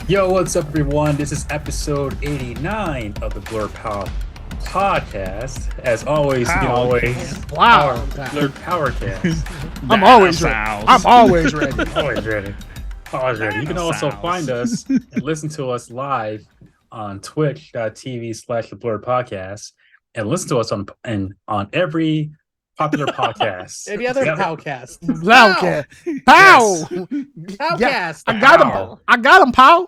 Yo, what's up, everyone? This is episode 89 of the Blur Power podcast. As always, you can always Wow. Blur Powercast. I'm always ready. I'm always ready. Always ready. Always ready. You can also find us and listen to us live on twitch.tv/the Blur Podcast and listen to us on every popular podcast. Every other Yeah. podcast. Loudcast. Pow. Podcast. I got him. I got him, Pow.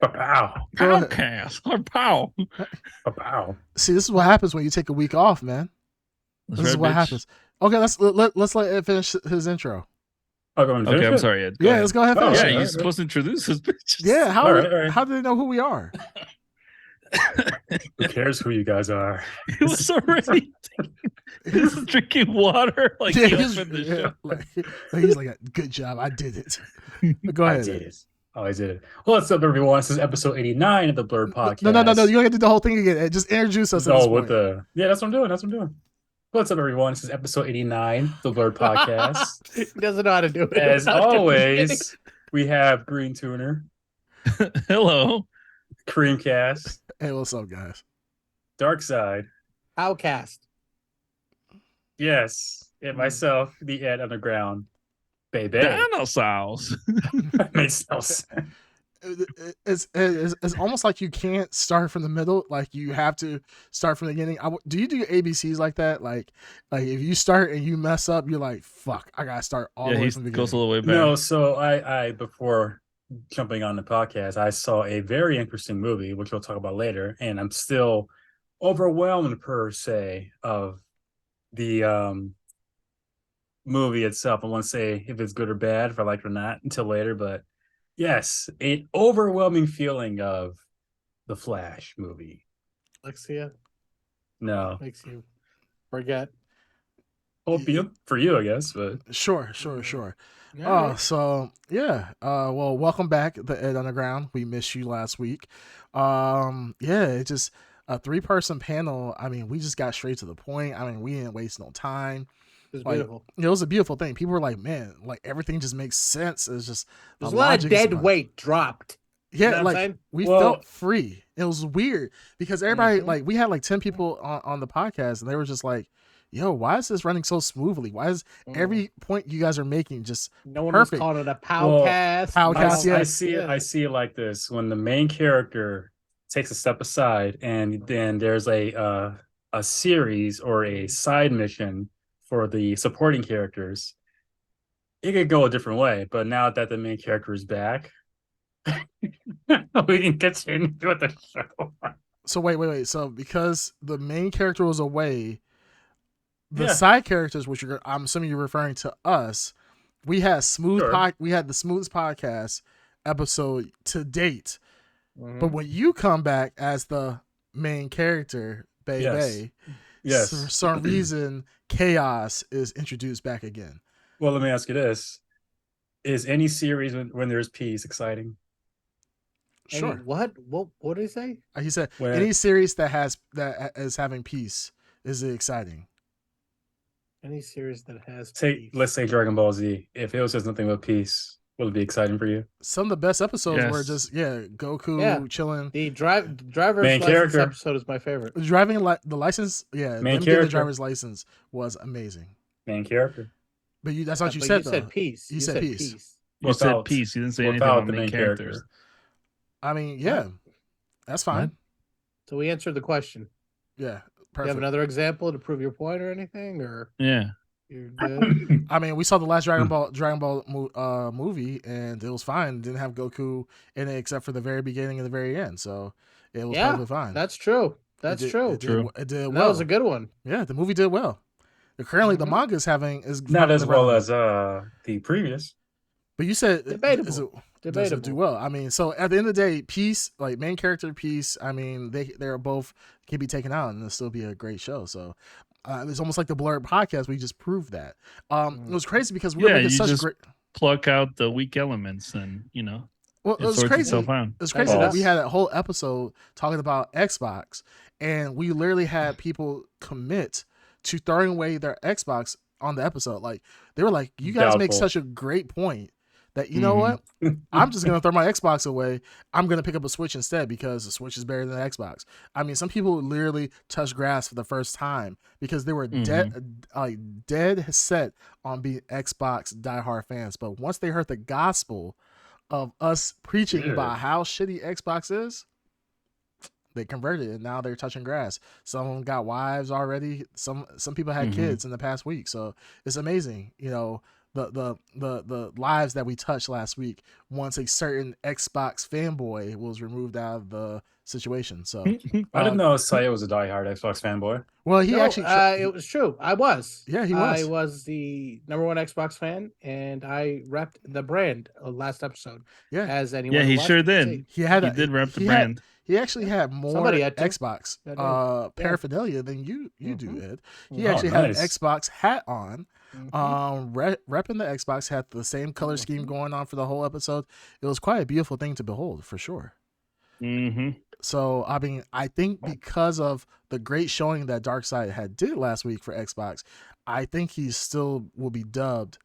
Pow. Go ahead. Podcast or pow. Pow. See, this is what happens when you take a week off, man. This is what happens. Okay, let's let Ed finish his intro. Okay, I'm sorry, Ed. Go Yeah, ahead. let's go ahead. Oh, Finish Yeah, it. you're supposed to introduce us, bitch. Yeah, how All right. how do they know who we are? Who cares who you guys are? He was already he was drinking water. Like Yeah, he he's, opened the yeah, show. like, he's like, good job, I did it. Go I ahead. did it. Oh, I did it. Well, what's up, everyone? This is episode 89 of the Blur Podcast. No. You don't have to do the whole thing again. Ed. Just introduce us. At this No, with point. yeah, that's what I'm doing. What's up, everyone? This is episode 89 of the Blur Podcast. He doesn't know how to do it. As always, we have Green Tuner, Hello. Creamcast, Hey, what's up, guys? Dark Side, Outcast. yes, and myself, the Ed Underground, baby. Dinosaurs. Makes no sense. It's almost like you can't start from the middle. Like you have to start from the beginning. Do you do ABCs like that? Like if you start and you mess up, you're like, fuck, I gotta start all Yeah, the way he from the goes beginning. all the way back. No, so I before jumping on the podcast, I saw a very interesting movie, which we'll talk about later, and I'm still overwhelmed per se of the movie itself. I won't say if it's good or bad, if I like it or not until later, but yes, an overwhelming feeling of the Flash movie. Alexia No, makes you forget. hope you for you, I guess, but Sure. So yeah. Well, welcome back, the Ed Underground. We missed you last week. Yeah, it just a 3-person panel. I mean, we just got straight to the point. I mean, we didn't waste no time. It was Like, beautiful. it was a beautiful thing. People were like, man, like everything just makes sense. It's just There's the a lot of logic is dead behind- weight dropped. Yeah, You know what I'm like saying? we Well- felt free. It was weird because everybody, Mhm. like, we had like 10 people on the podcast, and they were just like, "Yo, why is this running so smoothly? Why is every point you guys are making just no one perfect. was calling it a Well, podcast. Powcast, I yeah. see it like this: when the main character takes a step aside, and then there's a series or a side mission for the supporting characters. It could go a different way, but now that the main character is back, we can continue with the show. So wait. So because the main character was away, the Yeah. side characters, which I'm assuming you're referring to us, we had Sure. we had the smoothest podcast episode to date. Mhm. But when you come back as the main character, baby, Yes. for some reason, chaos is introduced back again. Well, let me ask you this: is any series when there's peace exciting? Any- Sure. What did he say? He said When- any series that is having peace is exciting. Any series that has Take, let's say Dragon Ball Z. If it was just nothing but peace, will it be exciting for you? Some of the best episodes were Yes. just Goku Yeah. chilling. the driver's Main license character. episode is my favorite. Driving the license, yeah, Main them getting the character. driver's license was amazing. Main character. But that's what you But said, you though. said peace. You said peace. You said Without- peace. You didn't say anything without about main characters. I mean, yeah, that's fine. So we answered the question. Yeah, Do you have perfect. another example to prove your point or anything, or Yeah. you're good? I mean, we saw the last Dragon Ball movie, and it was fine. Didn't have Goku in it except for the very beginning and the very end, so it was Yeah, perfectly fine. That's true. That's It did- true. It did, True. it did That well. was a good one. Yeah, the movie did well. Currently, the Mhm. manga is Not as running well around. as the previous. But you said Debatable. does it do Debatable. well. I mean, so at the end of the day, peace, like main character peace. I mean, they're both can be taken out and it'll still be a great show. So it's almost like the Blurred podcast. We just proved that. It was crazy because we were Yeah, making you such just- great. Pluck out the weak elements and, Well, it it was sorts crazy. itself out. It's crazy Oh. that we had a whole episode talking about Xbox, and we literally had people commit to throwing away their Xbox on the episode. Like they were like, "You guys make Doubtful. such a great point that, you know Mhm. what? I'm just going to throw my Xbox away. I'm going to pick up a Switch instead because the Switch is better than the Xbox. I mean, some people literally touched grass for the first time because they were dead set on being Xbox diehard fans. But once they heard the gospel of us preaching Yeah. about how shitty Xbox is, they converted and now they're touching grass. Some of them got wives already. Some people had kids in the past week. So it's amazing, you know, the lives that we touched last week once a certain Xbox fanboy was removed out of the situation. So I didn't know Saya was a diehard Xbox fanboy. well, he No, actually it was true. I was. Yeah, he I was. was the #1 Xbox fan, and I repped the brand last episode. Yeah. As anyone Yeah, who he watched sure it can see. did. he Did rep the he brand. He actually had more Somebody had to. Xbox That did. paraphernalia than you do, Mhm. Ed. He Oh, actually had an nice. Xbox hat on. Mhm. Repping the Xbox, had the same color scheme going on for the whole episode. It was quite a beautiful thing to behold, for sure. Mm-hmm. So I mean, I think because of the great showing that Darkseid had did last week for Xbox, I think he still will be dubbed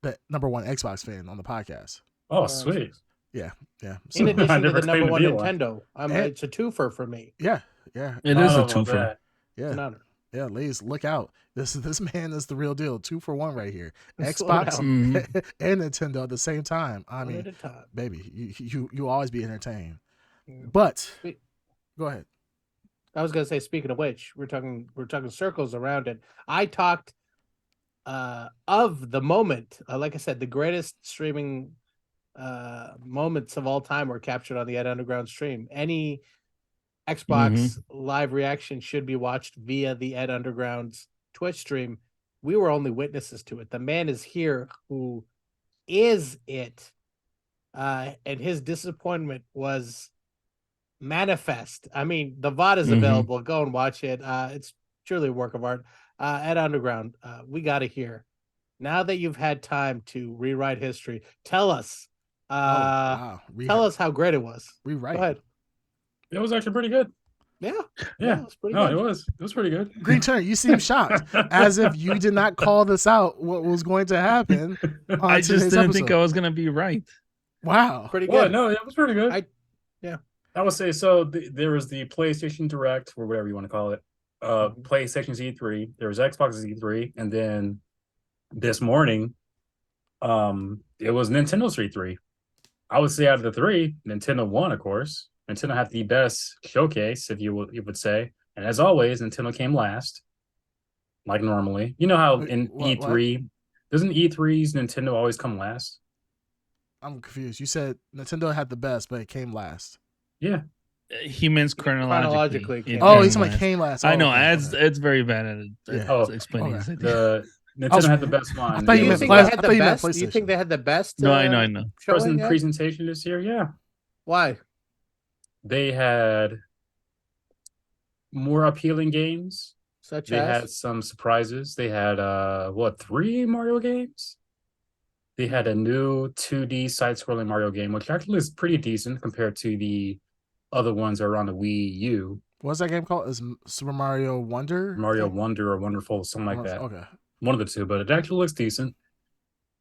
the #1 Xbox fan on the podcast. Oh, sweet. Yeah. In So, addition to never the claimed to #1 be one. Nintendo, And- it's a twofer for me. yeah. It is I a don't know about twofer. that. It's an Yeah. honor. Yeah, ladies, look out. This man is the real deal. 2 for 1 right here. Slow Xbox down. and Nintendo at the same time. I One mean, at a time. baby, you always be entertained. Yeah. But Sweet. go ahead. I was gonna say, speaking of which, we're talking circles around it. I talked of the moment. Like I said, the greatest streaming moments of all time were captured on the Ed Underground stream. Any Xbox live reaction should be watched via the Ed Underground's Twitch stream. We were only witnesses to it. The man is here who is it. And his disappointment was manifest. I mean, the VOD is available. Go and watch it. It's truly a work of art. Ed Underground, we got to hear. Now that you've had time to rewrite history, tell us. Wow. Tell us how great it was. Rewrite. Go ahead. It was actually pretty good. Yeah. Yeah. It was pretty No, good. it was. It was pretty good. Green Turn, you seem shocked, as if you did not call this out. What was going to happen? I just today's didn't think episode. I was gonna be right. Wow. Pretty Well, good. no, it was pretty good. Yeah. I would say so. There was the PlayStation Direct, or whatever you want to call it. PlayStation's E3. There was Xbox's E3, and then this morning, it was Nintendo's E3. I would say out of the three, Nintendo won, of course. Nintendo had the best showcase, if you would say, and as always, Nintendo came last, like normally. You know how Wait, in what? E3, doesn't E3's Nintendo always come last? I'm confused. You said Nintendo had the best, but it came last. Yeah. He means chronologically. Chronologically, It Oh, came he's talking last. about came last. I Oh, know. okay, Ed's okay. very bad at Yeah. Oh, explaining okay. his idea. The Nintendo had the best one. I thought Do you you meant think Plas- they I had thought the you meant best? Do you think PlayStation. they had the best? No, I know. Showing present yet? presentation this year. Yeah, Why? they had more appealing games. Such They as had some surprises. They had 3 Mario games. They had a new 2D side-scrolling Mario game, which actually is pretty decent compared to the other ones that are on the Wii U. What's that game called? Is Super Mario Wonder? Mario Wonder or Wonderful, something like that. Okay. One of the two, but it actually looks decent.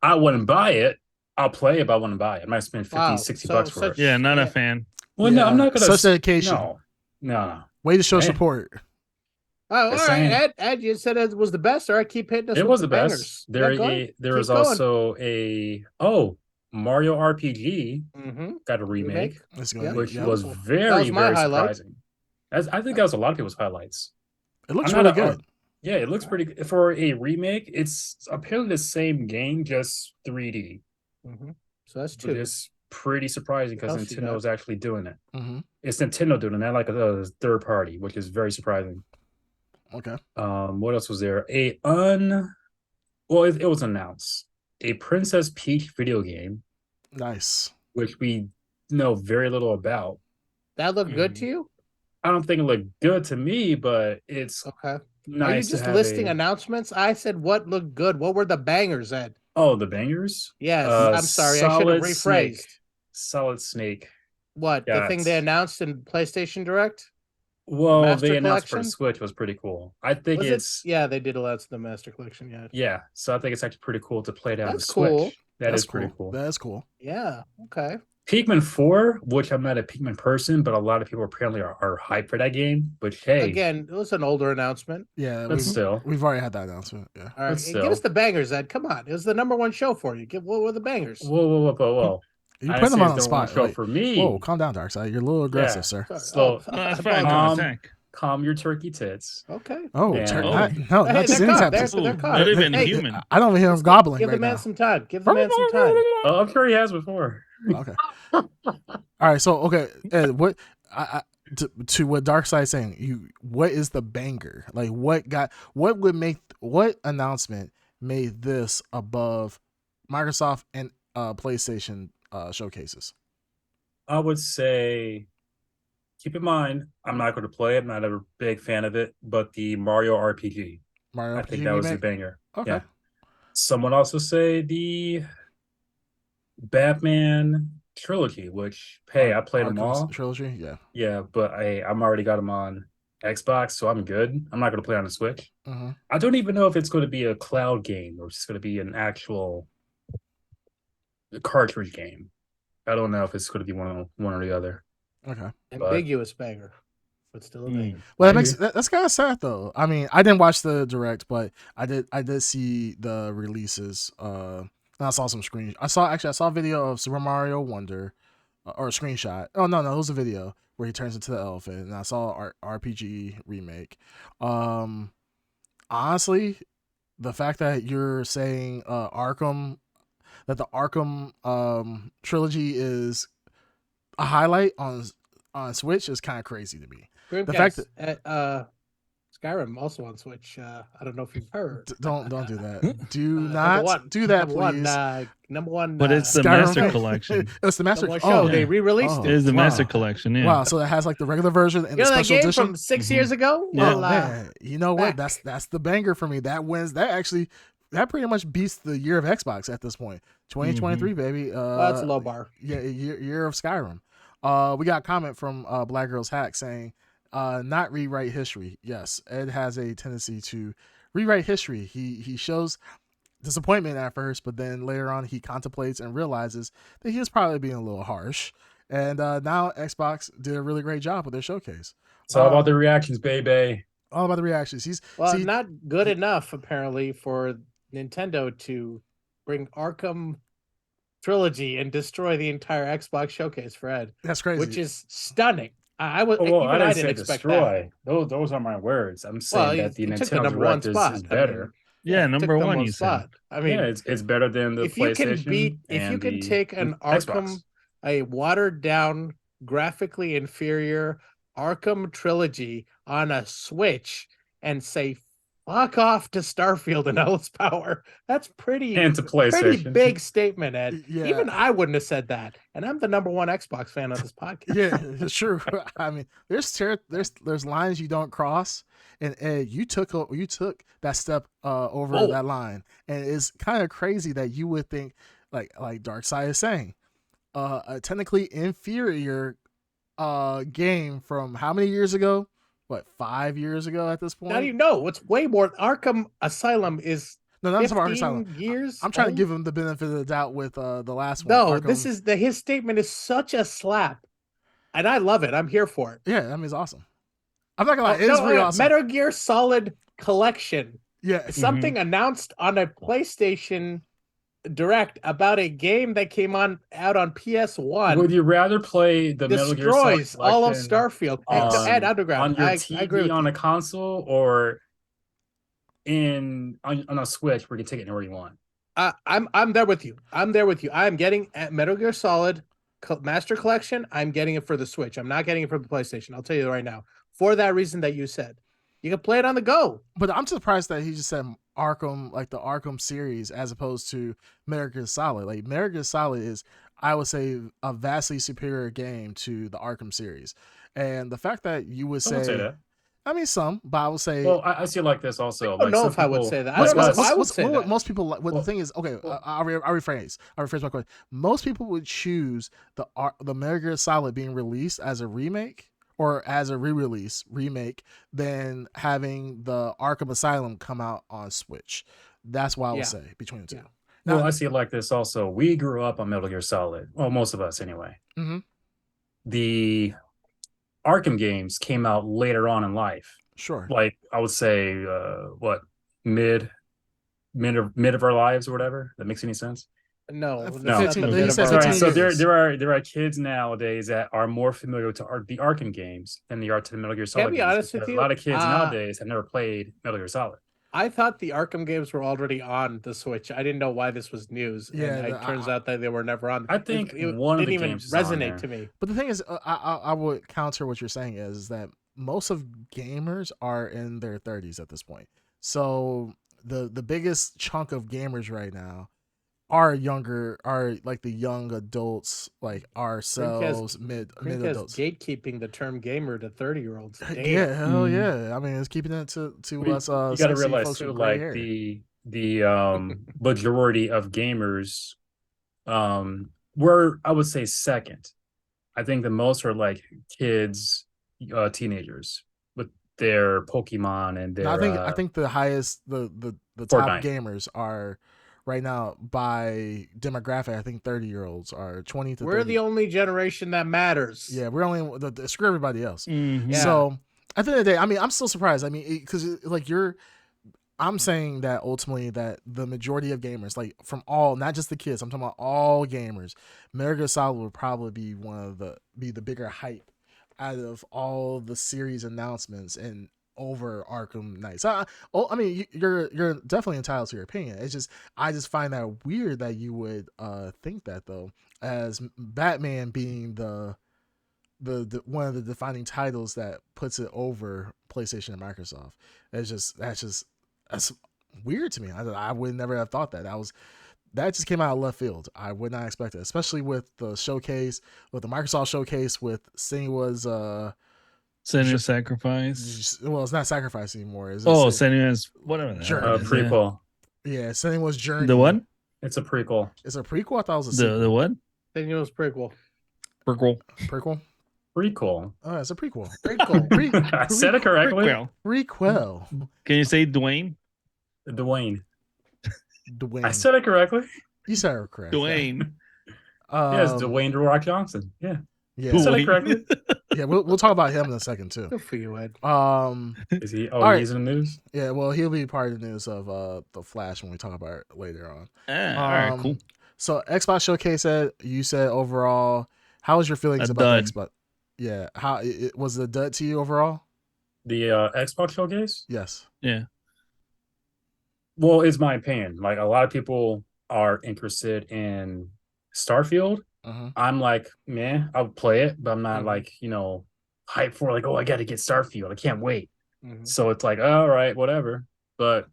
I wouldn't buy it. I'll play it, but I wouldn't buy it. I might spend 50, Wow, 60 so bucks for such- it. Yeah, not Yeah. a fan. Well, no, I'm not gonna. Such dedication. No. Way to show Hey. support. Oh, all The right, same. Ed, you said it was the best. All right, keep hitting us. It with was the bangers. best. Yeah, go ahead. There Keep was going. also a Mario RPG got a remake, Let's go. Yeah. which Yeah. was That very was my very highlight. surprising. I think that was a lot of people's highlights. It looks I'm really not a- good. Yeah, it looks pretty good for a remake. It's apparently the same game, just 3D. So that's But two. it's pretty surprising because What else you Nintendo got? is actually doing it. hmm It's Nintendo doing it, not like a third party, which is very surprising. Okay. What else was there? Well, it was announced a Princess Peach video game, Nice. which we know very little about. That looked good to you? I don't think it looked good to me, but it's Okay. nice. Are you to just have listing a- announcements? I said what looked good. What were the bangers, Ed? Oh, the bangers. Yes, I'm sorry. I should have Solid rephrased. Snake. Solid Snake. What? The thing they Yes. announced in PlayStation Direct? Well, Master they announced for Collection? the Switch was pretty cool. I think Was it's it? Yeah, they did announce the Master Collection. Yeah. yeah. So I think it's actually pretty cool to play it on the That's cool. Switch. That That's is pretty cool. That's cool. Yeah. Okay. Pikmin 4, which I'm not a Pikmin person, but a lot of people apparently are hyped for that game. Which hey, Again, it was an older announcement. Yeah, but still, we've already had that announcement. Yeah. All right, But give us still. the bangers, Ed. Come on, it was the #1 show for you. What were the bangers? whoa. You I put didn't them say on it's the number one spot. show Like, for me. whoa, calm down, Darkseid. You're a little aggressive, Yeah. sir. Sorry. So, Oh, No, that's I fine. apologize. Don't attack. calm your turkey tits. Okay. Oh, And- no, Hey, not just they're any calm. type of. They're calm. Not even Hey, human. I don't hear him let's gobbling Give the right man now. some time. Give the man some time. I'm sure he has before. Okay. All right. So okay, Ed, what to what Darkseid's saying? What is the banger? Like what announcement made this above Microsoft and PlayStation showcases? I would say, keep in mind, I'm not going to play it. I'm not a big fan of it, but the Mario RPG. Mario I RPG think that was the remake? banger. Okay. Yeah. Someone also say the Batman trilogy, which hey, I played them Arkham's all. trilogy. Yeah. Yeah, but I'm already got them on Xbox, so I'm good. I'm not going to play on the Switch. Mm-hmm. I don't even know if it's going to be a cloud game or it's going to be an actual cartridge game. I don't know if it's going to be one or the other. Okay. Ambiguous banger, but still a banger. Well, Maybe. that's kind of sad though. I mean, I didn't watch the direct, but I did see the releases. And I saw some screen. I saw a video of Super Mario Wonder, or a screenshot. Oh no, it was a video where he turns into the elephant, and I saw RPG remake. Honestly, the fact that you're saying Arkham, that the Arkham trilogy is a highlight on Switch is kind of crazy to me. The fact that Skyrim also on Switch. I don't know if you've heard. Don't do that. Do not do that, please. Number one. But it's the Skyrim Master fan- Collection. It's the Master. Show. Oh, They yeah. re-released Oh. It is the Wow. Master Collection. Yeah. Wow. So it has like the regular version and You the know that special game edition. from 6 Mhm. years ago? Yeah. Well, Man, you know what? back. That's the banger for me. That wins. That pretty much beats the year of Xbox at this point. 2023, baby. that's a low bar. Yeah, year of Skyrim. We got a comment from Black Girls Hack saying, not rewrite history. Yes, Ed has a tendency to rewrite history. He shows disappointment at first, but then later on he contemplates and realizes that he was probably being a little harsh. And now Xbox did a really great job with their showcase. It's all about the reactions, baby. All about the reactions. Well, not good enough apparently for Nintendo to bring Arkham trilogy and destroy the entire Xbox showcase for Ed, That's crazy. which is stunning. I was Oh, well, I even didn't say expect destroy. Those are my words. I'm saying that the you took the Nintendo #1 Direct spot. is better. Yeah, took number the one, #1 you spot. I mean, Yeah, it's better than the if you can PlayStation. if you and can the take an Xbox. Arkham, a watered down, graphically inferior Arkham trilogy on a Switch and say fuck off to Starfield and Ellis Power, that's pretty and to pretty PlayStation. big statement, Ed. Yeah. Even I wouldn't have said that, and I'm the #1 Xbox fan of this podcast. Yeah, it's true. I mean, there's lines you don't cross, and Ed, you took that step over Whoa. that line, and it's kind of crazy that you would think like Darkseid is saying, a technically inferior game from how many years ago? What, 5 years ago at this point? Now you know what's way more. Arkham Asylum is No, not 15 about Asylum. years. I'm trying to old? give him the benefit of the doubt with the last one. No, Arkham. this is his statement is such a slap, and I love it. I'm here for it. Yeah, I mean it's awesome. I'm not gonna lie, Oh, it is no, really awesome. Metal Gear Solid Collection, Yeah, something announced on a PlayStation Direct about a game that came out on PS1. Would you rather play the Metal Gear Solid destroys all of Collection Starfield. on, Ed Underground, on your I TV agree with on you. a console or on a Switch where you can take it anywhere you want? I'm there with you. I'm getting Metal Gear Solid Master Collection. I'm getting it for the Switch. I'm not getting it for the PlayStation. I'll tell you right now. For that reason that you said, you can play it on the go. but I'm surprised that he just said Arkham, like the Arkham series, as opposed to Metal Gear Solid. Like Metal Gear Solid is, I would say, a vastly superior game to the Arkham series. And the fact that you would Someone say, say that. I mean, some, but I would say, Well, I see it like this also. I don't know some if I would people- say that. I like don't know us- if I would say what that. most people like. What Well, the thing is, okay, well- I'll rephrase my question. Most people would choose the Metal Gear Solid being released as a remake or as a remake than having the Arkham Asylum come out on Switch. That's what I would Yeah. say between the two. Yeah. Well, Now- I see it like this also. We grew up on Metal Gear Solid. Well, most of us anyway. Mhm. The Arkham games came out later on in life. Sure. Like I would say, what mid of our lives or whatever. That makes any sense? No, Uh, it's no. not the 15 mid he of said our Sorry. 15 lives. So years. there are kids nowadays that are more familiar with the Arkham games than they are to the Metal Gear Solid. be games, honest with because you? a lot of kids Uh, nowadays have never played Metal Gear Solid. I thought the Arkham games were already on the Switch. I didn't know why this was news. Yeah, and it turns out that they were never on. I think it one of didn't the even games is on resonate there. to me. But the thing is, I would counter what you're saying is that most of gamers are in their 30s at this point. So the biggest chunk of gamers right now are like the young adults, like ourselves, mid Creamcast adults. gatekeeping the term gamer to 30-year-olds. Yeah, hell Mm. yeah. I mean, it's keeping it to You us. you got to Sexy realize folks too, with gray like hair. the majority of gamers, were, I would say, second. I think the most are like kids, teenagers with their Pokemon and their. No, I think the highest the top Fortnite. gamers are right now by demographic. I think 30-year-olds are 20 to We're 30. the only generation that matters. Yeah, we're only screw everybody else. Mhm. Yeah. So at the end of the day, I mean, I'm still surprised. I mean, because like I'm saying that ultimately that the majority of gamers, like from all, not just the kids, I'm talking about all gamers, Metal Gear Solid would probably be the bigger hype out of all the series announcements and over Arkham Knight. So I mean, you're definitely entitled to your opinion. It's just I just find that weird that you would think that though, as Batman being the one of the defining titles that puts it over PlayStation and Microsoft. That's weird to me. I would never have thought that. That just came out of left field. I would not expect it, especially with the showcase, with the Microsoft showcase with Senua's Senua's Sacrifice. well, it's not Sacrifice anymore. Is Oh, Senua's whatever. that Journey. is, yeah. prequel. yeah, Senua's Journey. The what? It's a prequel. It's a prequel. I thought it was a The what? Then it was prequel. Prequel. prequel. Prequel. Oh, it's a prequel. Prequel. I said it correctly. Prequel. Prequel. Can you say Dwayne? Dwayne. Dwayne. I said it correctly. You said it correct. Dwayne. Yes, Dwayne The Rock Johnson. Yeah. Yeah, I said it Dwayne. correctly. yeah. We'll talk about him in a second too. Good for you, Ed. Is he? Oh, All right. he's in the news. Yeah, well, he'll be part of the news of the Flash when we talk about it later on. All right, cool. So Xbox Showcase you said overall, how was your feelings A about dud. Xbox? Yeah, how it was a dud to you overall? The Xbox showcase. Yes. Yeah. Well, it's my opinion. Like a lot of people are interested in Starfield. Uh-huh. I'm like, man, I'll play it, but I'm not Mhm. like, hyped for like, oh, I got to get Starfield. I can't wait. Mhm. So it's like, all right, whatever. But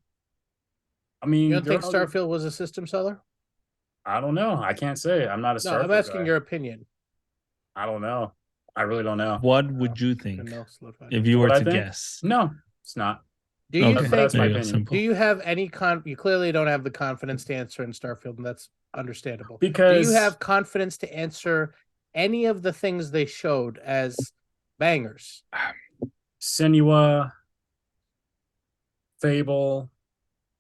I mean, You don't think there are- Starfield was a system seller? I don't know. I can't say. I'm not a No, Starfield I'm asking guy. your opinion. I don't know. I really don't know. What would you think No, slow down. if you were What I to think? guess? No, it's not. Do you Okay, But think? that's my there you go, opinion. simple. Do you have any You clearly don't have the confidence to answer in Starfield, and that's understandable. Because Do you have confidence to answer any of the things they showed as bangers? Senua, Fable.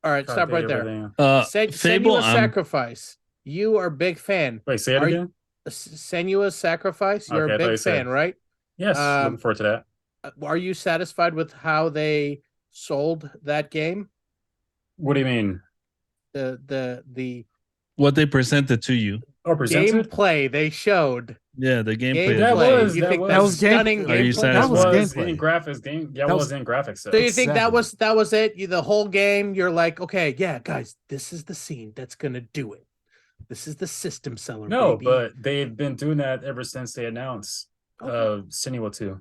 All right, stop right there. everything. Fable. Senua's Sacrifice. You are a big fan. Wait, say it Are you- again? Senua's Sacrifice. You're Okay, I a thought you big said- fan, right? Yes, looking forward to that. Are you satisfied with how they sold that game? What do you mean? The What they presented to you. Oh, presented? gameplay they showed. Yeah, the gameplay. That Gameplay. was- You that think was- that's That was game- stunning Are you gameplay? That That was was gameplay. in graphics. That That was was- in graphics. So you think that Exactly. that was it? The whole game, you're like, okay, yeah, guys, this is the scene that's gonna do it. This is the system seller. No, baby. but they've been doing that ever since they announced Okay. Senua 2.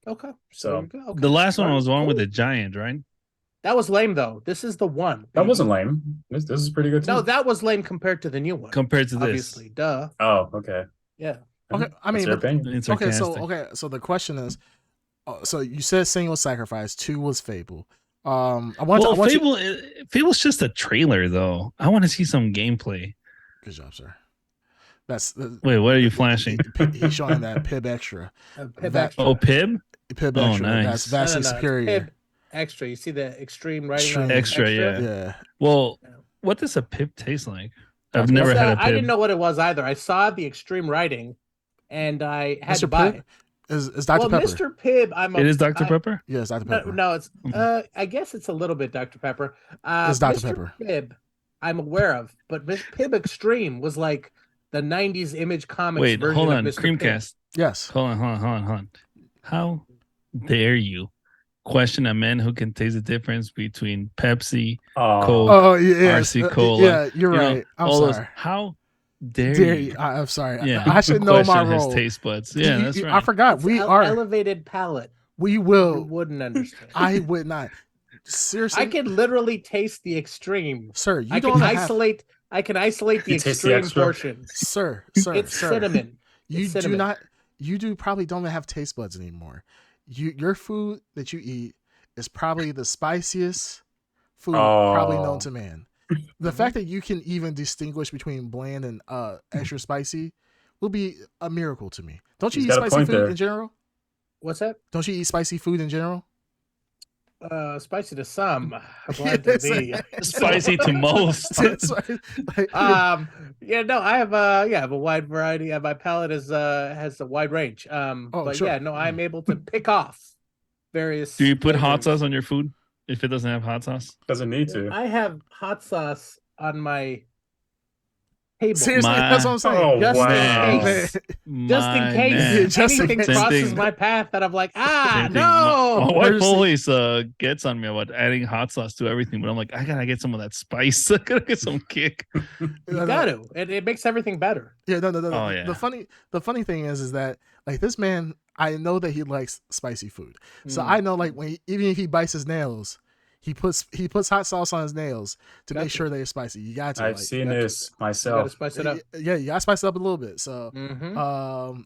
okay. so, there you go. Okay. The last one Alright, was the one with cool. the giant, right? That was lame though. This is the one. That baby. wasn't lame. This is pretty good too. No, that was lame compared to the new one. Compared to this. Obviously, duh. Oh, okay. Yeah. Okay, I That's mean, your but- opinion. It's Okay, sarcastic. so the question is, so you said Senua's Sacrifice, 2 was Fable. I want Well, you. Fable. Fable's just a trailer, though. I want to see some gameplay. Good job, sir. That's Wait, what are you flashing? He's showing that Pib Extra. Pib That- extra. Oh, Pib. Pib Oh, Extra. nice. That's No, vastly it's superior. Pib extra. You see the extreme writing Extreme. on Extra, yeah. Yeah. Well, what does a Pib taste like? I've never It's, had a I didn't Pib. know what it was either. I saw the extreme writing, and I had to Mr. buy Pibb it. is Dr. Well, Pepper. Mr. Pibb, It is Dr. Pepper. Yeah, it's Dr. No, Pepper. no, it's Mhm. I guess it's a little bit Dr. Pepper. It's Dr. Mr. Pepper. Pibb, I'm aware of, but Miss Pibb Extreme was like the '90s Image Comics Wait, version hold of on. Mr. Pibb. Creamcast. Yes. Hold on. How dare you question a man who can taste the difference between Pepsi, Coke, Oh, yes. RC Cola? Yeah, you're you know, right. I'm all those. sorry. How dare Dare you? you? I'm sorry. Yeah, I should know my question his role. taste buds. Yeah, that's right. I forgot. It's We are. elevated palate. We You will. wouldn't understand. I would not. Seriously, I can literally taste the extreme. sir. You I can don't have, isolate. I can isolate the You taste the extreme extra? portions. sir. It's Sir. cinnamon. You It's do cinnamon. not. You do probably don't have taste buds anymore. Your food that you eat is probably the spiciest food probably known Oh. to man. The fact that you can even distinguish between bland and extra spicy will be a miracle to me. Don't you He's eat got a spicy point food there. in general? What's that? Don't you eat spicy food in general? Spicy to some, blind to It's thee. like- Spicy to most. It's like- Yeah, no, I have I have a wide variety. My palate is has a wide range. But sure. yeah, no, I'm able to pick off various. Do you put hot flavors. sauce on your food if it doesn't have hot sauce? Doesn't need to. I have hot sauce on my table. Seriously, My- that's what I'm saying. Oh, Just in wow. case. Man, Just in My case man. Just in anything case. Same crosses thing. my path that I'm like, Same thing. no. My wife There's- always gets on me about adding hot sauce to everything, but I'm like, I gotta get some of that spice. I gotta get some kick. You got to. It makes everything better. Yeah, no. Oh, yeah. The funny thing is that like this man, I know that he likes spicy food. So Mm. I know like when even if he bites his nails, he puts hot sauce on his nails to make Gotcha. sure they're spicy. You got to. I've like, seen gotcha. this You got to myself. spice it up. Yeah, you got to spice it up a little bit. So Mhm.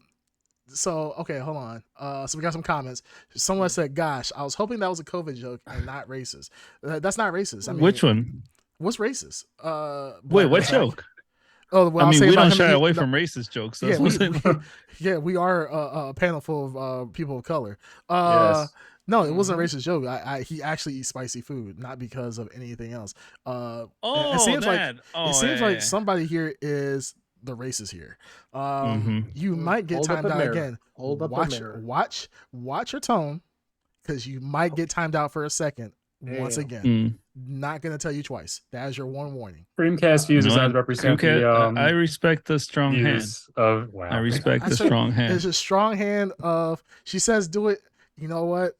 So okay, hold on. So we got some comments. Someone said, "Gosh, I was hoping that was a COVID joke and not racist." That's not racist. I mean, Which one? What's racist? Wait, what black- joke? Oh, well, I was mean, saying we about don't him shy and away no, from racist jokes. Yeah, That's we are a panel full of people of color. Yes. No, it wasn't a Mhm. racist joke. He actually eats spicy food, not because of anything else. oh, it seems that. it seems like somebody here is the racist here. Mhm. You might get Hold up timed a out mirror. again. Hold up a mirror. Watch your tone, because you might get timed out for a second. Once Damn. again, Mm. not gonna tell you twice. That is your one warning. Creamcast views You does know not what? represent Creamcast, the I respect the strong hand. views of wow. I respect I the said- strong hand. It's a strong hand of. She says, "Do it." You know what?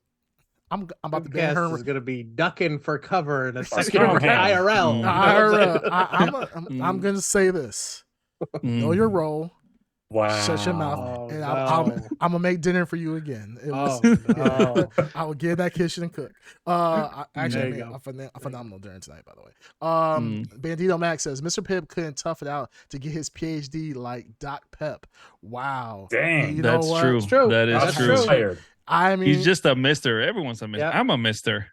I'm about to ban Podcast her. is going to be ducking for cover in a second strong for hand. IRL. Mm. You know what I'm IRL. saying? I'm gonna say this. Know Mm. your role. Wow. Shut your mouth. Oh, And no. I'm gonna make dinner for you again. It was, Oh, no. I will get in that kitchen and cook. Actually, I There you made go. a phenomenal dinner tonight, by the way. Mm. Bandito Max says Mr. Pibb couldn't tough it out to get his PhD like Doc Pep. Wow. Dang. You know That's what? true. It's true. That is That's true. true. Tired. I mean, He's just a mister. Everyone's a mister. Yep. I'm a mister.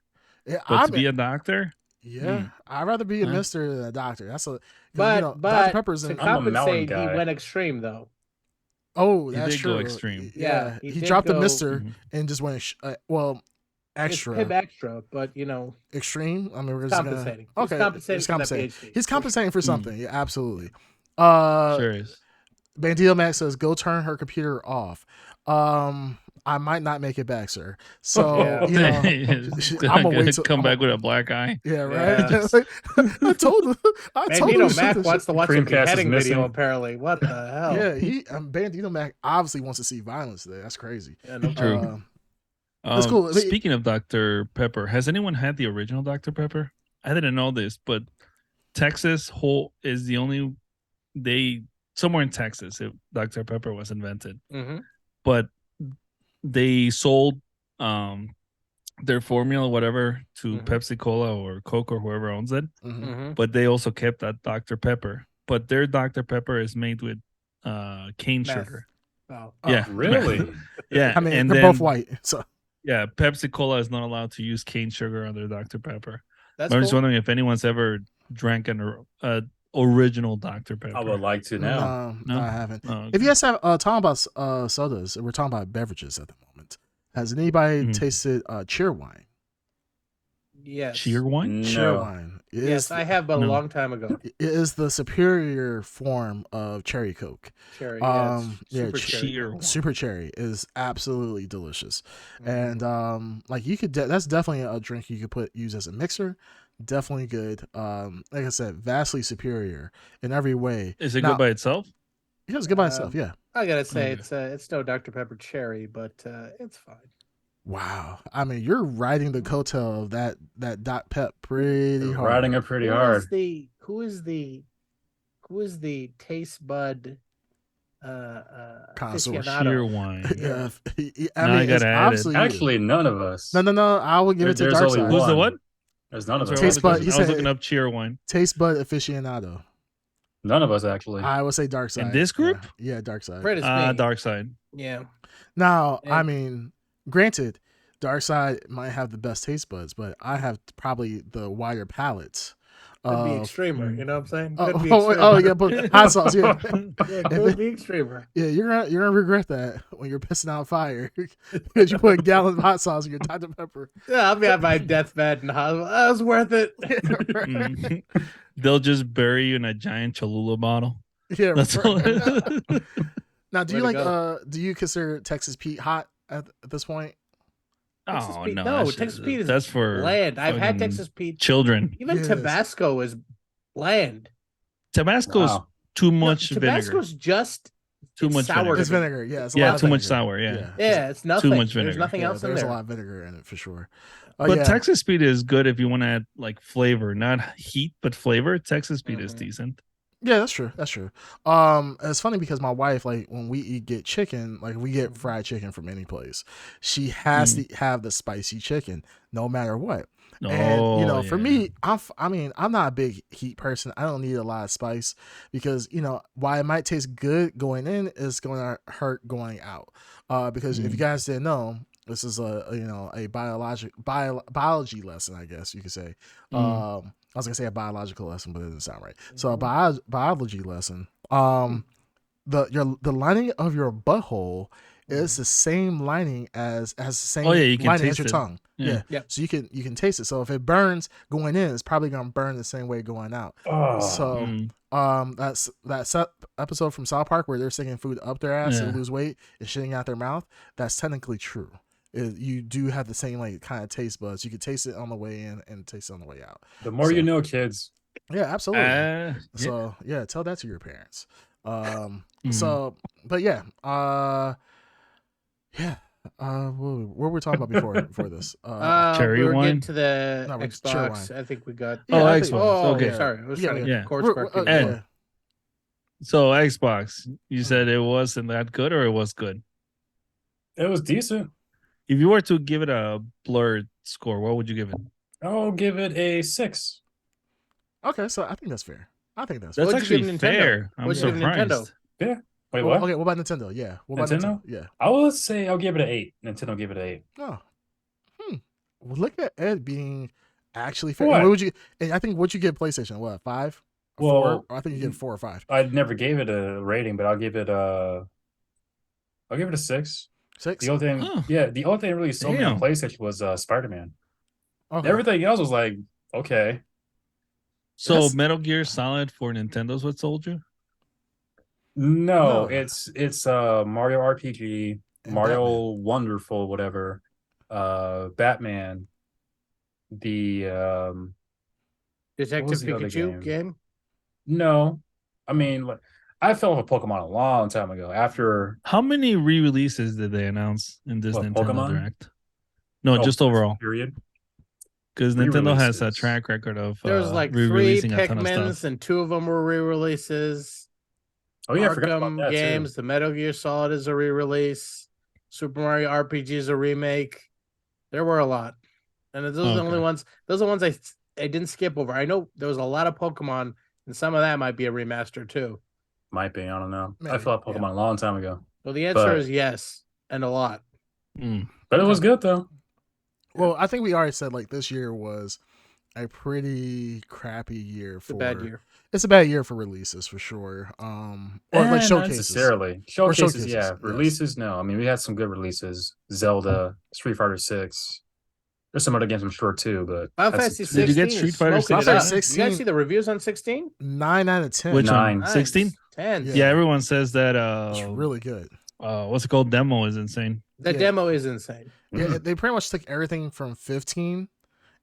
yeah, But I'm to be a doctor, yeah. I'd rather be a Yeah. mister than a doctor. That's a 'cause, But you know, Dr. but Pepper's to in. I'm a melon compensate, he guy. went extreme though. Oh, He that's did true. go extreme. Yeah, he he did dropped the go- mister Mhm. and just went well extra. It's Pibb extra, but Extreme. I mean, we're just compensating. Gonna, He's okay, compensating. he's for that compensating. PhD. He's compensating for Mm. something. Yeah, absolutely. sure is. Bandito Max says, "Go turn her computer off." I might not make it back, sir. So Yeah. you know, I'm gonna wait till come back with a black eye. Yeah, right. Yes. I told him. I told him. Bandito to shoot Mac this wants to watch a Creamcast is beheading missing. video. Apparently, what the hell? shit. Yeah, Bandito Mac obviously wants to see violence today. That's crazy. Yeah, no True. problem. That's cool. Speaking of Dr. Pepper, has anyone had the original Dr. Pepper? I didn't know this, but Texas whole is the only somewhere in Texas Dr. Pepper was invented, Mhm. but they sold their formula, whatever, to Mhm. Pepsi Cola or Coke or whoever owns it. Mhm. Mhm. But they also kept that Dr. Pepper. But their Dr. Pepper is made with cane Meth. sugar. Oh. Yeah, Really? yeah. I mean, and they're then, both white. So Yeah, Pepsi Cola is not allowed to use cane sugar on their Dr. Pepper. That's I'm just cool. wondering if anyone's ever drank an original Dr. Pepper. I would like to now. no, No? I haven't. Oh, If you guys have talking about sodas, we're talking about beverages at the moment. Has anybody Mhm. tasted cheer wine? Yes. cheer wine? Cheer No. wine. It Yes, is, I have, but a No. long time ago. it is the superior form of cherry Coke. Cherry, yeah, Yeah, super cherry. cheer. Coke. Super cherry is absolutely delicious, Mhm. and like you could that's definitely a drink you could use as a mixer. Definitely good. Like I said, vastly superior in every way. Is it Now, good by itself? yeah, it's good by itself. Um, Yeah. I gotta say Okay. it's no Dr Pepper cherry, but it's fine. Wow. I mean, you're riding the coattail of that dot pep pretty hard. Riding it pretty hard. Who is the taste bud Connoisseur. Cheer aficionado? wine. Yeah. I Now mean, I it's gotta add it. obviously you. Actually, none of us. No. I will give it to There's Dark only Side. one. Who's the what? There's none I'm of sorry, us. what was Taste the bud- question? he I was said- looking up cheer wine. Taste bud aficionado. None of us actually. I would say Dark Side. this group? Yeah, Dark Side. Afraid it's me. Dark side. Yeah. Now, I And- mean, granted, Dark Side might have the best taste buds, but I have probably the wider palates. Could be of- extremer, you know what I'm saying? Oh, Could be yeah, extremer. but hot sauce. Yeah, Yeah, could be extremer. yeah, you're gonna regret that when you're pissing out fire because you put a gallon of hot sauce in your Dr Pepper. Yeah, I'll be on my deathbed and that was worth it. Mm. They'll just bury you in a giant Cholula bottle. Yeah. That's all. Now, do Way you to like? go. Do you consider Texas Pete hot at this point? Texas Oh Pete- no, no, that shit- Texas Pete is that's for bland. I've had fucking Texas Pete. children. Even Yes. Tabasco is bland. Tabasco's Wow. too No, much vinegar. Tabasco's just Too it's much sour. vinegar. It's vinegar. Yeah, it's a Yeah, lot of too much vinegar. sour, yeah. Yeah, it's nothing. much There's vinegar. nothing else in there's there. a lot of vinegar in it for sure. But Yeah. Texas Pete is good if you want to add like flavor, not heat, but flavor. Texas Pete is Mhm. decent. Yeah, that's true. That's true. It's funny because my wife, like, when we get chicken, like we get fried chicken from any place, she has to have the spicy chicken no matter what. And you know, for me, I'm not a big heat person. I don't need a lot of spice because while it might taste good going in, it's going to hurt going out. Because if you guys didn't know, this is a biology lesson, I guess you could say. I was gonna say a biological lesson, but it doesn't sound right. So a biology lesson. The lining of your butthole is the same lining as the same you can lining as taste your it. tongue. Yeah. Yeah. So you can taste it. So if it burns going in, it's probably gonna burn the same way going out. Oh, So that's that episode from South Park where they're sticking food up their ass to Yeah. lose weight and shitting out their mouth. That's technically true. You do have the same like kind of taste buds. You can taste it on the way in and taste it on the way out. the more you know, kids. Yeah, absolutely. Yeah. So yeah, tell that to your parents. Mhm. So, but yeah, what were we talking about before this? Cherry we were getting wine? to the No, it's cherry Xbox. wine. I think we got. Yeah, I think- Xbox. Oh, Okay. sorry. I was Yeah, trying to yeah. course We're- correct we're- people. yeah. So Xbox, you said it wasn't that good, or it was good. It was decent. If you were to give it a blurred score, what would you give it? I'll give it a 6. Okay, so I think that's fair. I think that's That's What'd you actually give Nintendo? fair. I'm What'd you give surprised. Nintendo? Wait, fair. what? Okay, what about Nintendo? Yeah, what about Nintendo? Yeah. I will say I'll give it an 8. Nintendo gave it an 8. Oh, well, look at Ed being actually fair. What? What would you? And I think what you give PlayStation? What 5? Or Well, 4? Or I think you give 4 or 5. I never gave it a rating, but I'll give it a 6. 6. The only thing, Huh. the only thing that really sold me on Damn. PlayStation was Spider-Man. Okay. Everything else was like, okay. So That's- Metal Gear Solid for Nintendo's what sold you? No, No. it's Mario RPG, And Mario Wonderful, whatever, Batman, the Detective was the other Pikachu game? game. no, I mean, like, I fell off of Pokemon a long time ago. After How many re-releases did they announce in this What, Nintendo Pokemon? Direct? No, just overall, period. because Nintendo has a Re-releases. track record of There was like 3 re-releasing a ton of Pikmins, stuff. and 2 of them were re-releases. Oh yeah, I forgot about Arkham that games. too. The Metal Gear Solid is a re-release. Super Mario RPG is a remake. There were a lot, and those are the only Okay. ones. Those are the ones I didn't skip over. I know there was a lot of Pokemon, and some of that might be a remaster too. Might be, I don't know. I Maybe, fell off Pokemon yeah. a long time ago, So the answer But- is yes, and a lot. Mm. but it was good though. Well, I think we already said like this year was a pretty crappy year It's for a bad year. It's a bad year for releases for sure. Or like Not showcases. necessarily. Showcases, showcases, yeah. yes. Releases, no. I mean, we had some good releases. Zelda, Street Fighter 6. There's some other games I'm sure too, but Final that's- Fantasy Did you 16 get Street is Fighter smoking it 16? up. 16? You guys see the reviews on 16? 9 out of 10. Which Nine. one? 16? 10. Yeah. Yeah, everyone says that. It's really good. What's it called? Demo is insane. The Yeah. demo is insane. Yeah, they pretty much took everything from 15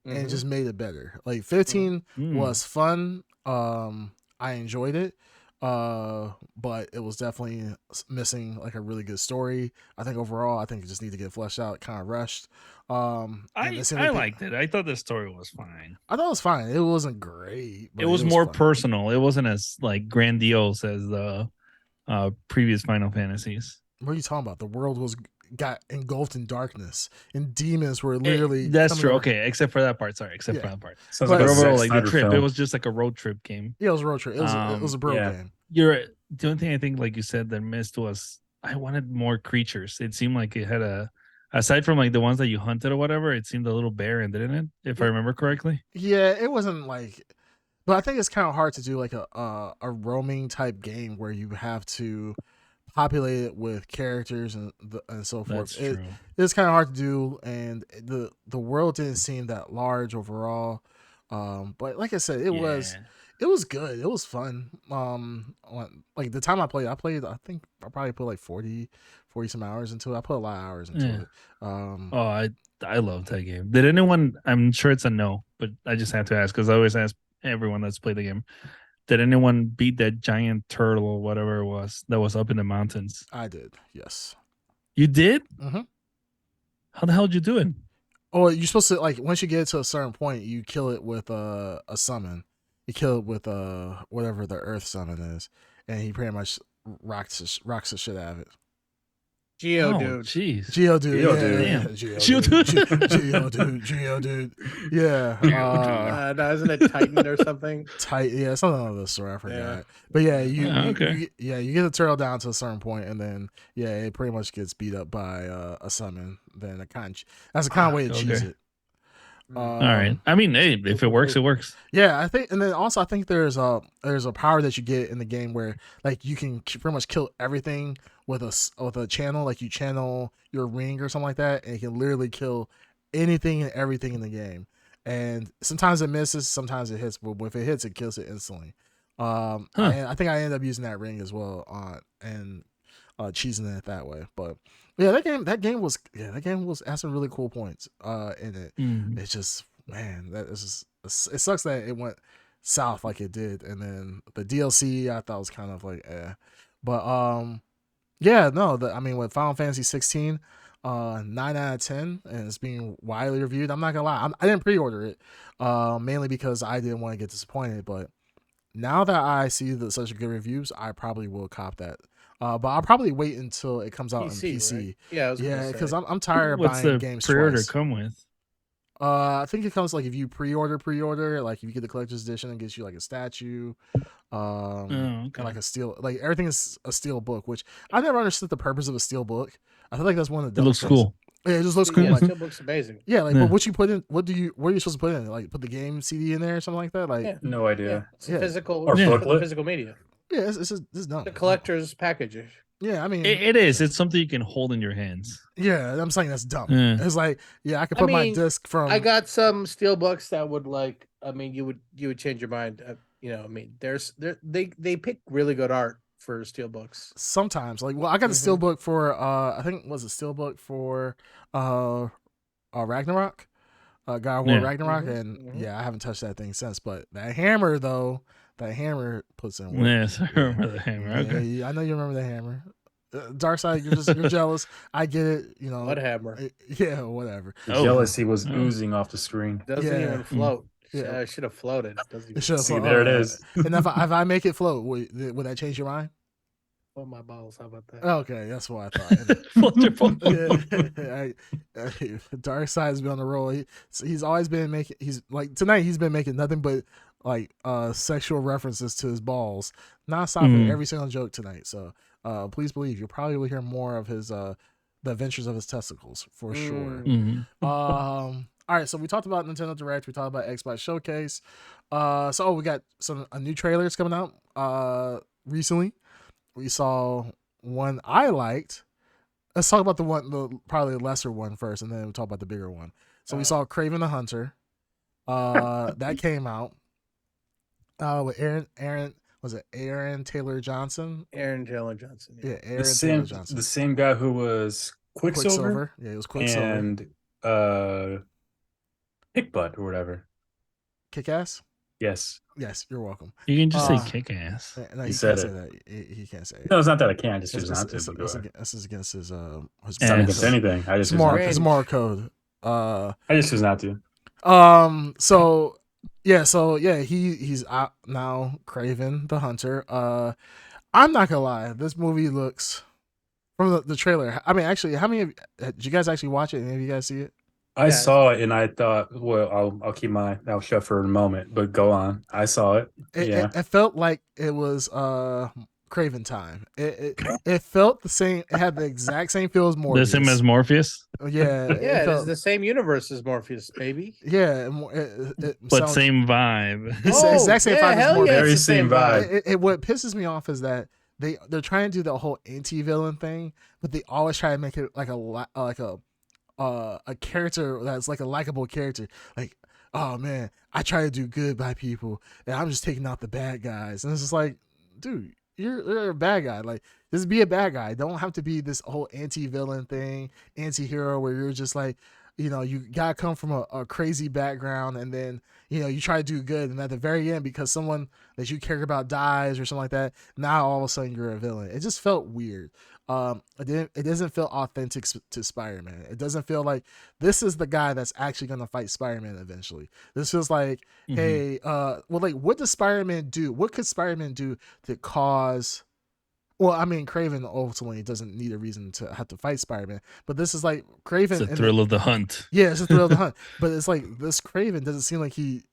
and Mhm. just made it better. Like 15 Mm. was fun. I enjoyed it. But it was definitely missing like a really good story. I think overall, I think it just need to get fleshed out, kind of rushed. And I it seemed like liked it. I thought the story was fine. I thought it was fine. It wasn't great. But It was more fun. personal. It wasn't as like grandiose as the previous Final Fantasies. What are you talking about? The world got engulfed in darkness, and demons were literally. That's coming true. over- Okay, except for that part. Sorry, except Yeah. for that part. Sounds But like But a overall, Zack like the Snyder trip, film. it was just like a road trip game. Yeah, it was a road trip. It was a bro yeah. game. The only thing I think, like you said, that missed was I wanted more creatures. It seemed like it had aside from like the ones that you hunted or whatever, it seemed a little barren, didn't it? If I remember correctly. Yeah, it wasn't like, but I think it's kind of hard to do like a roaming type game where you have to populate it with characters and so forth. That's true. It's kind of hard to do, and the world didn't seem that large overall. But like I said, it was good. It was fun. Like the time I played, I think I probably put like 40 some hours into it. I put a lot of hours into Yeah. it. Oh, I love that game. Did anyone? I'm sure it's a no, but I just have to ask because I always ask everyone that's played the game. Did anyone beat that giant turtle or whatever it was that was up in the mountains? I did, yes. You did? Mhm. How the hell did you do it? Oh, you're supposed to like once you get to a certain point, you kill it with a summon. You kill it with whatever the Earth summon is, and he pretty much rocks the shit out of it. Geodude. Jeez. Geodude, Geodude. yeah, Damn. Geodude, Geodude, yeah. No, isn't it Titan or something? Tight, yeah, something of the sort. I forgot, Yeah. but yeah, you okay. you get the turtle down to a certain point, and then yeah, it pretty much gets beat up by a summon. Then that's a kind of way to cheese Okay. it. All right. I mean, hey, if it works, it works. Yeah, I think, and then also I think there's a power that you get in the game where like you can pretty much kill everything with a channel, like you channel your ring or something like that, and you can literally kill anything and everything in the game. And sometimes it misses, sometimes it hits, but if it hits, it kills it instantly. And I think I ended up using that ring as well and cheesing it that way. But yeah, that game was had some really cool points in it. Mm. It's just, man, it sucks that it went south like it did, and then the DLC I thought was kind of like but yeah, no, I mean with Final Fantasy 16, 9 out of 10, and it's being widely reviewed. I'm not gonna lie, I didn't pre-order it mainly because I didn't want to get disappointed, but now that I see such good reviews, I probably will cop that. But I'll probably wait until it comes out on PC. right? Yeah, I was gonna Yeah, say. because I'm tired of What's buying the games pre-order twice. come with? I think it comes like if you pre-order, like if you get the collector's edition, it gets you like a statue, Oh, and okay. like a steel, like everything is a steel book, which I never understood the purpose of a steel book. I feel like that's one of the It looks dumbest things. cool. Yeah, it just looks cool. Yeah, Like, Steelbook's amazing. yeah, like Yeah. but what you put in, what are you supposed to put in? Like put the game CD in there or something like that? Like, Yeah. No idea. It's Yeah. physical Or for the booklet. physical media. yeah, it's just dumb. The collector's package. Yeah, I mean, It is. It's something you can hold in your hands. yeah, I'm saying that's dumb. Yeah. It's like, yeah, I could I put my mean, disc from. I got some steel books that would like. I mean, you would change your mind. I mean, they pick really good art for steel books. Sometimes, like, well, I got the steel book for I think it was a steel book for Ragnarok, God of War Yeah. Ragnarok, Mhm, and mhm. yeah, I haven't touched that thing since. But that hammer though, that hammer puts in work. Yes, I remember the hammer. Yeah, Okay. yeah, I know you remember the hammer. Darkseid, you're jealous. I get it. You know, What hammer? yeah, whatever. The Oh. jealousy was Oh. oozing off the screen. Doesn't Yeah. even float. Yeah. Should have floated. Doesn't even It should've See, floated. there it is. And if I make it float, would that change your mind? float my balls. How about that? Okay, that's what I thought. Float your phone. Darkseid's been on the roll. He's always been making. He's like tonight. He's been making nothing but like sexual references to his balls, nonstop in every single joke tonight. So please believe you probably will hear more of his the adventures of his testicles for sure. Mhm. All right, so we talked about Nintendo Direct. We talked about Xbox Showcase. So we got a new trailers coming out recently. We saw one I liked. Let's talk about the probably the lesser one first, and then we'll talk about the bigger one. So we saw Craven the Hunter. That came out. With Aaron Taylor Johnson? Aaron Taylor Johnson. Yeah, The Aaron same, Taylor Johnson. the same guy who was Quicksilver, Yeah, it was Quicksilver. and Kickbutt or whatever. Kick ass? Yes. Yes, you're welcome. You can just say Uh, kick ass. No, He he said can't say it. that. He can't say it. No, it's not that I can't. I just choose It's, not to. it's, but go it's, ahead. it's against his It's not against Ass. anything. I just choose it's more not it's to. more code. I just choose not to. So he's out now, Craven the Hunter. I'm not gonna lie, this movie looks from the trailer. I mean, actually, how many of did you guys actually watch it? Any of you guys see it? I Yes. saw it and I thought, well, I'll keep my mouth shut for a moment, but go on. I saw it. Yeah. It felt like it was Craven time. It felt the same. It had the exact same feel as Morbius. The same as Morpheus, Yeah, Yeah, it is felt- the same universe as Morpheus, baby. yeah. It but sounds- same vibe. It's the exact same vibe as hell Morbius. yeah, Very it's the same vibe. What pisses me off is that they're trying to do the whole anti-villain thing, but they always try to make it like a character that's like a likable character. Like, oh man, I try to do good by people, and I'm just taking out the bad guys. And it's just like, dude, you're a bad guy. Like, just be a bad guy. Don't have to be this whole anti-villain thing, anti-hero, where you're just like, you gotta come from a crazy background, and then you try to do good, and at the very end, because someone that you care about dies or something like that, now all of a sudden you're a villain. It just felt weird. It doesn't feel authentic to Spider-Man. It doesn't feel like this is the guy that's actually gonna fight Spider-Man eventually. This feels like, Mhm. hey, like, what does Spider-Man do? What could Spider-Man do to cause? Well, I mean, Craven ultimately doesn't need a reason to have to fight Spider-Man, but this is like Craven. It's a thrill of the hunt. Yeah, it's a thrill of the hunt. But it's like this Craven doesn't seem like he's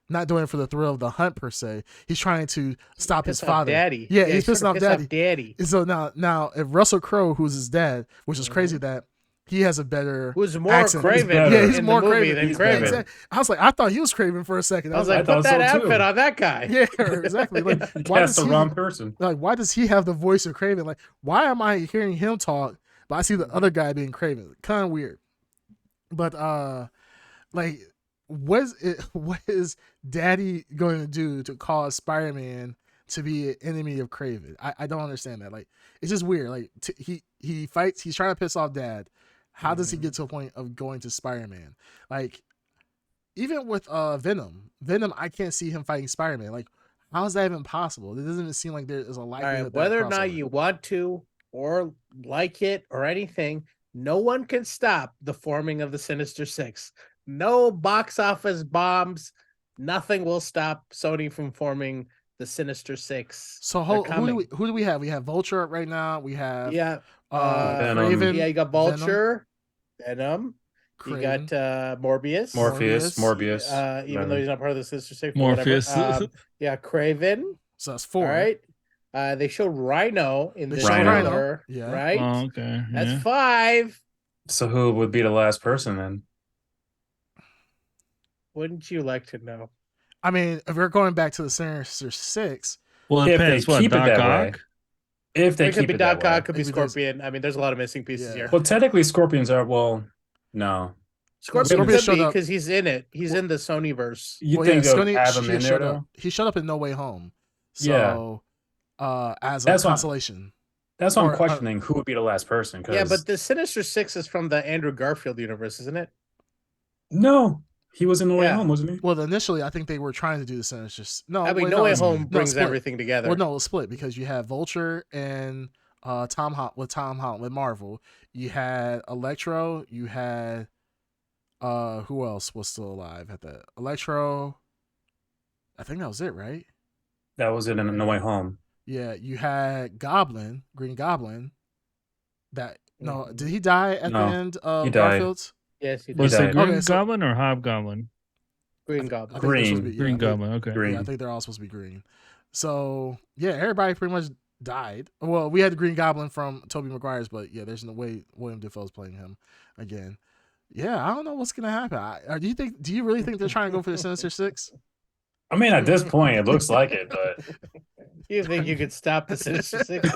not doing it for the thrill of the hunt per se. He's trying to stop his Piss off father. Daddy. Yeah, he's trying pissing to off piss Daddy. Daddy. And so now if Russell Crowe, who's his dad, which is crazy that he has a better Who's more accent. Craven better. Yeah, he's in more the movie Craven. than He's Craven. better. Exactly. I was like, I thought he was Craven for a second. I was like, I thought put that so, too. outfit on that guy. yeah, exactly. Like, why That's does the he, wrong person. like, why does he have the voice of Craven? Like, why am I hearing him talk, but I see the other guy being Craven? Kind of weird. But like, what is Daddy going to do to cause Spider-Man to be an enemy of Craven? I don't understand that. Like, it's just weird. Like, he fights. He's trying to piss off Dad. How does he get to a point of going to Spider-Man? Like, even with Venom, I can't see him fighting Spider-Man. Like, how is that even possible? It doesn't even seem like there is a All likelihood. right, that whether or not crossover. you want to or like it or anything, no one can stop the forming of the Sinister Six. No box office bombs. Nothing will stop Sony from forming the Sinister Six. So They're who do we have? We have Vulture right now. We have Yeah. Venom. Craven. Yeah, you got Vulture, Venom. You Craven. got Morbius. Morpheus. Even though he's not part of the Sinister Six. but Morpheus. whatever. Yeah, Craven. So that's four. All right. They showed Rhino in They the showed Rhino. trailer, Yeah. right? Oh, okay. That's yeah. 5. So who would be the last person then? Wouldn't you like to know? I mean, if we're going back to the Sinister Six, Well, it If they depends. What keep it Doc that way. Ock? If they It could keep be it that Doc way. Ock, could be Maybe there's- Scorpion. I mean, there's a lot of missing pieces Yeah. here. Well, technically, scorpions are. Well, no. Scorpion Scorpion could showed be up- because he's in it. He's in the Sonyverse. You well, think yeah, they'll Sony- have him she in there showed though? up. He showed up in No Way Home. Yeah. So, as a That's why- consolation. That's why or, I'm questioning who would be the last person. Yeah, 'cause- but the Sinister Six is from the Andrew Garfield universe, isn't it? no, he was in No Way Yeah. Home, wasn't he? Well, initially, I think they were trying to do the Sinister. No, I mean, wait, No Way it's- Home no, brings split. everything together. Well, no, it's split because you had Vulture and Tom Holland with Marvel. You had Electro. You had who else was still alive at that? Electro. I think that was it, right? That was in No Way Home. Yeah, you had Goblin, Green Goblin. That no, Mhm. did he die at No, the end of he died. Garfield's? Yes, he Was did. died. it Green Okay, so- Goblin or Hobgoblin? Green I Goblin. think they're supposed to be- Green I think- Goblin. Okay. Green. Yeah, I think they're all supposed to be green. So yeah, everybody pretty much died. Well, we had the Green Goblin from Tobey Maguire's, but yeah, there's no way William Defoe's playing him again. Yeah, I don't know what's gonna happen. Do you really think they're trying to go for the Sinister Six? I mean, at this point, it looks like it, but You think you could stop the Sinister Six?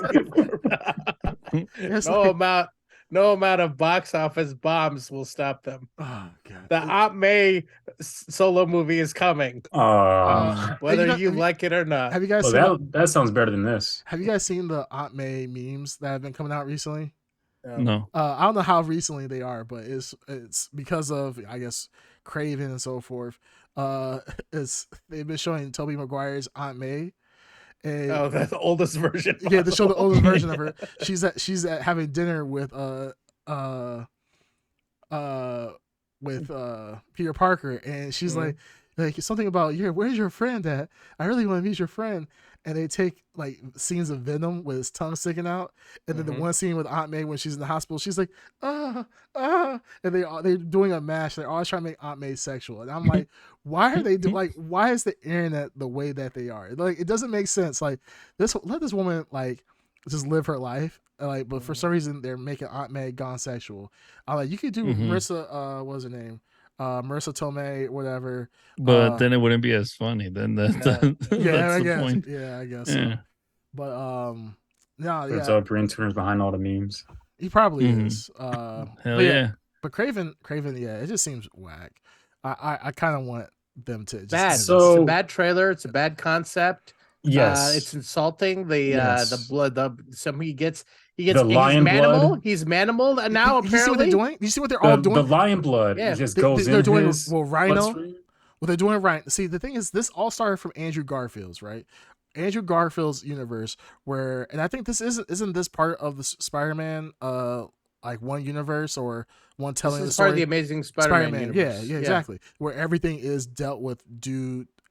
It's no like- amount, No amount of box office bombs will stop them. Oh god. The Aunt May solo movie is coming, whether know- you have you- like it or not. Have you guys well, seen? that sounds better than this. Have you guys seen the Aunt May memes that have been coming out recently? No. I don't know how recently they are, but it's because of, I guess, Craven and so forth. It's they've been showing Tobey Maguire's Aunt May. And Oh, that's the oldest version. yeah, they show the possible. oldest version of her. She's at having dinner with Peter Parker, and she's Mhm. like something about where's your friend at? I really want to meet your friend. And they take like scenes of Venom with his tongue sticking out, and then the Mhm. one scene with Aunt May when she's in the hospital, she's like and they're doing a mash. They're always trying to make Aunt May sexual, and I'm like, why are they why is the internet the way that they are? Like, it doesn't make sense. Like, let this woman like just live her life. Like, but for some reason they're making Aunt May gone sexual. I'm like, you could do Mhm. Marissa, what was her name? Marissa Tomei, whatever. But then it wouldn't be as funny. Then Yeah, that's I the guess. point. Yeah, I guess. Yeah. So. But no, There's yeah, a Green Tuner's behind all the memes. he probably Mhm. is. Hell but yeah. But Craven, yeah, it just seems whack. I kind of want them to just Bad. end So- this. It's a bad trailer. It's a bad concept. Yes, It's insulting. The Yes. blood. He gets The he's lion manimal. blood. He's manimal and now you see what they're apparently. doing? You see what they're all the doing? lion blood Yeah. just They- goes they're in doing his Rhino. bloodstream. What they're doing right. See, the thing is, this all started from Andrew Garfield's, right? Andrew Garfield's universe, and I think this isn't this part of the Spider-Man, like one universe or one telling This the is part of story. the Amazing Spider-Man. Yeah, universe. yeah, exactly. Where everything is dealt with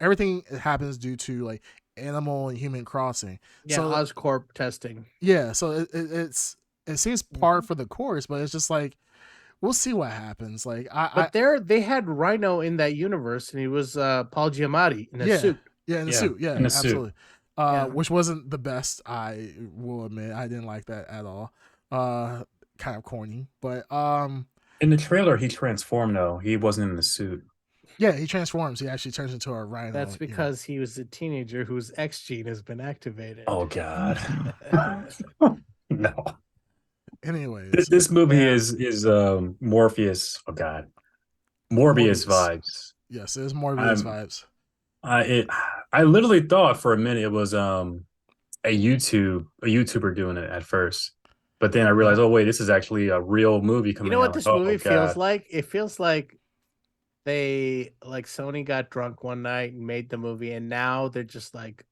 everything happens due to like animal and human crossing. Yeah, So- Oscorp testing. Yeah, so it seems par for the course, but it's just like we'll see what happens. Like But they had Rhino in that universe, and he was Paul Giamatti in a Yeah. suit. in the Yeah, suit, yeah, in the suit. absolutely. Yeah. Which wasn't the best. I will admit, I didn't like that at all. Kind of corny, but In the trailer, he transformed though. He wasn't in the suit. yeah, he transforms. He actually turns into a rhino. That's you know. because he was a teenager whose X gene has been activated. Oh God, no. Anyways, This movie Yeah. is Morpheus. Oh God, Morbius Morbius. vibes. yes, there's more Morbius I'm- vibes. I literally thought for a minute it was a YouTuber doing it at first, but then I realized, oh wait, this is actually a real movie coming You know out. what this Oh, movie feels God. like? It feels like Sony got drunk one night and made the movie, and now they're just like,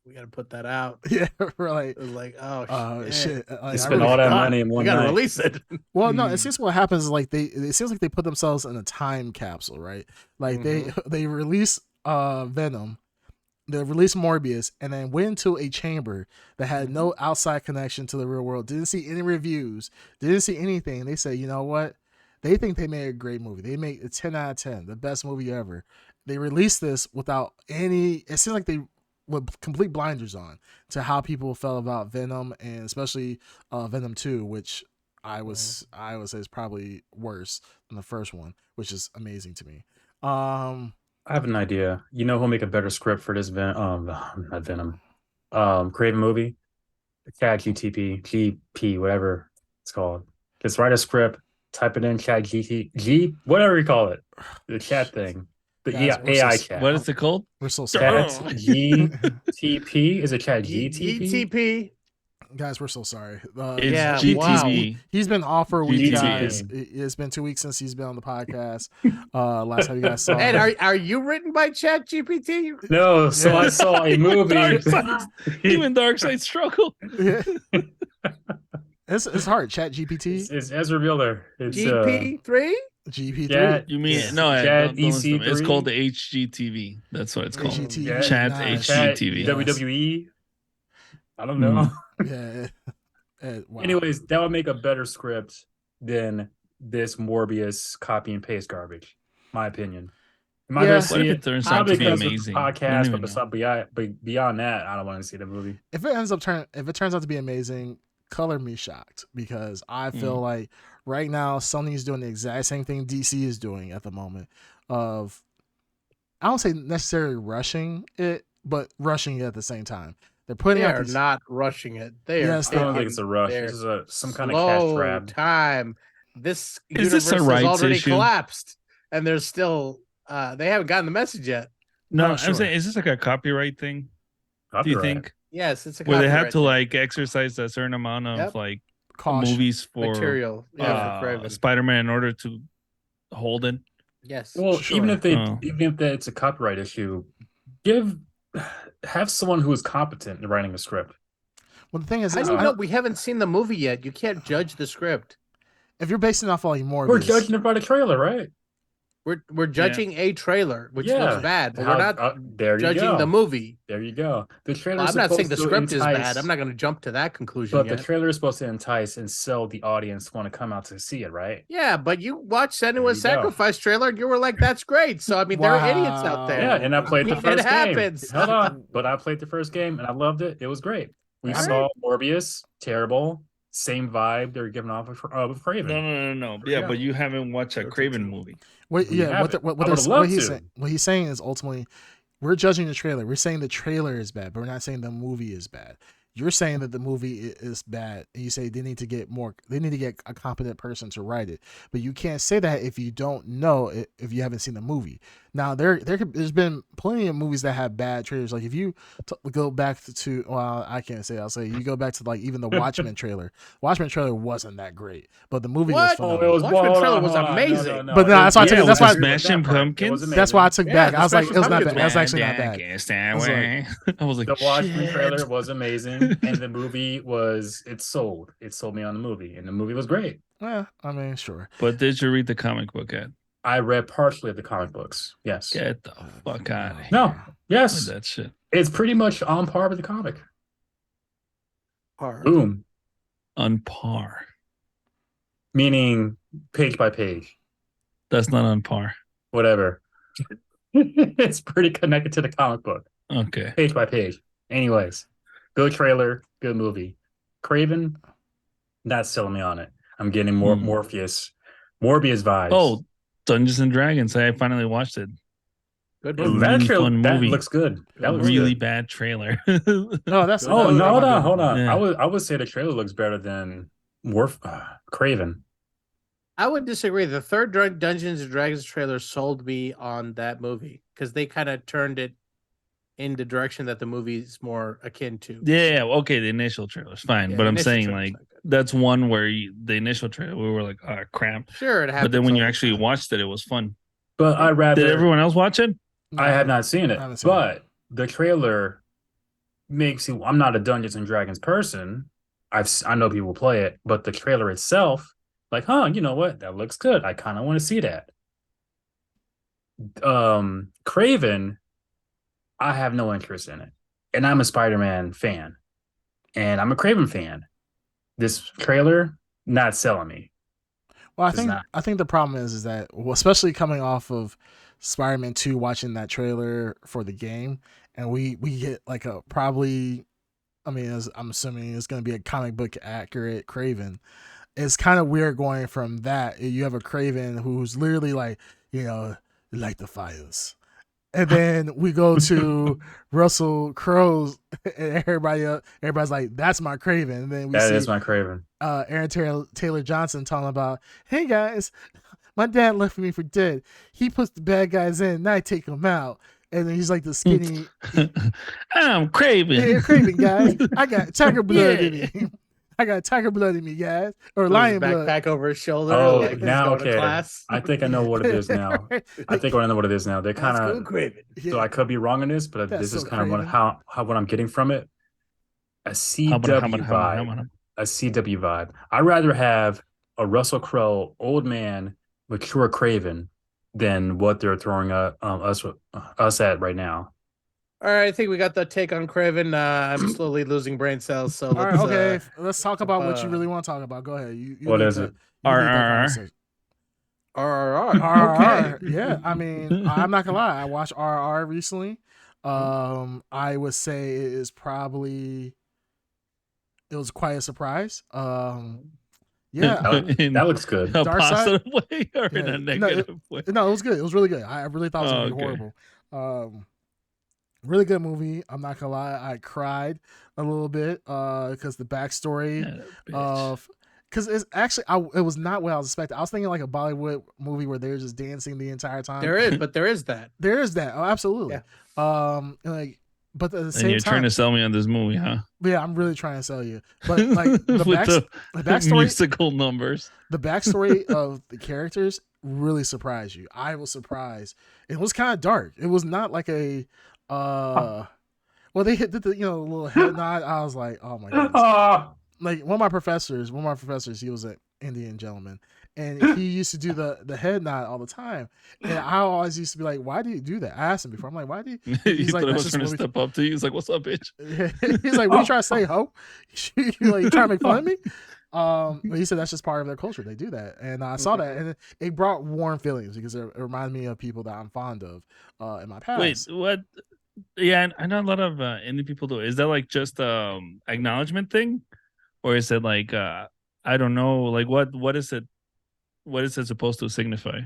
we got to put that out. Yeah, we're like, They're like, oh shit. They I spent really all that forgot. money in we one got to night. release it. Well, no, it Mm. seems what happens is like it seems like they put themselves in a time capsule, right? Like they release Venom, they release Morbius, and then went into a chamber that had no outside connection to the real world. Didn't see any reviews, didn't see anything. They say, you know what? They think they made a great movie. They made a 10 out of 10, the best movie ever. They released this without any. It seems like they with complete blinders on to how people felt about Venom, and especially Venom 2, which I would say is probably worse than the first one, which is amazing to me. I have an idea. You know who'll make a better script for this not Venom. Craven movie? Chat GP, whatever it's called. Just write a script, type it in Chat G, whatever you call it. The chat thing. The Guys, we're AI so- chat. What is it called? We're so sorry. Chat GTP? Is it Chat GTP? GTP. Guys, we're so sorry. It's Yeah, GTV. He's been off for a week, GTV. guys. It's been 2 weeks since he's been on the podcast. Last time you guys saw And him. are you written by Chat GPT? No, so Yeah. I saw a movie. Darkseid. Even Darkseid struggle. Yeah. It's hard. Chat GPT, It's Ezra Miller. It's GP3? GP3, Chat- You mean Yeah. no? Chat Don't listen to me. It's EC3. called the HGTV. That's what it's called. HGTV. Yeah. Chat Nice. Chat HGTV. WWE. I don't know. Yeah. Wow. Anyways, that would make a better script than this Morbius copy and paste garbage. My opinion. Am I Yeah. gonna What see if it? it turns out Probably to be because of the amazing? I don't podcast, even but know. beyond that, I don't want to see the movie. if it turns out to be amazing, color me shocked, because I feel like right now Sony's doing the exact same thing DC is doing at the moment. Of I don't say necessarily rushing it, but rushing it at the same time. They're putting They out are these. not rushing it. They Yes, are I don't think taking it's a rush. their This is some kind of cash slow grab. time. This Is this universe a has rights already issue? collapsed, and there's still they haven't gotten the message yet. No, Oh, I'm sure. saying, is this like a copyright thing? Do you Copyright. think? Yes, it's a Where they have copyright to thing. like exercise a certain amount of Yep. like Caution. movies for material. Yeah, for Craven. Spider-Man in order to hold it. Yes. Well, Sure. even if Oh. it's a copyright issue, have someone who is competent in writing a script. Well, the thing is, How is do you I- know? We haven't seen the movie yet. You can't judge the script. if you're basing it off like Morbius, We're judging it by the trailer, right? We're judging a trailer, which Yeah. looks bad, but we're not there you judging go. the movie. There you go. The trailer. Well, I'm not saying the script is bad. I'm not going to jump to that conclusion But yet. the trailer is supposed to entice and sell the audience to want to come out to see it, right? Yeah, but you watched There Senua's you go. Sacrifice trailer and you were like, that's great. So, I mean, there are idiots out there. Yeah, and I played the It first game. happens. Hold on, but I played the first game and I loved it. It was great. We All saw Morbius, terrible, same vibe they're giving off of Craven. No. Yeah, Yeah. but you haven't watched a Go to Craven two. movie. What, We yeah, haven't. I would've what loved he's to. saying, what he's saying is ultimately we're judging the trailer. We're saying the trailer is bad, but we're not saying the movie is bad. You're saying that the movie is bad, and you say they need to get a competent person to write it. But you can't say that if you don't know if you haven't seen the movie. Now there's been plenty of movies that have bad trailers. Like if you go back to well, I can't say. I'll say you go back to like even the Watchmen trailer. Watchmen trailer wasn't that great, but the movie was What? phenomenal. Watchmen trailer was amazing. But no, that's why I took it. That's why- Smashing Pumpkins? That's why I took Yeah, back. the I was like, Smashing it was not Pumpkins bad. It was was actually not bad. I was like, The Watchmen shit. trailer was amazing, and the movie it sold me on the movie, and the movie was great. Yeah, I mean, sure. But did you read the comic book, Ed? I read partially of the comic books. Yes. Get the fuck out of here. No. Yes. With that shit. It's pretty much on par with the comic. Hard. Boom. On par. Meaning page by page. That's not on par. Whatever. It's pretty connected to the comic book. Okay. Page by page. Anyways. Good trailer. Good movie. Craven. Not selling me on it. I'm getting more Morbius vibes. Oh, Dungeons and Dragons. I finally watched it. Good Ooh, movie. that really trailer fun that movie. looks good. That looks Really good. bad trailer. No, that's Oh that- no, hold on. Yeah. I would say the trailer looks better than Craven. I would disagree. The third Dungeons and Dragons trailer sold me on that movie because they kind of turned it in the direction that the movie's more akin to. Yeah, okay, the initial trailer's fine, Yeah, but the I'm initial saying trailer's like not good. that's one where the initial trailer we were like, oh crap. Sure, it happens. But then when all you the actually time. watched it, it was fun. But I rather Did everyone else watch it? I have not seen it, I haven't seen it. but the trailer makes you. I'm not a Dungeons and Dragons person. I know people play it, but the trailer itself, like, you know what? That looks good. I kind of want to see that. Craven, I have no interest in it, and I'm a Spider-Man fan, and I'm a Craven fan. This trailer not selling me. Well, It's not. I think the problem is that especially coming off of Spider-Man 2, watching that trailer for the game, and we get like a probably, I mean, I'm assuming it's going to be a comic book accurate Craven. It's kind of weird going from that. You have a Craven who's literally like, light the fires. And then we go to Russell Crowe's, and everybody's like, "That's my Craven." And then we That see is my Craven. Aaron Taylor Johnson talking about, "Hey guys, my dad left me for dead. He puts the bad guys in, and I take them out." And then he's like the skinny, I'm Craven. "Yeah, Craven guys, I got tiger blood in Yeah. me. I got tiger blood in me, guys, or With his lion blood." backpack over his shoulder. Oh, like he's now going to okay. class. I think I know what it is now. I think I know what it is now. They're kind Let's go, of Craven. so I could be wrong on this, but That's this is so kind of what Craven. how what I'm getting from it. A CW How vibe. about- A CW vibe. I'd rather have a Russell Crowe old man mature Craven than what they're throwing us at right now. All right, I think we got the take on Craven. I'm slowly losing brain cells. So All right, let's, okay. Let's talk about what you uh, really want to talk about. Go ahead. You What lead is that- it? you lead that RRR. conversation. RRR. RRR. Okay. Yeah, I mean, I'm not gonna lie. I watched RRR recently. I would say it is probably it was quite a surprise. Yeah, in That looks good. a Dark Side? positive way or in Yeah. a No, negative way? no, it was good. It was really good. I really thought it was Oh, gonna be okay. horrible. Really good movie. I'm not gonna lie, I cried a little bit because the backstory Yeah, bitch. of because it's actually it was not what I was expecting. I was thinking like a Bollywood movie where they're just dancing the entire time. There is, but there is that. There is that. Oh, absolutely. Like, but at the And same you're time, trying to sell me on this movie, huh? yeah, I'm really trying to sell you. But like the, With the backstory, musical numbers. the backstory of the characters really surprised you. I was surprised. It was kind of dark. It was not like a well, they hit the little head nod. I was like, oh my goodness. Like one of my professors, he was an Indian gentleman, and he used to do the head nod all the time. And I always used to be like, why do you do that? I asked him before. I'm like, why do you? He's like, thought I "That's was just trying to what we-" step up to you. He's like, "What's up, bitch?" He's like, what are you trying to say, ho? You like trying to make fun of me? But he said that's just part of their culture. They do that, and I saw that, and it brought warm feelings because it reminded me of people that I'm fond of in my past. Wait, what? Yeah, I know a lot of indie people do. Is that like just acknowledgement thing, or is it like I don't know, like what is it? What is it supposed to signify?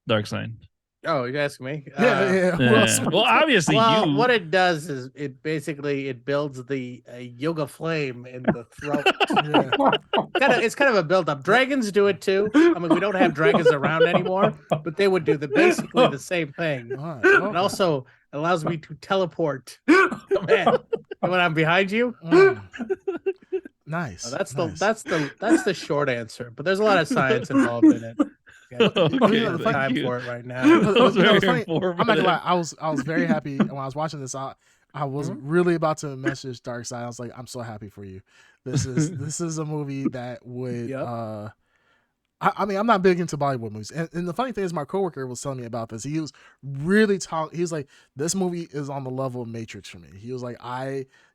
Dark sign. Oh, you asking me? Yeah. Who else? Well, obviously Well, you. what it does is it basically builds the yoga flame in the throat. Yeah. It's kind of a build up. Dragons do it too. I mean, we don't have dragons around anymore, but they would do basically the same thing. All right, It okay. also allows me to teleport. Come in. When I'm behind you. Mm. Nice. So that's nice. the short answer. But there's a lot of science involved in it. Yeah, Okay, I don't have thank time you. for it right now. That was very it's funny. informative. I'm not gonna lie. I was very happy when I was watching this. I was really about to message Dark Side. I was like, I'm so happy for you. This is a movie that would. Yep. I mean, I'm not big into Bollywood movies, and the funny thing is, my coworker was telling me about this. He was really talking. He was like, "This movie is on the level of Matrix for me." He was like,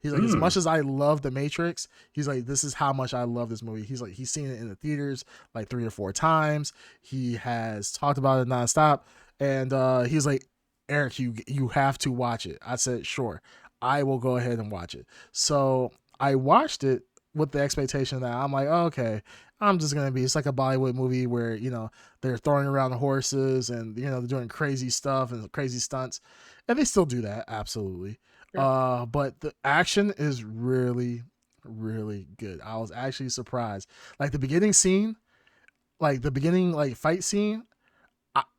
He's like, as much as I love the Matrix, he's like, this is how much I love this movie. He's like, he's seen it in the theaters like 3 or 4 times. He has talked about it nonstop, and he's like, Eric, you have to watch it. I said, sure, I will go ahead and watch it. So I watched it with the expectation that I'm like, oh, okay, I'm just gonna be. It's like a Bollywood movie where they're throwing around the horses and they're doing crazy stuff and crazy stunts, and they still do that absolutely. Sure. But the action is really, really good. I was actually surprised. Like the beginning scene, like fight scene,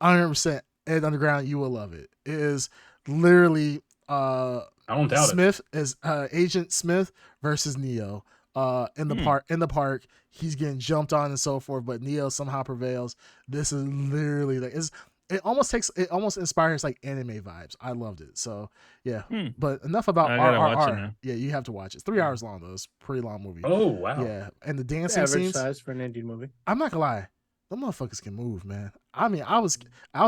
100% Ed Underground. You will love it. It is literally I don't doubt Smith is Agent Smith versus Neo. In the park, he's getting jumped on and so forth, but Neo somehow prevails. This is literally like it almost inspires like anime vibes. I loved it. So yeah. But enough about I gotta watch it RRR. now. Yeah, you have to watch it. It's 3 hours long though. It's a pretty long movie. Oh wow. Yeah, and the dancing Average scenes. size for an Indian movie. I'm not gonna lie, them motherfuckers can move, man. I mean, I was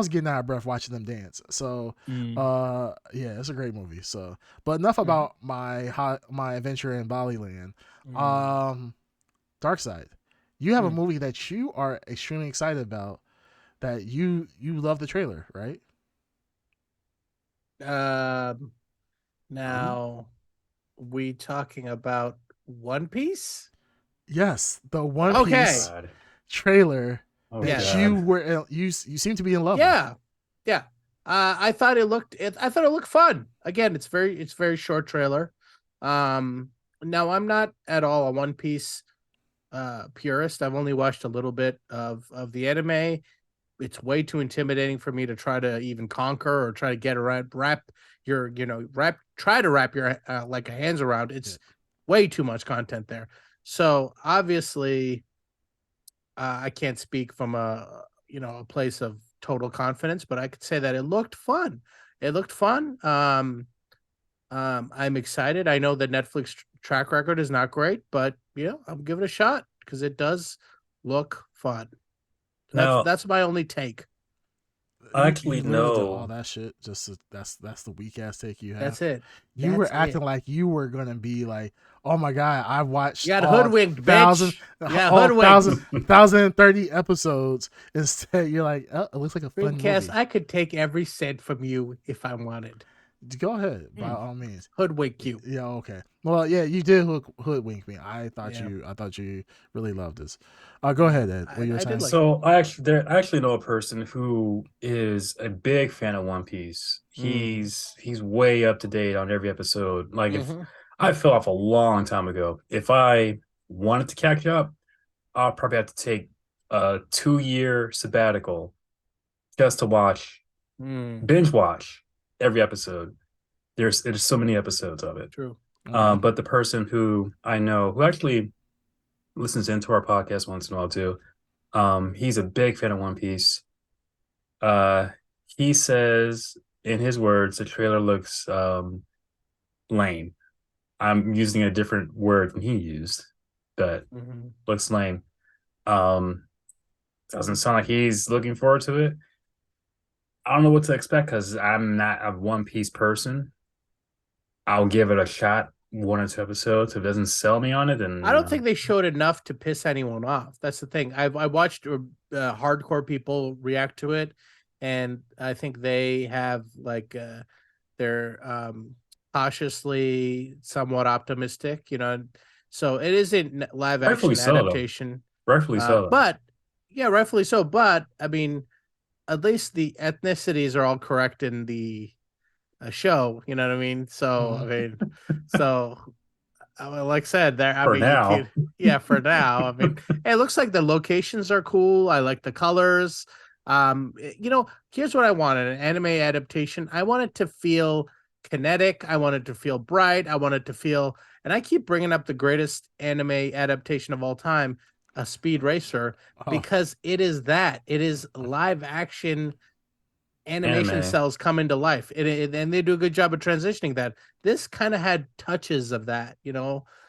getting out of breath watching them dance. So, yeah, it's a great movie. So, but enough about my adventure in Baliland. Dark Side, you have a movie that you are extremely excited about. That you love the trailer, right? Now, we talking about One Piece? Yes, the One Okay. Piece trailer Oh, that God. you were you seem to be in love with. Yeah. I thought it looked fun. Again, it's very short trailer. Now I'm not at all a One Piece purist. I've only watched a little bit of the anime. It's way too intimidating for me to try to even conquer or try to get around, try to wrap your like hands around. It's way too much content there. So obviously, I can't speak from a place of total confidence, but I could say that it looked fun. I'm excited. I know the Netflix track record is not great, but I'll give it a shot because it does look fun. That's my only take. I actually You literally did know. all that shit. That's the weak ass take you have. That's it. You were acting like you were gonna be like, oh my god, I watched. You got hoodwinked, bitch. Yeah, hoodwinked. 1,030 episodes. Instead, you're like, oh, it looks like a fun Dreamcast, movie. I could take every cent from you if I wanted. Go ahead, by Hmm. all means. Hoodwink you. Yeah, okay. Well, yeah, you did hoodwink me. I thought Yeah. I thought you really loved this. Go ahead, Ed. What you were I did saying? like- So I actually know a person who is a big fan of One Piece. He's way up to date on every episode. Like if Mhm. I fell off a long time ago, if I wanted to catch up, I'll probably have to take a 2-year sabbatical just to binge watch every episode. There's so many episodes of it. True. Okay. But the person who I know who actually listens into our podcast once in a while too, he's a big fan of One Piece. Uh, he says in his words, the trailer looks lame. I'm using a different word than he used, but Mhm. looks lame. Um, doesn't sound like he's looking forward to it. I don't know what to expect because I'm not a One Piece person. I'll give it a shot, 1 or 2 episodes. If it doesn't sell me on it, then I don't think they showed enough to piss anyone off. That's the thing. I watched hardcore people react to it, and I think they have like they're cautiously somewhat optimistic. So it isn't live Rightfully action so, though. adaptation, rightfully so. but yeah, rightfully so. But I mean, at least the ethnicities are all correct in the show. You know what I mean? So I mean, so. Well, like I said, there. I For mean, now. yeah, for now. I mean, it looks like the locations are cool. I like the colors. Here's what I wanted: an anime adaptation. I want it to feel kinetic. I want it to feel bright. I want it to feel. And I keep bringing up the greatest anime adaptation of all time, a Speed Racer, Oh. because it is that. It is live action animation Anime. cells come into life, and they do a good job of transitioning that. This kind of had touches of that,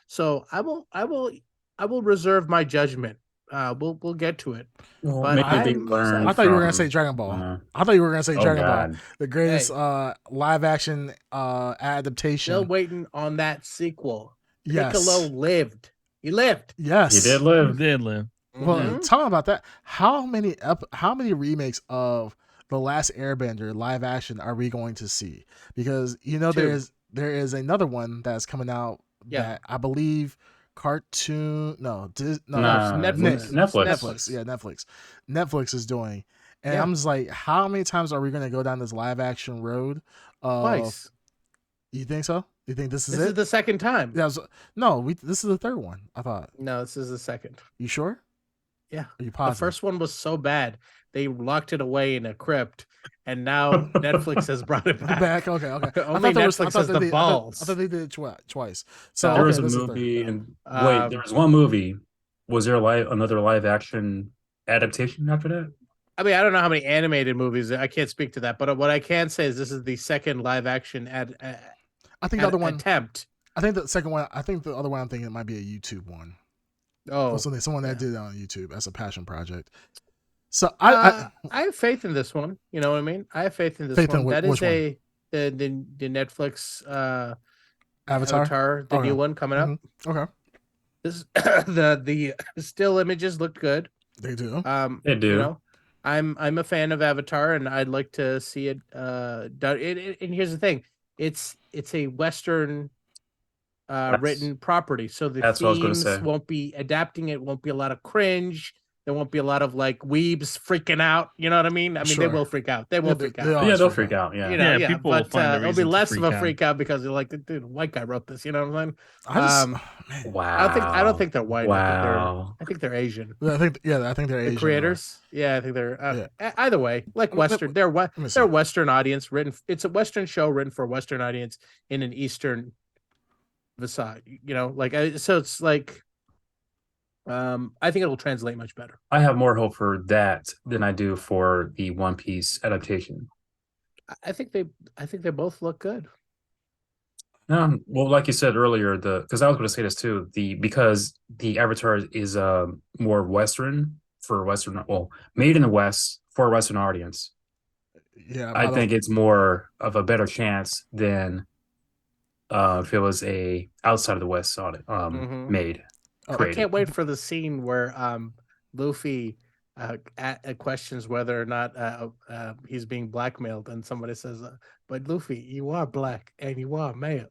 so I will reserve my judgment. We'll get to it. Well, But maybe they I'm learn. I thought you were gonna from- say Dragon Ball. uh, I thought you were gonna say oh Dragon Ball, God. the greatest Hey. live action adaptation. Still waiting on that sequel. Yes. Piccolo lived. He lived. Yes. He did He live. did live. Well, Mhm. talking about that, how many remakes of The Last Airbender live action are we going to see? Because Two. there is another one that's coming out Yeah. that I believe cartoon no Nah, Netflix. Netflix. Yeah, Netflix is doing, and Yeah. I'm just like, how many times are we going to go down this live action road? Twice. You think so? You think this is This it? is the second time. Yeah, no, this is the third one. I thought. No, this is the second. You sure? Yeah. Are you The positive? first one was so bad they locked it away in a crypt, and now Netflix has brought it back. Back. Okay. Only Netflix has the balls. I thought they did it twice. So No, There okay, was a this is the third. movie, and wait, Um, there was one movie. Was there another live action adaptation after that? I mean, I don't know how many animated movies. I can't speak to that, but what I can say is this is the second live action I think the other one. attempt. I think the second one. I think the other one. I'm thinking it might be a YouTube one. Oh, Someone yeah. that did it on YouTube as a passion project. So I have faith in this one. You know what I mean? I have faith in this Faith in one. That which is the Netflix Avatar. the Okay. new one coming up. Okay, This the still images looked good. they do. They do. I'm a fan of Avatar, and I'd like to see it done. And here's the thing: it's a Western written property, so the that's what I was gonna themes say. won't be adapting. It won't be a lot of cringe. There won't be a lot of like weebs freaking out. You know what I mean? I mean, they Sure. will freak out. They will freak out. they Yeah, always they'll freak freak out. Yeah. Yeah, people will but find a it'll be reason to less of a freak out. freak out because they're like, dude, white guy wrote this. You know what I'm saying? I just, Um, man, Wow. I don't think they're white. Wow. I think they're Asian. I think they're The Asian. creators, yeah, I think they're Yeah. either way, like Let- Western. They're me see. they're Western audience written. It's a Western show written for a Western audience in an Eastern facade. So it's like, I think it'll translate much better. I have more hope for that than I do for the One Piece adaptation. I think they both look good. Well, like you said earlier, because I was going to say this too, because the Avatar is more Western for Western, well, made in the West for a Western audience. Yeah, I think it's more of a better chance than if it was a outside of the West Mhm. made. Oh, I created. can't wait for the scene where Luffy questions whether or not he's being blackmailed, and somebody says, "But Luffy, you are black and you are male."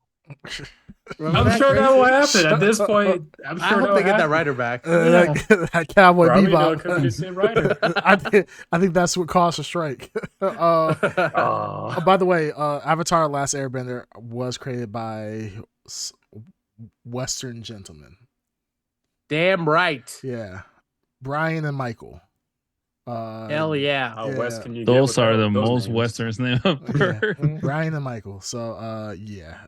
Remember I'm that, sure that will Gracie? happen. At this point, I'm I sure hope that they get that happen. writer back. That Cowboy Probably no, it Bebop. could be the same writer. I think that's what caused a strike. Oh, By the way, Avatar: Last Airbender was created by Western gentlemen. Damn right. Yeah, Brian and Michael. Hell yeah. how Yeah. West can you Those get are with the those most names? westerns name I've Yeah. heard. Brian and Michael. So yeah.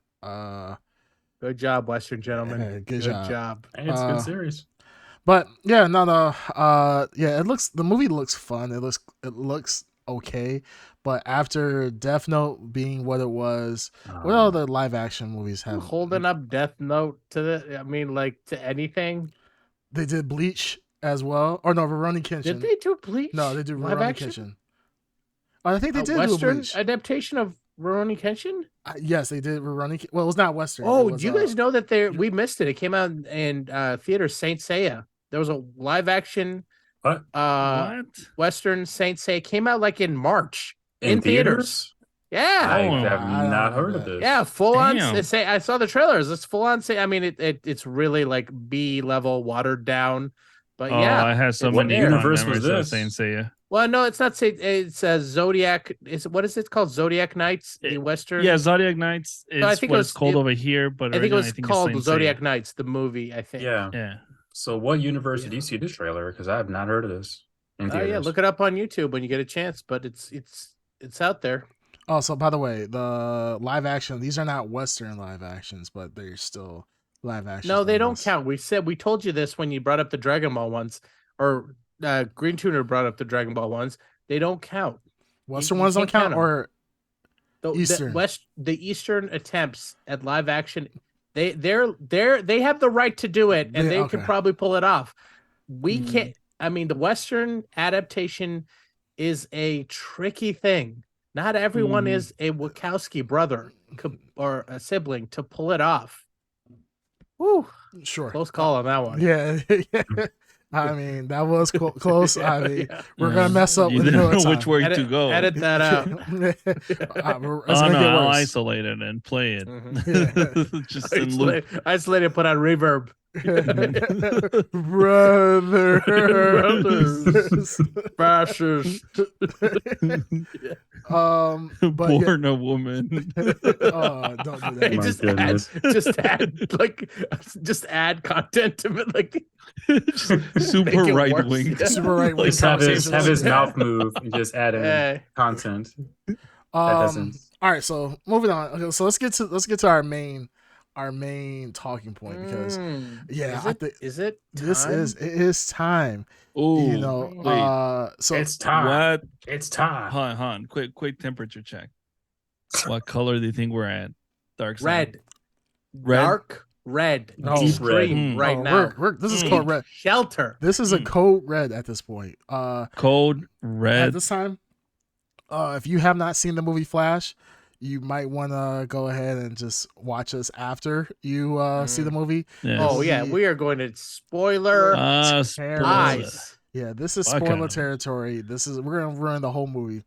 Good job, Western gentlemen. Good job. Hey, it's a good series. But yeah, no. Yeah, the movie looks fun. It looks okay. But after Death Note being what it was, what all the live action movies You have? holding up Death Note to the, I mean, like, to anything? They did Bleach as well, or no, Rurouni Kenshin. Did they do Bleach? No, they do live Rurouni action? Kenshin. I think they A did do Western Bleach. adaptation of Rurouni Kenshin? Yes, they did Rurouni. Well, it was not Western. Oh, it was, do you guys know that we missed it? It came out in theater Saint Seiya. There was a live action What? What? Western Saint Seiya. It came out like in March In theaters? Yeah. I Oh, have I don't not know heard of that. this. Yeah, full on. Damn. Say I saw the trailers. It's full on. Say I mean, it's really like B level, watered down. But Oh, yeah, I had so What many universe fond was memories of this? Saint Seiya. well, no, it's not. Say it's Zodiac. What is it called? Zodiac Knights, the Western. Yeah, Zodiac Knights is I think what it it's was- called it- over here, but I think it was originally called it's Saint Zodiac Seiya. Knights, the movie. I think. Yeah. Yeah. So what universe did you see this trailer? Because I have not heard of this in Oh theaters. yeah, look it up on YouTube when you get a chance. But it's out there. Oh, so by the way, the live action, these are not Western live actions, but they're still live action. No, they don't count. We told you this when you brought up the Dragon Ball ones, or Green Tuner brought up the Dragon Ball ones. They don't count. Western you ones don't can't count, count 'em. or The Eastern. the Eastern attempts at live action, they have the right to do it, and They- they can okay. probably pull it off. We Mm. can't. I mean, the Western adaptation is a tricky thing. Not everyone Mhm. is a Wachowski brother or a sibling to pull it off. Woo, Sure. close call on that one. Yeah. I mean, that was close. I mean, Yeah. we're gonna mess up You with didn't Miller know which time. way Edit, to go. edit that out. It's Oh gonna no, get I'll worse. isolate it and play it. Mhm. Just in loop. Isolate it, put on reverb. Brothers. Bastards. But yeah, Born a woman. oh, don't do Hey, that. My just goodness. just add content to it, like Just Make super it right worse. wing. Super right wing Just have his conversations. mouth move and just add in eh, content. That doesn't. All right, so moving on. Okay, so let's get to our main talking point because yeah, is I it, think is it this time? it is time. Oh, You know, wait. so It's time. What? It's time. Han, quick temperature check. What color do you think we're at? Dark side. Red. Red? Dark red. Oh. Deep red. Extreme Mm. right oh, now. this is Mm. code red. Shelter. This is a Mm. code red at this point. Code At red. this time, if you have not seen the movie Flash, you might want to go ahead and just watch us after you see the movie. Yes. Oh yeah, The- we are going to spoiler Terrible. eyes. Yeah, this is Okay. spoiler territory. We're gonna ruin the whole movie.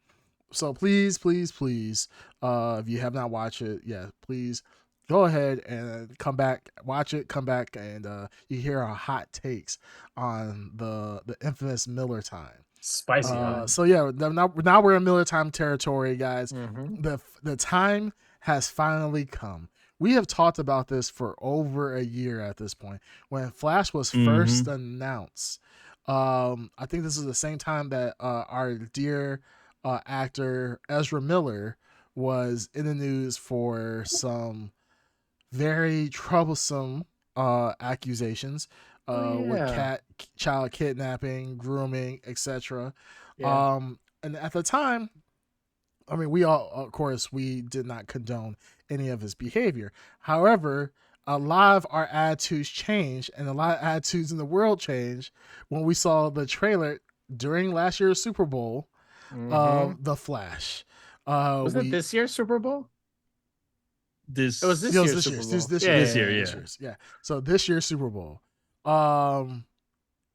So please, if you have not watched it, yeah, please go ahead and come back, watch it, come back, and you hear our hot takes on the infamous Miller time. Spicy. huh? So yeah, now we're in Miller time territory, guys. Mhm. The time has finally come. We have talked about this for over a year at this point. When Flash was first announced, I think this is the same time that our dear actor Ezra Miller was in the news for some very troublesome accusations with child kidnapping, grooming, etc. Yeah. And at the time, I mean, we all, of course, we did not condone any of his behavior. However, a lot of our attitudes changed, and a lot of attitudes in the world changed when we saw the trailer during last year's Super Bowl of The Flash. Was it this year's Super Bowl? This. It was this It was year's this Super year's. Bowl. This year, This year's. Yeah. So this year's Super Bowl.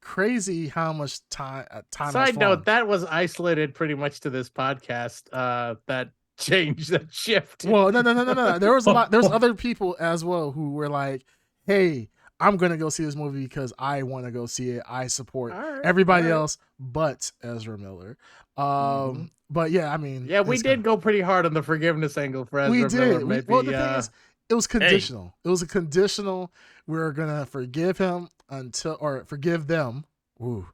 crazy how much time has Side flown. note, that was isolated pretty much to this podcast. That change, that shift. Well, no. There was a lot. There's other people as well who were like, "Hey, I'm gonna go see this movie because I want to go see it. I support everybody else but Ezra Miller." But yeah, I mean, Yeah, we did go pretty hard on the forgiveness angle for Ezra we did. Miller. Maybe, Well, the thing is, it was conditional. It was a conditional. We're gonna forgive him or forgive them. Ooh.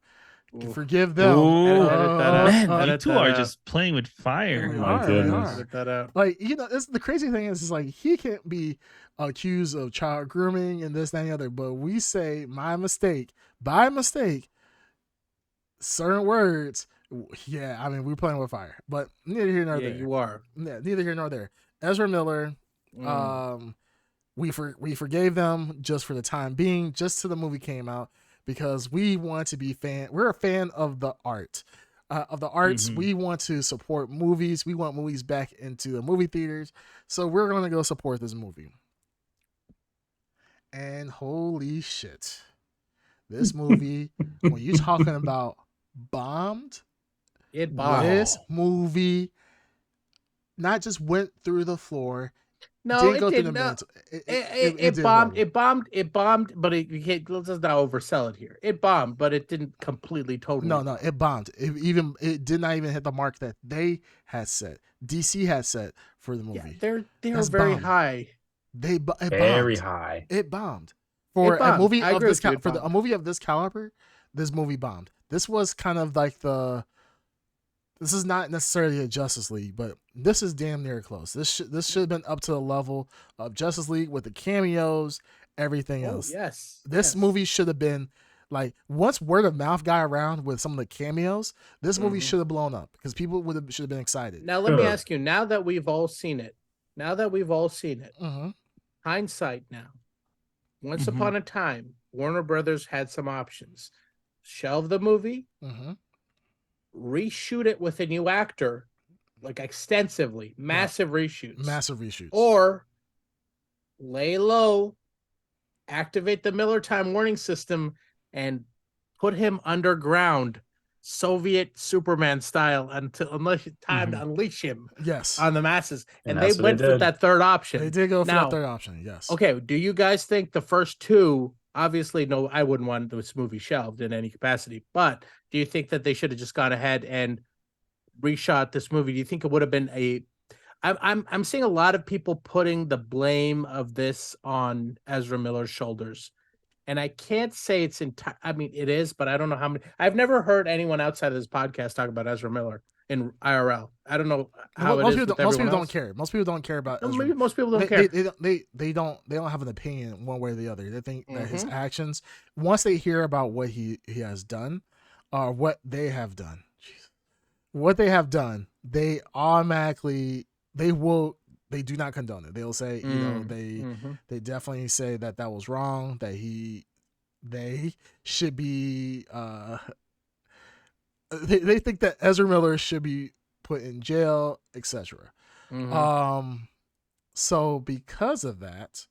Forgive them. Ooh. Edit that out. Man, you Edit two that are out. just playing with fire. We my are, goodness. Edit that out. Like, the crazy thing is like he can't be accused of child grooming and this, that, and the other, but we say by mistake, certain words. Yeah, I mean, we're playing with fire, but neither here nor Yeah, there. you are. Yeah, neither here nor there. Ezra Miller, we forgave them just for the time being, just till the movie came out, because we want to be we're a fan of the art. Of the arts, we want to support movies. We want movies back into the movie theaters. So we're going to go support this movie. And holy shit. This movie, when you're talking about bombed, It bombed. this movie not just went through the floor. No, didn't it go through didn't. the No. mental. It did bombed. well. It bombed, but you can't. Let's not oversell it here. It bombed, but it didn't completely totally. No, it bombed. It did not even hit the mark that they had set. DC had set for the movie. Yeah, they're That's very bombed. high. It Very bombed. high. It bombed for It bombed. a movie I of agree this with you, it for a bombed. movie of this caliber. This movie bombed. This was kind of like this is not necessarily a Justice League, but this is damn near close. This should have been up to the level of Justice League with the cameos, everything Oh, else. yes. This movie should have been like, once word of mouth got around with some of the cameos, this movie should have blown up because people should have been excited. Now let me Sure. ask you. Now that we've all seen it, Mm-hmm. hindsight now. Once Mhm. upon a time, Warner Brothers had some options: shelve the movie, Mm-hmm. reshoot it with a new actor, like extensively, massive reshoots, Massive reshoots. or lay low, activate the Miller time warning system, and put him underground, Soviet Superman style, unless time to unleash him yes, on the masses. And And they that's what they went for did. that third option. they did go for Now- that third option. Yes. Okay, do you guys think the first two? Obviously, no, I wouldn't want this movie shelved in any capacity. But do you think that they should have just gone ahead and reshot this movie? Do you think it would have been a? I'm seeing a lot of people putting the blame of this on Ezra Miller's shoulders, and I can't say it's entire. I mean, it is, but I don't know how many. I've never heard anyone outside of this podcast talk about Ezra Miller in IRL. I don't know how most it is. people, With most people everyone don't else. care. Most people don't care about No, Ezra. maybe most people don't care. They don't have an opinion one way or the other. They think that his Mhm. actions, once they hear about what he has done, or what they have done, they automatically they do not condone it. They'll say, Mhm. they definitely say that was wrong, that they should be they think that Ezra Miller should be put in jail, etc. Mhm. So because of that,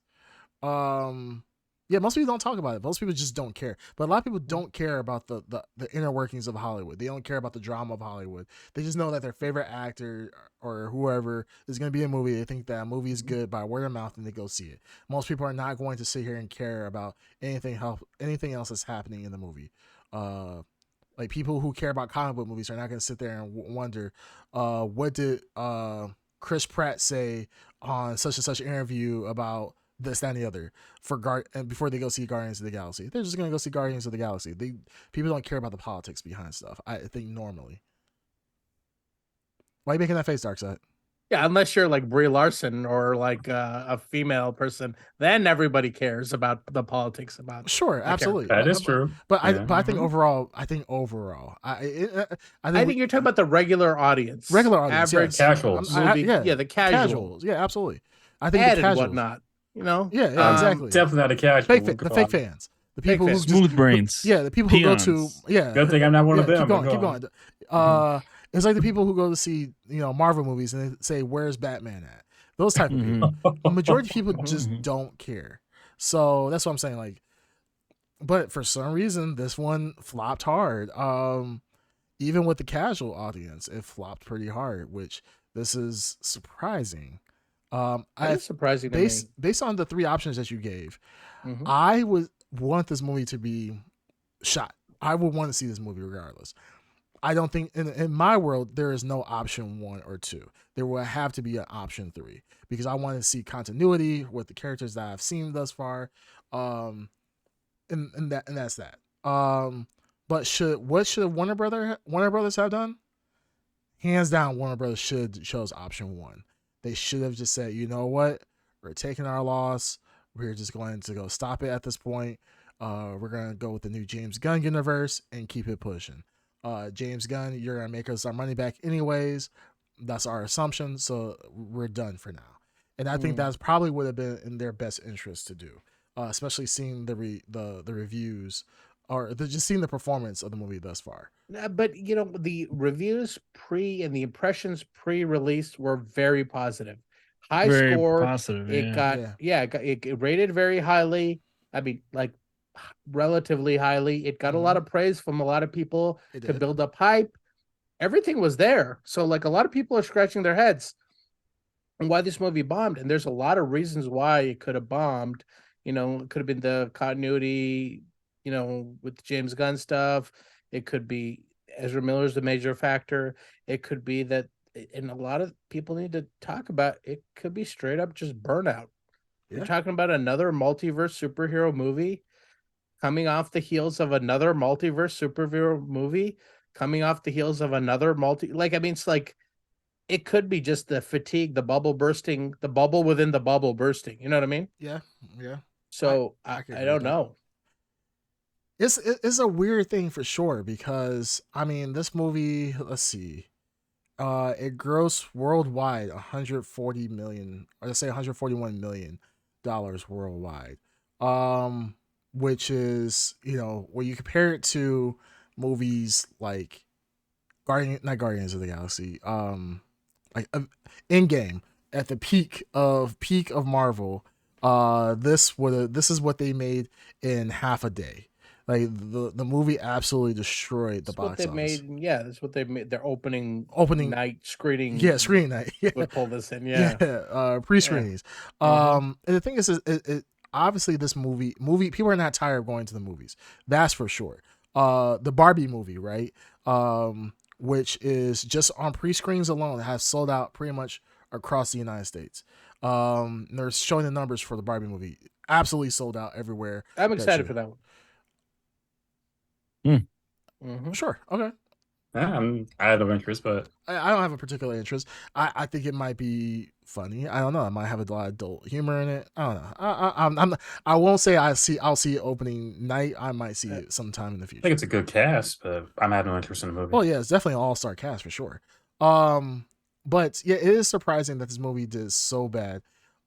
yeah, most people don't talk about it. Most people just don't care. But a lot of people don't care about the inner workings of Hollywood. They don't care about the drama of Hollywood. They just know that their favorite actor or whoever is going to be in a movie. They think that a movie is good by word of mouth, and they go see it. Most people are not going to sit here and care about anything else that's happening in the movie. Like, people who care about comic book movies are not going to sit there and wonder, what did Chris Pratt say on such and such interview about this, that, and the other and before they go see Guardians of the Galaxy. They're just going to go see Guardians of the Galaxy. People don't care about the politics behind stuff, I think, normally. Why are you making that face, Darkseid? Yeah, unless you're like Brie Larson or like a female person, then everybody cares about the politics about. Sure, absolutely. That is true. But Yeah. I think Mhm. overall, I think I think you're talking about the regular audience, Regular audience, average yes. Casuals. movie, Yeah, the casual, casuals. Yeah, absolutely. I think ad the and casuals. whatnot. You know, Yeah, exactly. Definitely not a casual. The fake fans. The people who fans. just, Smooth brains. yeah, the people who go to Peons. yeah. Good thing I'm not one of Yeah, them. Keep but going. go on. It's like the people who go to see, Marvel movies and they say, "Where's Batman at?" Those type of people. Mhm. The majority of people just Mhm. don't care. So that's what I'm saying. Like, but for some reason, this one flopped hard. Even with the casual audience, it flopped pretty hard, which this is surprising. That I is surprising to me. based on the three options that you gave, Mhm. I would want this movie to be shot. I would want to see this movie regardless. I don't think in my world there is no option 1 or 2. There will have to be an option 3 because I want to see continuity with the characters that I've seen thus far. Um, and that's that. But should Warner Brothers have done? Hands down, Warner Brothers should chose option 1. They should have just said, you know what, we're taking our loss. We're just going to go stop it at this point. We're gonna go with the new James Gunn universe and keep it pushing. James Gunn, you're gonna make us our money back anyways. That's our assumption, so we're done for now. And I think that's probably would have been in their best interest to do, especially seeing the reviews or just seeing the performance of the movie thus far. But the reviews and the impressions pre-release were very positive. High Very score. positive. It Yeah. got it rated very highly. I mean, like relatively highly. It got a lot of praise from a lot of people It to did. build up hype. Everything was there. So like a lot of people are scratching their heads on why this movie bombed. And there's a lot of reasons why it could have bombed. It could have been the continuity, with the James Gunn stuff. It could be Ezra Miller's the major factor. It could be that, and a lot of people need to talk about, it could be straight up just burnout. You're talking about another multiverse superhero movie coming off the heels of another multiverse superhero movie, coming off the heels of another it's like it could be just the fatigue, the bubble bursting, the bubble within the bubble bursting. You know what I mean? Yeah. So I I can agree don't with that. know. It's a weird thing for sure because I mean this movie, let's see, it grossed worldwide 140 million, or let's say 141 million dollars worldwide, which is when you compare it to movies like not Guardians of the Galaxy, like Endgame at the peak of Marvel, this is what they made in half a day. Like the movie absolutely destroyed the That's what box they office. made. Yeah, that's what they made. Their opening night screening. Yeah, screening night. Yeah, would pull this in. Yeah. pre-screenings. Mhm. And the thing is, obviously this movie people are not tired of going to the movies. That's for sure. The Barbie movie, right? Which is just on pre-screens alone has sold out pretty much across the United States. They're showing the numbers for the Barbie movie. Absolutely sold out everywhere. I'm excited for that one. Mhm. Sure. Okay. I have no interest, but I don't have a particular interest. I think it might be funny. I don't know. I might have a lot of adult humor in it. I don't know. I won't say I'll see it opening night. I might see it sometime in the I think future. it's a good cast, but I'm having no interest in the movie. Oh yeah, it's definitely an all-star cast for sure. But yeah, it is surprising that this movie did so bad.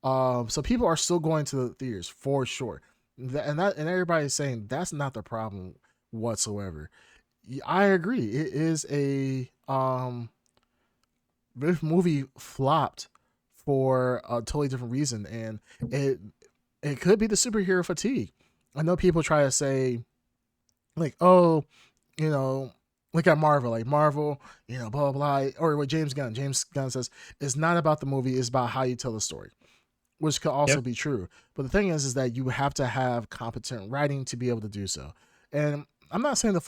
So people are still going to the theaters for sure. And everybody's saying that's not the problem whatsoever. I agree. It is a this movie flopped for a totally different reason, and it could be the superhero fatigue. I know people try to say like, oh, look at Marvel, like Marvel, blah blah blah, or what James Gunn. James Gunn says it's not about the movie; it's about how you tell the story, which could also be true. But the thing is that you have to have competent writing to be able to do so. And I'm not saying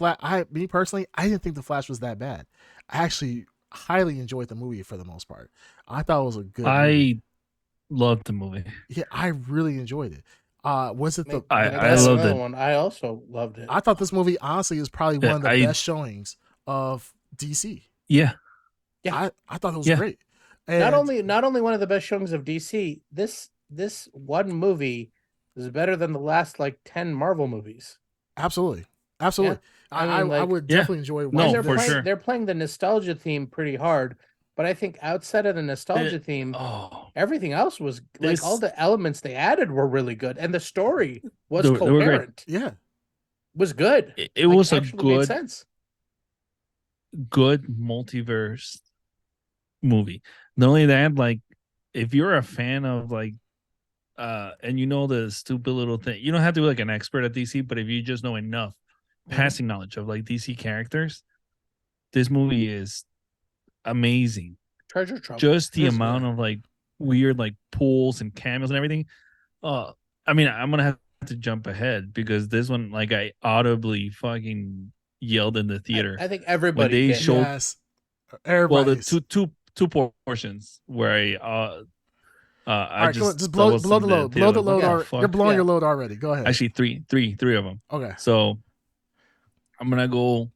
me personally, I didn't think the Flash was that bad. I actually highly enjoyed the movie for the most part. I thought it was a good movie. I loved the movie. Yeah, I really enjoyed it. Was it the I best? loved it. One. I also loved it. I thought this movie honestly is probably one of the best showings of DC. Yeah. I thought it was great. And not only one of the best showings of DC, this one movie is better than the last like 10 Marvel movies. Absolutely. Yeah. I would definitely enjoy watching this. sure. They're playing the nostalgia theme pretty hard, but I think outside of the nostalgia theme, everything else was like all the elements they added were really good, and the story was coherent. Yeah, was good. It was a made good sense. Good multiverse movie. Not only that, like if you're a fan of like and you know the stupid little thing. You don't have to be like an expert at DC, but if you just know enough passing knowledge of like DC characters, this movie is amazing. Treasure trove. Just the Yes, amount man. of like weird like pools and cameos and everything. I mean, I'm gonna have to jump ahead because this one, like, I audibly fucking yelled in the theater I think when everybody they did. showed. Yes. Well, the Everybody's. two portions where I All right, go on. Just I blow was the in load. theater Blow the like, load. what Yeah. the fuck? You're blowing Yeah. your load already. Go ahead. Actually, three of them. Okay. So I'm gonna go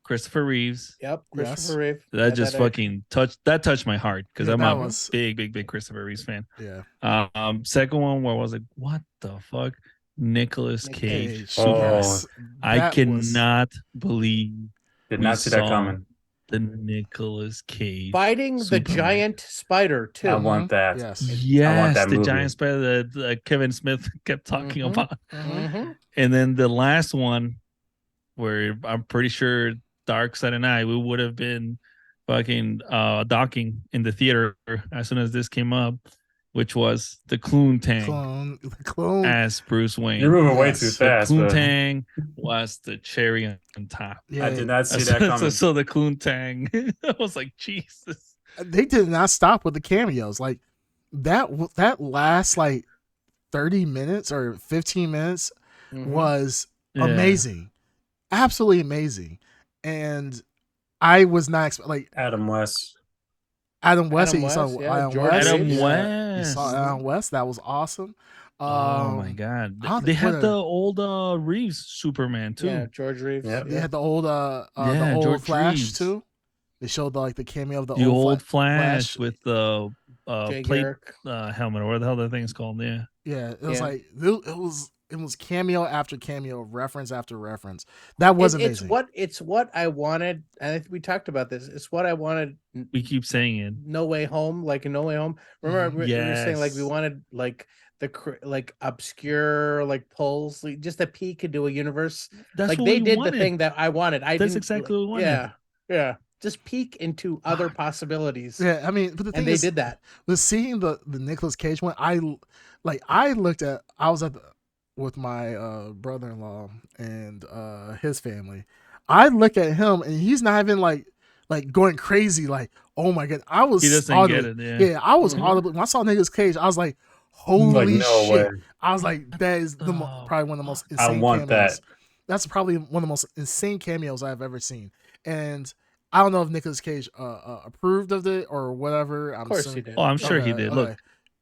Christopher Reeves. Yep. Yes. Christopher Reeve. That Yeah, just that- fucking touched my heart because Yeah, I'm that a was- big Christopher Reeves fan. Yeah. Second one where I was like, what the fuck? Nicolas Nick Cage. Cage. Superman. Yes. I That was- cannot believe Did we not see that saw coming. the Nicolas Cage. Fighting the Superman. giant spider too. I want that. Yes. Yes, that the movie. giant spider that Kevin Smith kept talking Mhm. about. Mhm. And then the last one, where I'm pretty sure Darkseid and I, we would have been fucking docking in the theater as soon as this came up, which was the Cloontang The clone. as Bruce Wayne. You're moving way Yes. too The The fast. But Cloontang was the cherry on top. Yeah, I did not see So, that coming. so the Cloontang, I was like, Jesus. they did not stop with the cameos. Like that last like 30 minutes or 15 minutes Mhm. was Yeah. amazing, absolutely amazing. And I was not like Adam West. Adam West. Adam You saw West, yeah, Adam George West. Adam Reeves. You West. saw Adam West. That was awesome. Oh my god! I don't They think- had what the a- old Reeves Superman too. Yeah, George Reeves. Yep. They had the old the Yeah, old George Flash Reeves. too. They showed like the cameo of The the old Flash. Flash with the Jay plate Garrick. helmet, or what the hell that thing's called. Yeah, Yeah, it was Yeah. like it was cameo after cameo, reference after reference. That was amazing. It's what I wanted. And I think we talked about this. It's what I wanted. we keep saying it. No Way Home, like in No Way Home. Remember, we were saying like we Yes. wanted like like obscure like pulls, like, just a peek into a universe. That's like what they we did wanted. the thing that I wanted. I That's didn't, exactly what we wanted. Yeah, yeah. Just peek into other possibilities. Yeah, I mean, but the thing And they is, did that. was seeing the Nicolas Cage one. I was with my brother-in-law and his family. I look at him and he's not even like going crazy. Like, oh my god, I was He doesn't get audibly- it. Yeah. I was Mhm. audibly when I saw Nicolas Cage. I was like, holy Like, no shit! way. I was like, that is Oh. probably one of the most I insane want cameos. that. That's probably one of the most insane cameos I've ever seen. And I don't know if Nicolas Cage approved of it or whatever. Of course he assuming- did. Oh, I'm sure he Okay, did. okay. Look,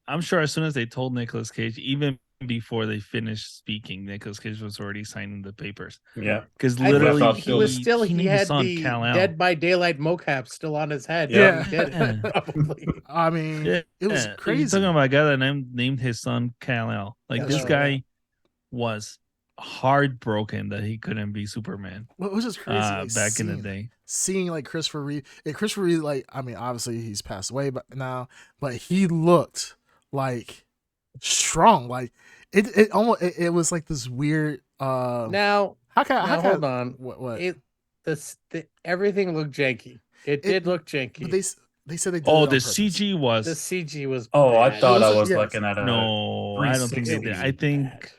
I'm sure as soon as they told Nicolas Cage, even before they finished speaking, Nicolas Cage was already signing the papers. Yeah. Because I literally, thought he was still he named had his son the Kal-El. Dead by Daylight mocap still on his head. Yeah. He did it, probably. I mean, Yeah, it was You're crazy. talking about a guy that named his son Kal-El. Like That's this right. guy was heartbroken that he couldn't be Superman What was just crazy like, back in the seeing- day. seeing like Christopher Reeve. And Christopher Reeve, like, I mean, obviously he's passed away, but he looked like strong. Like it almost it was like this weird. Now, How can now hold on. What? Everything looked janky. It did look janky. But they said they did. Oh, it on the purpose. CG was The CG was. Oh, I bad. thought I It was- was yes. looking at a. no. I don't think they did. 360.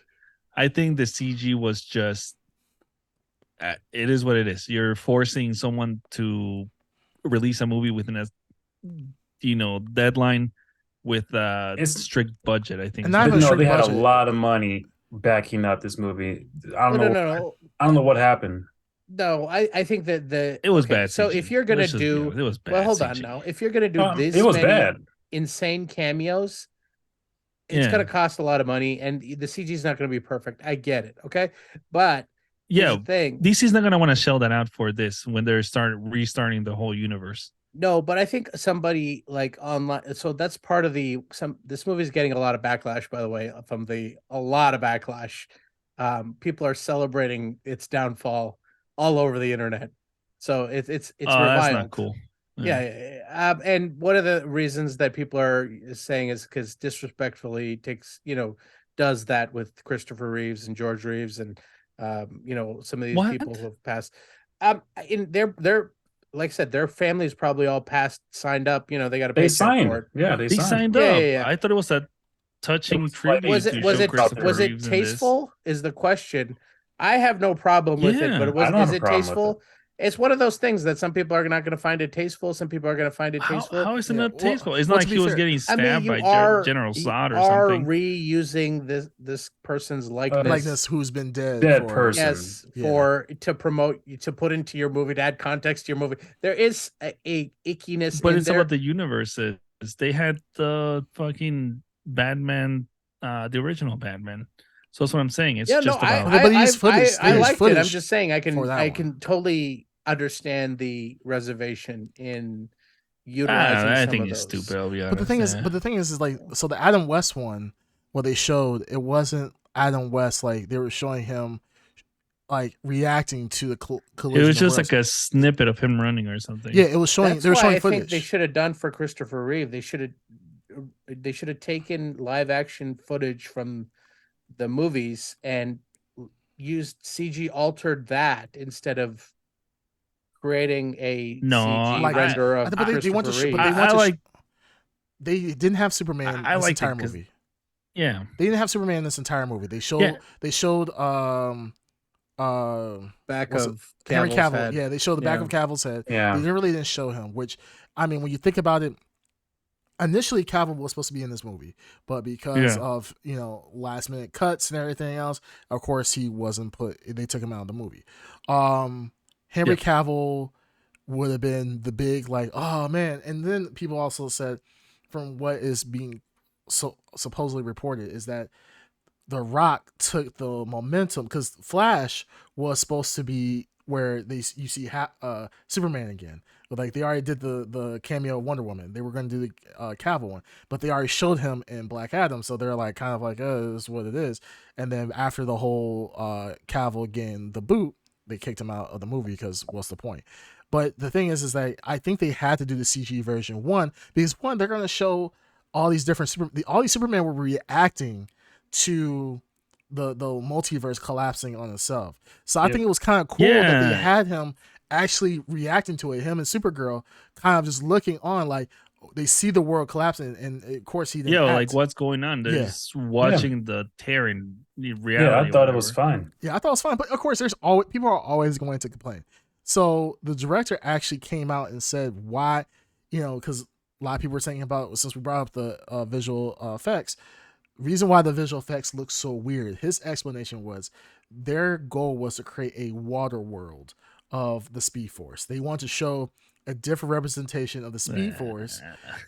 I think the CG was just. It is what it is. You're forcing someone to release a movie within a, deadline with a It's- strict budget. I think. And is not what even it No, strict they had budget. a lot of money backing up this movie. I No, don't know. no. I don't know what happened. No, I think that It was okay, bad. So CG. if you're gonna Let's just be do, honest, it was bad. well, hold on CG. now. If you're gonna do this, It was many bad. insane cameos, it's Yeah. gonna cost a lot of money, and the CG is not gonna be perfect. I get it, okay, but here's Yeah, the thing. DC's not gonna want to shell that out for this when they're restarting the whole universe. No, but I think somebody like online. So that's part of this movie is getting a lot of backlash, by the way, a lot of backlash. People are celebrating its downfall all over the internet. So it's That's reviled. not cool. Yeah. And one of the reasons that people are saying is because disrespectfully does that with Christopher Reeves and George Reeves and some of these What? people who have passed. In their like I said, their families probably all signed up. They got to pay They for signed. it. Yeah, they They signed. signed Yeah, up. yeah, yeah. I thought it was a touching was like- tribute Was to it was show it Christopher was it Reeves in this. tasteful? Is the question. I have no problem with it, Yeah, but it was I don't have is a it problem with tasteful? It's one of those things that some people are not going to find it tasteful. Some people are going to find it tasteful. How is it Yeah, not well- tasteful? It's well, not to like be he was fair, getting I stabbed mean, by General you Zod or are something. reusing this person's likeness. Likeness who's been dead. Dead for, person. Yes, Yeah. for to promote to put into your movie to add context to your movie. There is a ickiness But in it's there. about the universes. They had the fucking Batman, the original Batman. So that's what I'm saying. It's yeah, no, just about. But they use footage- I they use liked it. I'm footage just saying I for can that I one. can totally understand the reservation in utilizing I some think of it's those. stupid. I'll be honest. But the thing is like, so the Adam West one, what they showed, it wasn't Adam West. Like they were showing him like reacting to the collision. it was of just worlds. like a snippet of him running or something. Yeah, it was showing. That's They were why showing I think footage. they should have done for Christopher Reeve. They should have taken live action footage from the movies and used CG altered that instead of creating a No, CG Like, render of but they want to. Christopher But they Reeve. want I to. like- They didn't have Superman I this liked it entire 'cause- movie. Yeah. They didn't have Superman in this entire movie. They showed. Yeah. They showed. Back was of Henry Cavill's Cavill. head. Yeah, they showed the back Yeah. of Cavill's head. Yeah. They didn't show him. Which, I mean, when you think about it, initially Cavill was supposed to be in this movie, but because Yeah. of last minute cuts and everything else, of course he wasn't put. They took him out of the movie. Henry Cavill would have been the big like, oh man, and then people also said, from what is being supposedly reported, is that The Rock took the momentum because Flash was supposed to be where you see Superman again. But like they already did the cameo of Wonder Woman. They were going to do the Cavill one, but they already showed him in Black Adam, so they're like kind of like, oh, this is what it is. And then after the whole Cavill getting the boot, they kicked him out of the movie because what's the point? But the thing is that I think they had to do the CG version because they're going to show all these different all these Superman were reacting to the multiverse collapsing on itself. So I think it was kind of cool that they had him actually reacting to it. Him and Supergirl kind of just looking on like they see the world collapsing, and of course he didn't. Yeah, act. like what's going on? They're just watching the tearing reality. Yeah, I thought it was fine. Yeah, I thought it was fine, but of course, people are always going to complain. So the director actually came out and said why, because a lot of people were saying about, since we brought up the visual effects, reason why the visual effects look so weird. His explanation was their goal was to create a water world of the Speed Force. They want to show a different representation of the Speed Force,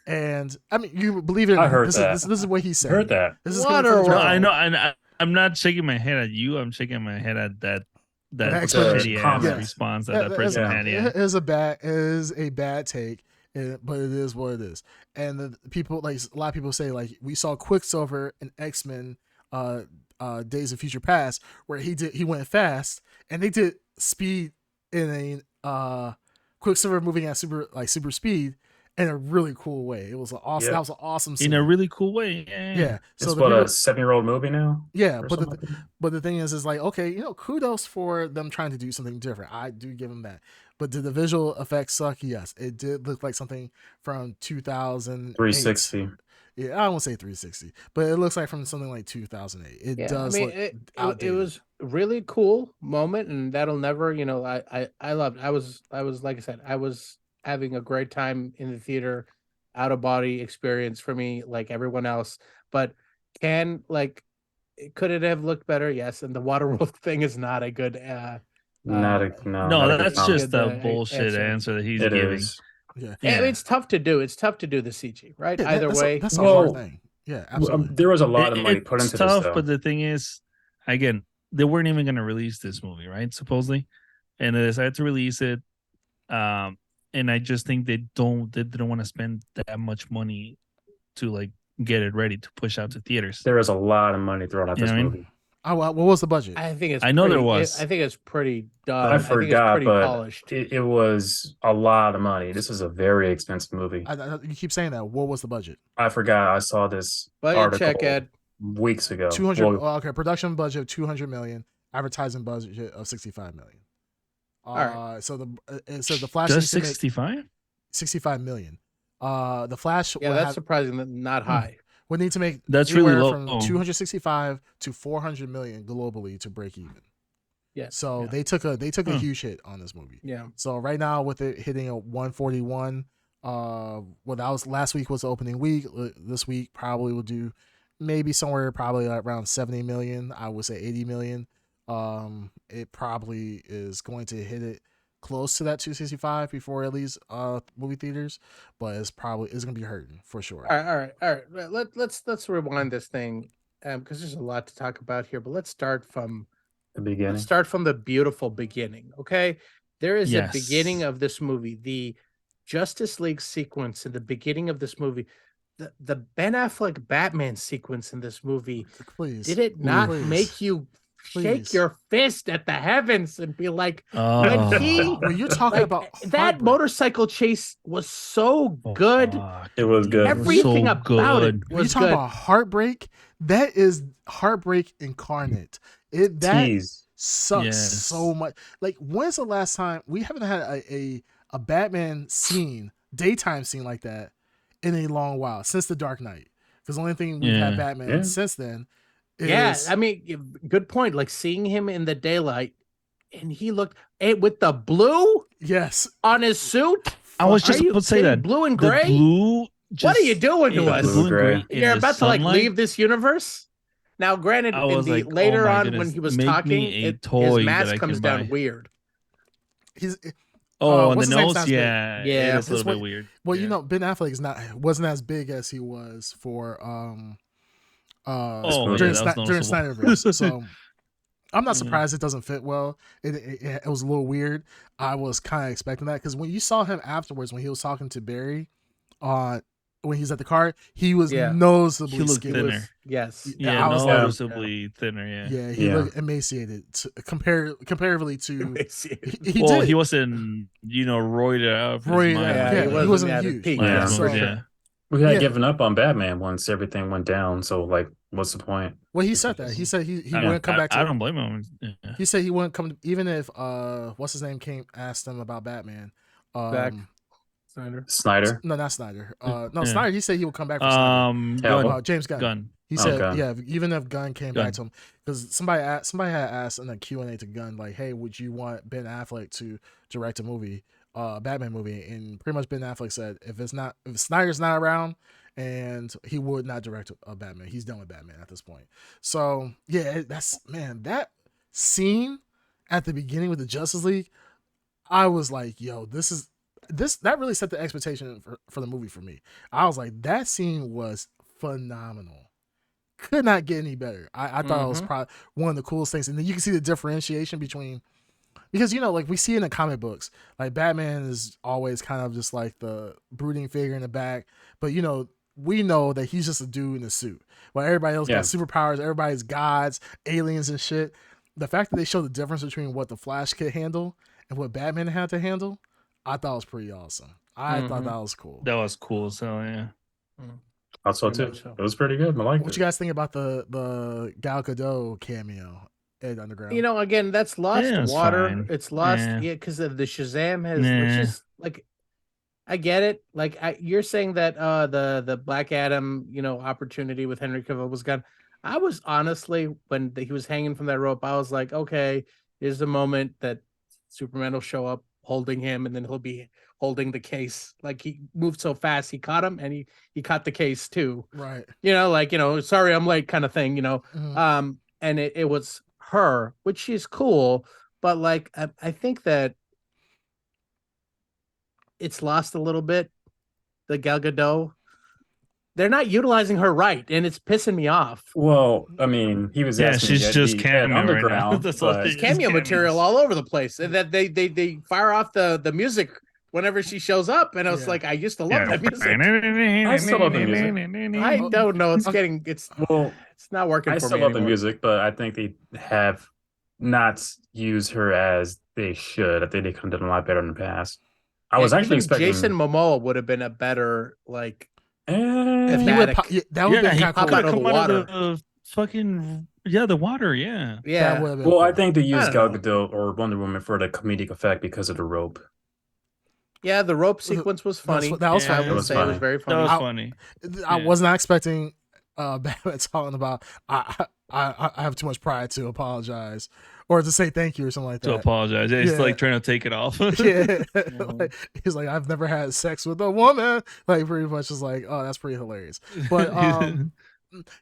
and I mean, you believe it or I not, heard this that. Is this is what he said. Heard that. This is Water coming from the world. No, director. I know, and I'm not shaking my head at you. I'm shaking my head at that explanation. shitty ass Comment. response that that person had. Yeah. It is a bad take, but it is what it is. And the people, like a lot of people say, like we saw Quicksilver in X-Men Days of Future Past, where he went fast, and they did speed in a Quicksilver moving at super speed in a really cool way. It was awesome. Yeah. That was an awesome scene. In a really cool way. Yeah. Yeah. It's So what the a people, 7-year-old movie now. yeah, or but something like that? but the thing is like, okay, kudos for them trying to do something different. I do give them that. But did the visual effects suck? Yes, it did look like something from 2000. 360. Yeah, I won't say 360, but it looks like from something like 2008. It does. I mean, look it outdated. was a really cool moment, and that'll never, I loved. I was like I said, I was having a great time in the theater, out of body experience for me, like everyone else. But could it have looked better? Yes, and the Waterworld thing is not a good. No, not a that's good just comment. a bullshit answer that he's It giving. is. Yeah. I mean, it's tough to do. It's tough to do the CG, right? Yeah, Either way, that's a Well, hard thing. Yeah, absolutely. There was a lot of money put It's into tough, this, though. but the thing is, again, they weren't even going to release this movie, right? Supposedly, and they decided to release it. And I just think they didn't want to spend that much money to like get it ready to push out to theaters. There was a lot of money thrown at You this know what I mean? movie. What was the budget? I think it's. I know there pretty- was. I think it's pretty done. I think it's forgot, pretty but polished. it was a lot of money. This is a very expensive movie. You keep saying that. What was the budget? I forgot. I saw this Budget article check, Ed. weeks ago. 200. Well, Okay, production budget of 200 million, advertising budget of 65 million. right. So it says the Flash Just needs to make 65? 65 million. The Flash. Yeah, will that's have- surprising. That not high. would need to make That's really anywhere low. from 265 to 400 million globally to break even. Yeah. So yeah. they took a Hmm. huge hit on this movie. Yeah. So right now with it hitting a 141, well, that was last week was the opening week. This week probably will do maybe somewhere probably around 70 million. I would say 80 million. It probably is going to hit it close to that 265 before it leaves movie theaters, but it's gonna be hurting for sure. All right. Let's rewind this thing, because there's a lot to talk about here. But let's start from The beginning. the beautiful beginning. Okay, there is a beginning Yes. of this movie, the Justice League sequence in the beginning of this movie, the Ben Affleck Batman sequence in this movie. Please, Did it not please, make you shake please. your fist at the heavens and be like, Oh, he- When you're talking like, about that heartbreak, motorcycle chase was so good. fuck, It was good. Everything so about it good. when you was talk good. about heartbreak, that is heartbreak incarnate. That Tease. sucks Yes. so much. Like, when's the last time we haven't had a Batman scene, daytime scene like that in a long while since The Dark Knight? Because the only thing we've had Yeah. Batman Yeah. since then is Yeah, I mean, good point. Like seeing him in the daylight, and he looked with the blue yes, on his suit. I was just Are you about to say kidding? that. Blue and The gray. blue. What are you doing to yeah, us? the blue and Gray. gray in You're the about to like sunlight. leave this universe. Now, granted, I in was the like, oh later my on goodness, when he was make me talking, a his toy that mask I comes can down buy. weird. he's Oh, on what's the his name's nose, not as big. yeah, Yeah. it is a It's little bit what- weird. Well, Yeah. you know, Ben Affleck wasn't as big as he was for Oh, yeah, during, that during was noticeable. Snyderverse. So I'm not Yeah. surprised it doesn't fit well. It was a little weird. I was kind of expecting that because when you saw him afterwards, when he was talking to Barry, when he's at the car, he was Yeah. noticeably He looked skinny. He was- thinner. yes. Yeah, I was like, noticeably thinner. Yeah. yeah, he Yeah. looked emaciated comparatively to. He Well, did. he wasn't, roided out. for his Roided mind. out, Yeah, he wasn't at his huge. peak. Yeah. Yeah, for So- sure. We had Yeah. given up on Batman once everything went down. So, like, what's the point? Well, he said that. He said he I, wouldn't come back to. I don't blame him. Yeah. He said he wouldn't come even if what's his name asked him about Batman. Back. Snyder. Snyder. No, not Snyder. No, Yeah. Snyder. He said he would come back for Snyder. Cavill. James Gunn. Gun. He Oh, said, Gunn. yeah, even if Gunn came Gunn. back to him, because somebody had asked in a Q&A to Gunn, like, hey, would you want Ben Affleck to direct a movie, Batman movie? And pretty much Ben Affleck said, if Snyder's not around, and he would not direct a Batman. He's done with Batman at this point. So yeah, that scene at the beginning with the Justice League, I was like, yo, that really set the expectation for the movie for me. I was like, that scene was phenomenal. Could not get any better. I thought it was probably one of the coolest things. And then you can see the differentiation between, because, like we see in the comic books, like Batman is always kind of just like the brooding figure in the back. But, we know that he's just a dude in a suit. While everybody else got superpowers, everybody's gods, aliens and shit. The fact that they show the difference between what the Flash could handle and what Batman had to handle, I thought was pretty awesome. I thought that was cool. That was cool. So yeah. I saw Very too. much so. It was pretty good. I liked What it. you guys think about the Gal Gadot cameo at Underground? Again, that's lost Yeah, it's water. fine. It's lost, Yeah. because of the Shazam has, Nah. which is like, I get it. Like, you're saying that the Black Adam, opportunity with Henry Cavill was gone. I was honestly, when he was hanging from that rope, I was like, okay, here's the moment that Superman will show up holding him, and then he'll be holding the case. Like, he moved so fast, he caught him, and he caught the case too. Right. Sorry, I'm late, kind of thing. Mhm. And it was her, which she's cool, but like I think that it's lost a little bit. The Gal Gadot, they're not utilizing her right, and it's pissing me off. Well, I mean, he was Yeah, asking she's me at just the- cameo at right now. Underground. That's all but- she- It's cameo cameos. material all over the place, and that they fire off the music whenever she shows up, and I was Yeah. like, I used to love that music. I still love the music. I don't know. It's Okay. it's Well, not working I for still me love the anymore. music, but I think they have not used her as they should. I think they could have done a lot better in the past. I was And actually even expecting Jason Momoa would have been a better like. If he Thematic. would, that would Yeah, be he kind of pop cool. out of the come out water. of the fucking the water. Yeah. Yeah, That would have been Well, cool. I think they used Gal don't know. Gadot or Wonder Woman for the comedic effect because of the rope. yeah. The rope sequence was funny. that was Yeah, funny. I will was say it was funny. very That funny. was I- funny. I Yeah. was not expecting Batman talking about I have too much pride to apologize or to say thank you or something like To that. apologize. It's Yeah. like trying to take it off. Yeah, like, he's like, I've never had sex with a woman. Like, pretty much is like, oh, that's pretty hilarious. But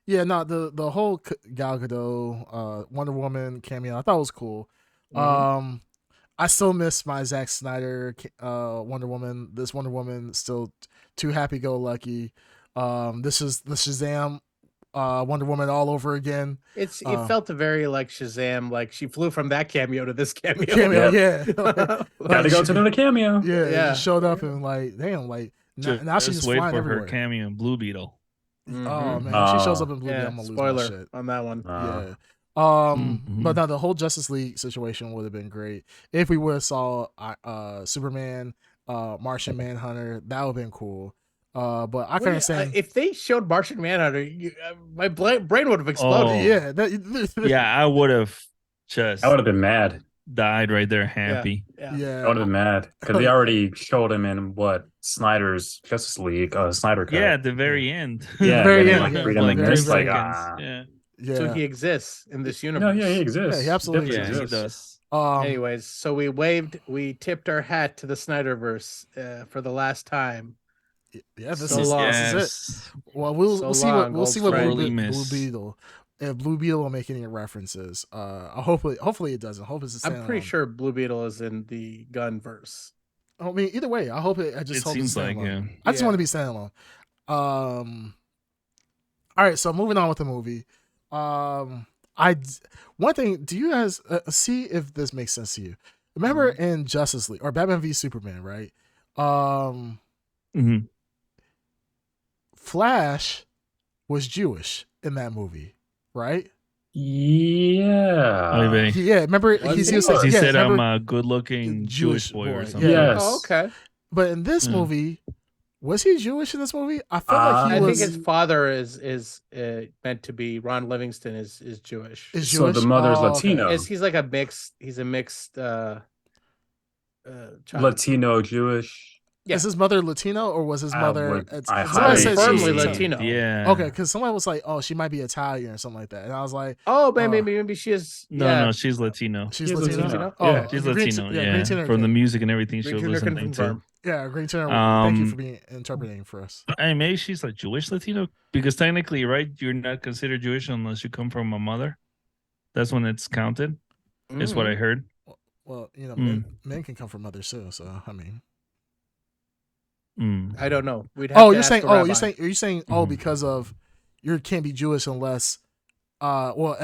yeah, no, the whole Gal Gadot, Wonder Woman cameo, I thought was cool. Mhm. I still miss my Zack Snyder Wonder Woman. This Wonder Woman still too happy go lucky. This is the Shazam Wonder Woman all over again. It felt very like Shazam, like she flew from that cameo to this cameo. Cameo, Yep. yeah. Gotta go to another cameo. Yeah, it Yeah. just showed up and like, damn, like now she's just wait flying for everywhere. her cameo in Blue Beetle. Oh Mhm. man, if she shows Oh. up in Blue, Yeah, I'm gonna lose my spoiler shit. on that one. Yeah. Mhm. But now the whole Justice League situation would have been great if we would have saw Superman, Martian Manhunter. That would have been cool. But I can't understand. If they showed Martian Manhunter, my brain would have exploded. Oh. Yeah, Yeah, I would have just I would have been mad. died right there happy. Yeah. I would yeah. have been mad because they already showed him in what Snyder's Justice League, Snyder cut. Yeah, at the very end. Yeah, Very then, end, like, yeah, freedom like, and very, just like, very Yeah. Yeah. So he exists in this no, universe. yeah, he exists. Yeah, he absolutely definitely Yeah, he exists. does. Anyways, so we tipped our hat to the Snyderverse for the last time. Yeah, this So is long. this is it. Yes. Well, we'll So see long, we'll see old what friend. Blue, Sorely Blue miss. Beetle, if Blue Beetle will make any references. Hopefully it doesn't. Hope it's. I'm pretty sure Blue Beetle is in the Gunverse. I mean, either way, I hope it. I It just hope seems it's like, standalone. yeah. I just Yeah. want to be standalone. All right, so moving on with the movie. One thing. Do you guys see if this makes sense to you? Remember in Justice League or Batman v Superman, right? Mhm. Flash was Jewish in that movie, right? Yeah. Oy vey. Yeah, remember Was he? was Because He yeah, said remember- I'm a good-looking Jewish Jewish boy or boy, something. yeah. Yes. Oh, okay. But in this Mm. movie, was he Jewish in this movie? I felt like he I was. think his father is meant to be Ron Livingston is Jewish. is So the Jewish? mother's Oh, okay. Latino. He's like a mix. He's a mixed child. Latino Jewish. Yeah. Is his mother Latino or was his I mother? would- it's- I somebody highly said firmly she's Latino. Yeah. Okay, because someone was like, "Oh, she might be Italian or something like that," and I was like, Oh, Oh. maybe she is. No, she's Latino. "She's She's Latino." Latino. Oh, Yeah. She's Green Latino. Green Yeah, Turner from the can- music and everything she Green was Turner can listening to. confirm. Yeah, Green Turner. Thank you Um, for being interpreting for us. Hey, maybe she's like Jewish Latino because technically, right? You're not considered Jewish unless you come from a mother. That's when it's counted. Is what I heard. Well, you know, Mm. men can come from mothers too. So I mean, Mm. I don't know. We'd have oh, to you're ask saying, the oh, rabbi. you're saying, oh, Mhm. because of you can't be Jewish unless, well,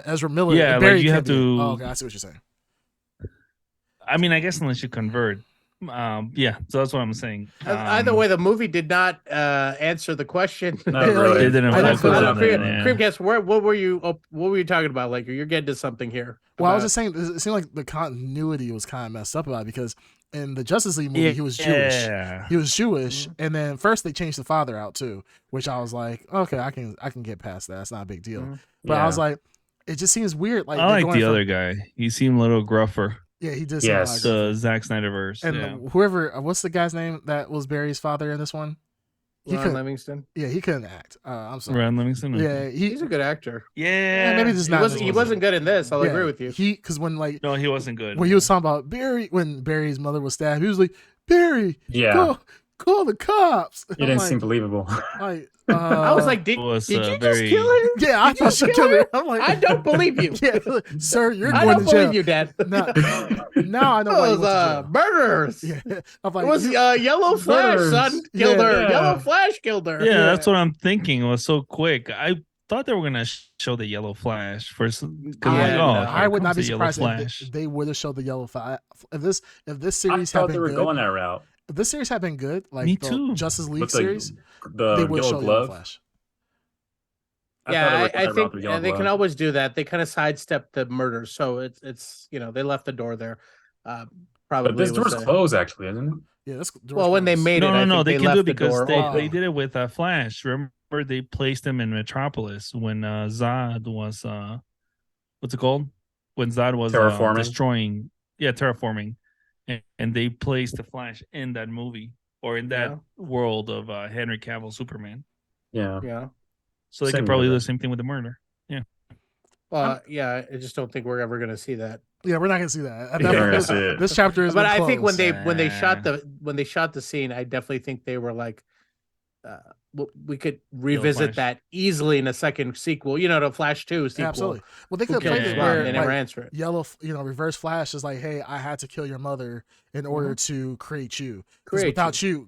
Ezra Miller, Yeah, Barry like you can't have be. to- Oh, okay, I see what you're saying. I mean, I guess unless you convert. Yeah. So that's what I'm saying. Either way, the movie did not answer the question. Not Yeah, really. They didn't I don't focus feel on like- it. Yeah. Creamcast, what were you talking about? Like you're getting to something here. Well, I was about- just saying, it seemed like the continuity was kind of messed up about it because in the Justice League movie, he was Jewish. Yeah. He was Jewish, Mm-hmm. and then first they changed the father out too, which I was like, okay, I can get past that. It's not a big deal. Mhm. But I Yeah. was like, it just seems weird. Like I they're like going the from- other guy. He seemed a little gruffer. Yeah, he did. Yes. Seem like The Zack Snyderverse. and Yeah. whoever, what's the guy's name that was Barry's father in this one? He Ron couldn't. Livingston. Yeah, he couldn't act. I'm sorry. Ron Livingston. Yeah, He's a good actor. Yeah. maybe just He not. wasn't. this He one. wasn't good in this. I'll Yeah, agree with you. He because when like No, he wasn't good. when he was talking about Barry, when Barry's mother was stabbed, he was like, Barry, Yeah. call the cops. It I'm didn't like, seem believable. like, I was like, did was, you just very- kill her? yeah, I Did you thought she kill killed her? her. I'm like, I don't believe you. Yeah, sir, you're I going don't to jail. believe you, Dad. Now I know why you Those went to jail. murderers. Yeah, I'm like, It was you- Yellow Flash, Murderers. son, killed Yeah. her. Yeah. Yellow Flash killed her. Yeah, that's what I'm thinking. It was so quick. I thought they were gonna show the yellow flash first. Because Yeah, like, oh, no. here I would not comes be the yellow surprised if flash. they would have showed the yellow flash. If this I series had thought been they were good, going that route. if this series had been good, like Me the too. Justice League With series, the they would yellow show Yellow glove. Flash. thought they Yeah, were I going that route think with yellow they can glove. always do that. They kind of sidestep the murder, so it's they left the door there. Probably But this was door's a- closed, actually, isn't it? Yeah, that's well when they made it. No, I no, think they can do left it the because door they open. did it with Flash. Remember, they placed him in Metropolis when Zod was what's it called? When Zod was Terraforming? destroying, terraforming, and they placed the Flash in that movie or in that Yeah. world of Henry Cavill Superman. Yeah. Yeah. So they Same could probably do the universe. same thing with the murder. Well, yeah, I just don't think we're ever gonna see that. Yeah, we're not gonna see that. At Yeah. that We're gonna point, see it. this chapter is. But I think when closed. they shot Uh. the scene, I definitely think they were like, we could revisit Flash. that easily in a second sequel. You know, the Flash 2 sequel. Absolutely. Well, they Who could have played cares? it Yeah. where They never like, answer it. yellow, Reverse Flash is like, hey, I had to kill your mother in order to create you. Because Create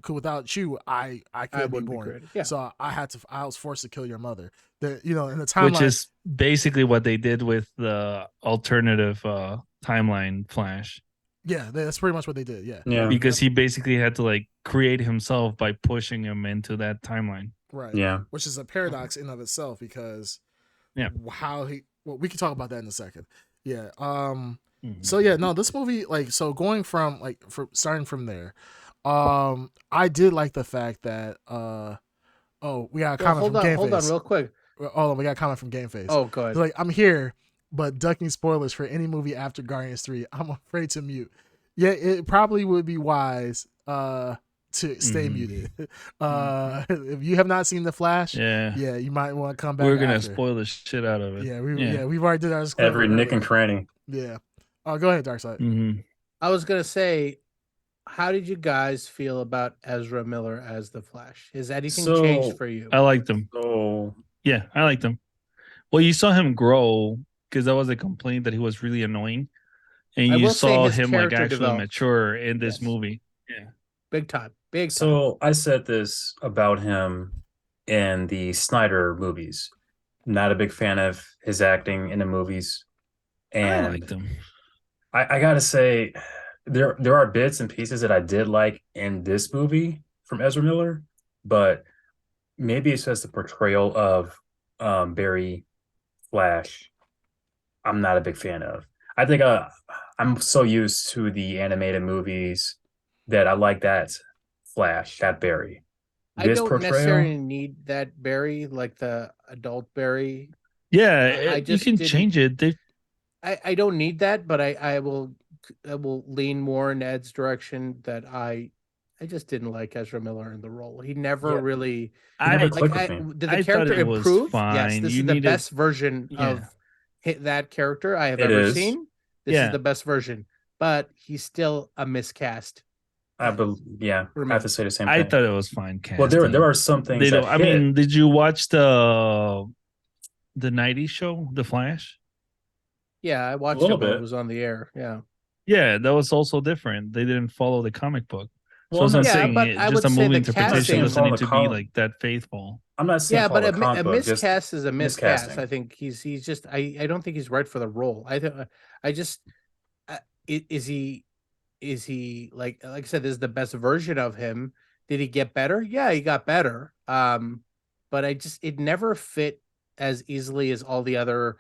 without you, I I couldn't be wouldn't be born. created. Yeah. So I was forced to kill your mother. In the timeline, Which is basically what they did with the alternative timeline Flash, yeah, that's pretty much what they did. Yeah, Yeah. because he basically had to like create himself by pushing him into that timeline. right. Yeah. Which is a paradox in of itself because Yeah. how he. Well, we can talk about that in a second. Yeah. Mhm. So yeah, no, this movie, like, so going from starting from there, I did like the fact that we got a comment hold from on, Game hold on, Face. real quick. Oh, we got a comment from Game Face. Oh, go ahead. It's like, I'm here, but ducking spoilers for any movie after Guardians 3. I'm afraid to mute. Yeah, it probably would be wise to stay Mhm. muted. If you have not seen The Flash, Yeah. you might want to come back. We're gonna after. spoil the shit out of it. Yeah, we've already did our Every disclaimer nick and earlier. cranny. Yeah. Oh, go ahead, Darkseid. Mm-hmm. I was gonna say, how did you guys feel about Ezra Miller as the Flash? Has anything So, changed for you? I liked him. So Yeah, I liked him. Well, you saw him grow because that was a complaint that he was really annoying, and I you will say saw his him like character actually developed. mature in this Yes. movie. Yeah. Big time. Big time. So I said this about him in the Snyder movies. Not a big fan of his acting in the movies. I And liked him. I gotta say, there are bits and pieces that I did like in this movie from Ezra Miller, but maybe it's just the portrayal of Barry Flash. I'm not a big fan of. I think I'm so used to the animated movies that I like that Flash, that Barry. I This don't portrayal, necessarily need that Barry, like the adult Barry. Yeah, I you just can didn't- change it. They I don't need that, but I will lean more in Ed's direction that I just didn't like Ezra Miller in the role. He never Yeah. really never I clicked like. with me. Did the I thought character it was improve? Yes, fine. this You is the needed- best version Yeah. of that character I have It ever is. seen. This Yeah. is the best version, but he's still a miscast. I have to say the same thing. I thought it was fine. Well, there casting. are some things They that don't. I hit. mean, did you watch the '90s show, The Flash? Yeah, I watched little it when it bit. was on the air. Yeah. Yeah, that was also different. They didn't follow the comic book. So Well, I'm not Yeah, saying but it, I just would a say movie the interpretation casting- doesn't need to Follow be the like that faithful. I'm not saying Yeah, but follow a the comic book, just miscast is a miscast. miscasting. I think he's just I don't think he's right for the role. I just is he like I said, this is the best version of him. Did he get better? Yeah, he got better. But it never fit as easily as all the other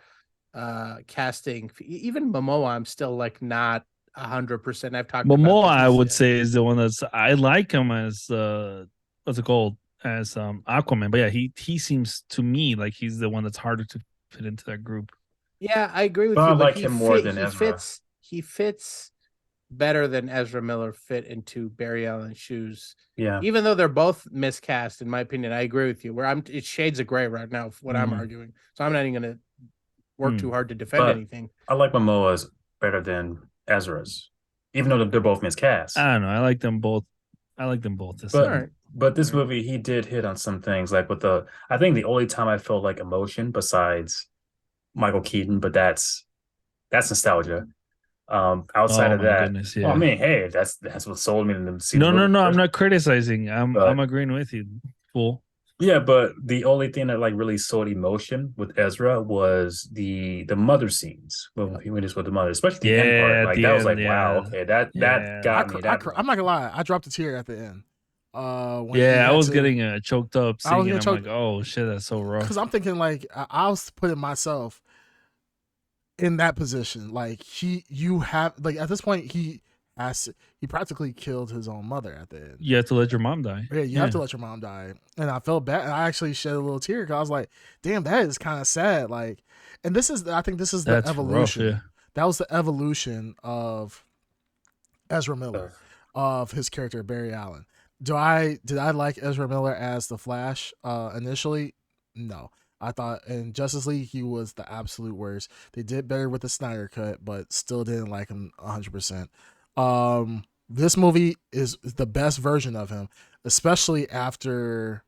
casting. Even Momoa, I'm still like not 100%. I've talked about Momoa, this. I would say, is the one that's I like him as what's it called, as Aquaman. But yeah, he seems to me like he's the one that's harder to fit into that group. Yeah, I agree with But you. I like he him more than he Ezra. He fits better than Ezra Miller fit into Barry Allen's shoes. Yeah. Even though they're both miscast, in my opinion, I agree with you. It's shades of gray right now, what I'm Mhm. arguing. So I'm not even going to work too hard to defend But- anything. I like Momoa's better than Ezra's, even though they're both miscast. I don't know. I like them both. I like them both. This But- time. All right. But this Right. movie, he did hit on some things, like with I think the only time I felt like emotion besides Michael Keaton, but that's nostalgia. Outside Oh of my that, goodness, I yeah. mean, hey, that's what sold me to see. No, the no, movie no. I'm first. not criticizing. But- I'm agreeing with you, fool. Yeah, but the only thing that like really sold emotion with Ezra was the mother scenes when he was with the mother, especially the end Yeah, part. at Like the that was end, like, wow, yeah. okay, that Yeah. got me. That I'm not gonna lie, I dropped a tear at the end. When he Yeah, I had was to- getting choked up I was seeing it. getting I'm like, oh shit, that's so rough. because I'm thinking like I was putting myself in that position. Like you have like at this point he practically killed his own mother at the end. You have to let your mom die. Yeah, you have to let your mom die. And I felt bad. And I actually shed a little tear because I was like, damn, that is kind of sad. Like, and I think this is the That's evolution. rough. Yeah. That was the evolution of Ezra Miller, of his character, Barry Allen. Did I like Ezra Miller as the Flash initially? No. I thought in Justice League he was the absolute worst. They did better with the Snyder cut, but still didn't like him 100%. This movie is the best version of him, especially after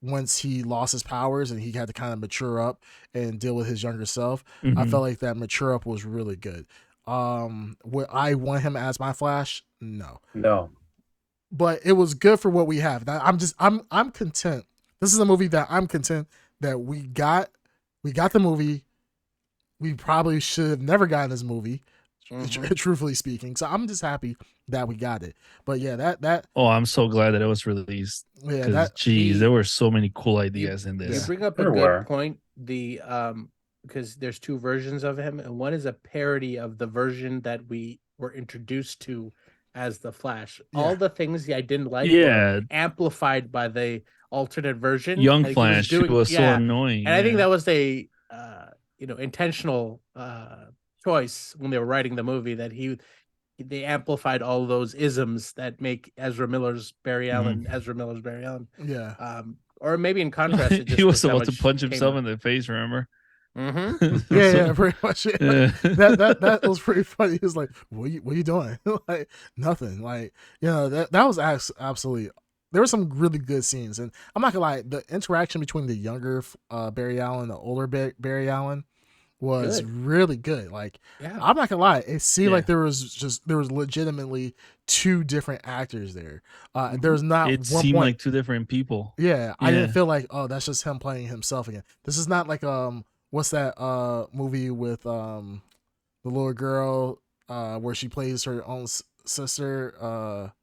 once he lost his powers and he had to kind of mature up and deal with his younger self. I felt like that mature up was really good. Would I want him as my Flash? No. But it was good for what we have. I'm content. This is a movie that I'm content that we got the movie. We probably should have never gotten this movie, truthfully speaking. So I'm just happy that we got it. But yeah, that Oh, I'm so glad that it was released. yeah, Because there were so many cool ideas in You this. bring up a good point. The because there's two versions of him, and one is a parody of the version that we were introduced to as the Flash. Yeah. All the things I didn't like Yeah. were amplified by the alternate version. Young and he Flash was so annoying. And I think that was a intentional choice when they were writing the movie, that they amplified all those isms that make Ezra Miller's Barry Allen. yeah. Or maybe in contrast, it just he was just how supposed to much punch came himself out. in the face, remember? Yeah, pretty much. Yeah. Yeah. That was pretty funny. He was like, what are you doing? Like, nothing. Like, that was absolutely. There were some really good scenes, and I'm not gonna lie, the interaction between the younger Barry Allen and the older Barry Allen was really good. Like, I'm not gonna lie, it seemed like there was legitimately two different actors there. There was not. It seemed like two different people. Yeah, I didn't feel like, oh, that's just him playing himself again. This is not like what's that movie with the little girl where she plays her own sister?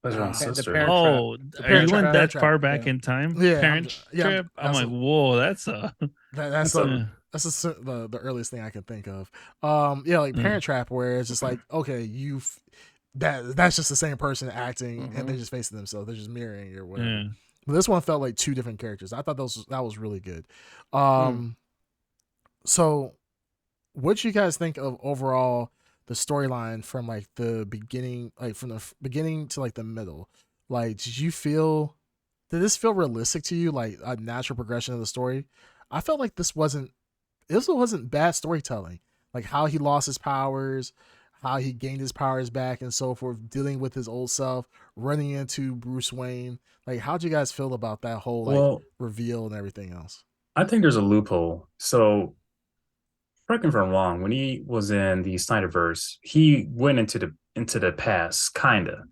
Pleasure on The Sister. Parent Oh, Trap. are you went Parent that Trap, far back yeah. in time? Yeah, Parent yeah, Trap? I'm that's like, a- whoa, that's a That's the earliest thing I can think of. Like Parent Trap, where it's just like, okay, that's just the same person acting, and they're just facing themselves. They're just mirroring or whatever. Yeah. But this one felt like two different characters. I thought that was really good. So what you guys think of overall the storyline from like the beginning, like from the beginning to like the middle? Like, did this feel realistic to you, like a natural progression of the story? I felt like this wasn't bad storytelling. Like how he lost his powers, how he gained his powers back and so forth, dealing with his old self, running into Bruce Wayne. Like, how'd you guys feel about that whole reveal and everything else? I think there's a loophole. So, correct me if I'm wrong. When he was in the Snyderverse, he went into the past, kinda.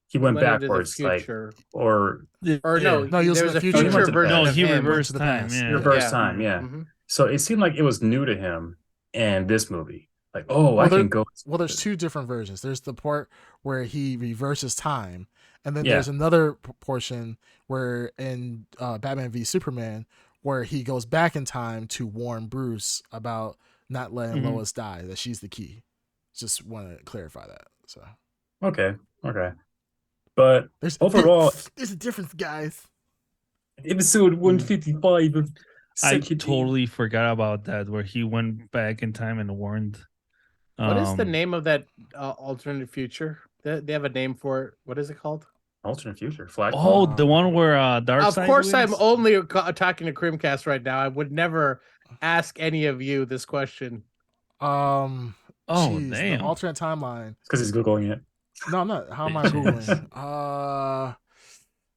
He went into the backwards, like, future. or Or no, he was there in was the a future. future He went to the version. past. No, of he him. reversed the time. past. Yeah. reverse time, yeah. So it seemed like it was new to him, and this movie, like, I can go. Well, there's two different versions. There's the part where he reverses time, and then there's another portion where in Batman v Superman, where he goes back in time to warn Bruce about not letting Lois die, that she's the key. Just want to clarify that. So Okay. But overall, there's a difference, guys. episode 155 of I Second totally forgot about that, where he went back in time and warned. What is the name of that alternate future? They have a name for it. What is it called? alternate future. Flash. Oh, the one where Darkseid. Of course, I'm wins? only talking to Creamcast right now. I would never ask any of you this question. Oh, damn. the alternate timeline. Because he's googling it. No, I'm not. How am I googling?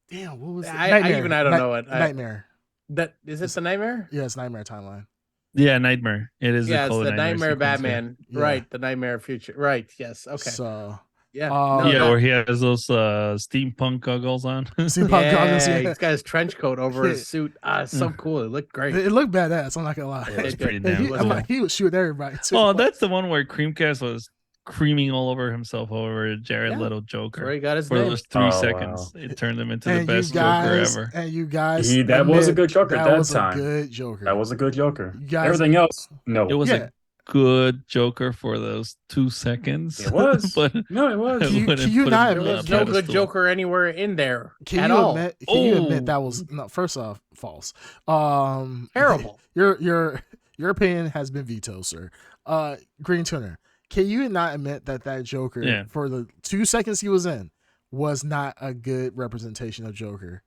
Damn, what was it? I don't know it. Nightmare. That is it. The Nightmare? Yeah, it's Nightmare timeline. Yeah, Nightmare. It is. Yeah, it's the Nightmare sequence, Batman. Yeah. Right, the Nightmare future. Right. Yes. Okay. So Yeah. Yeah, where he has those steampunk goggles on. steampunk goggles. Yeah, he's got his trench coat over his suit. It's so cool. It looked great. It looked badass. I'm not gonna lie. It's pretty And damn cool. he was shooting everybody too. Oh, that's the one where Creamcast was creaming all over himself over Jared Leto That's Joker. where he got his For name. those 3 Oh, seconds, wow. it turned him into And the best you guys, Joker ever. And you guys, That was a admit good Joker at that that was time. A good Joker. That was a good Joker. You guys- Everything else, no. It was Yeah. a good Joker for those 2 seconds. It was. but No, it was. I Can you- wouldn't can you put not him There on was a no good pedestal. Joker anywhere in there Can at you all. admit? Can you admit Oh. that was no? First off, false. Terrible. Your opinion has been vetoed, sir. Green Tuner, can you not admit that Joker, Yeah. for the 2 seconds he was in, was not a good representation of Joker?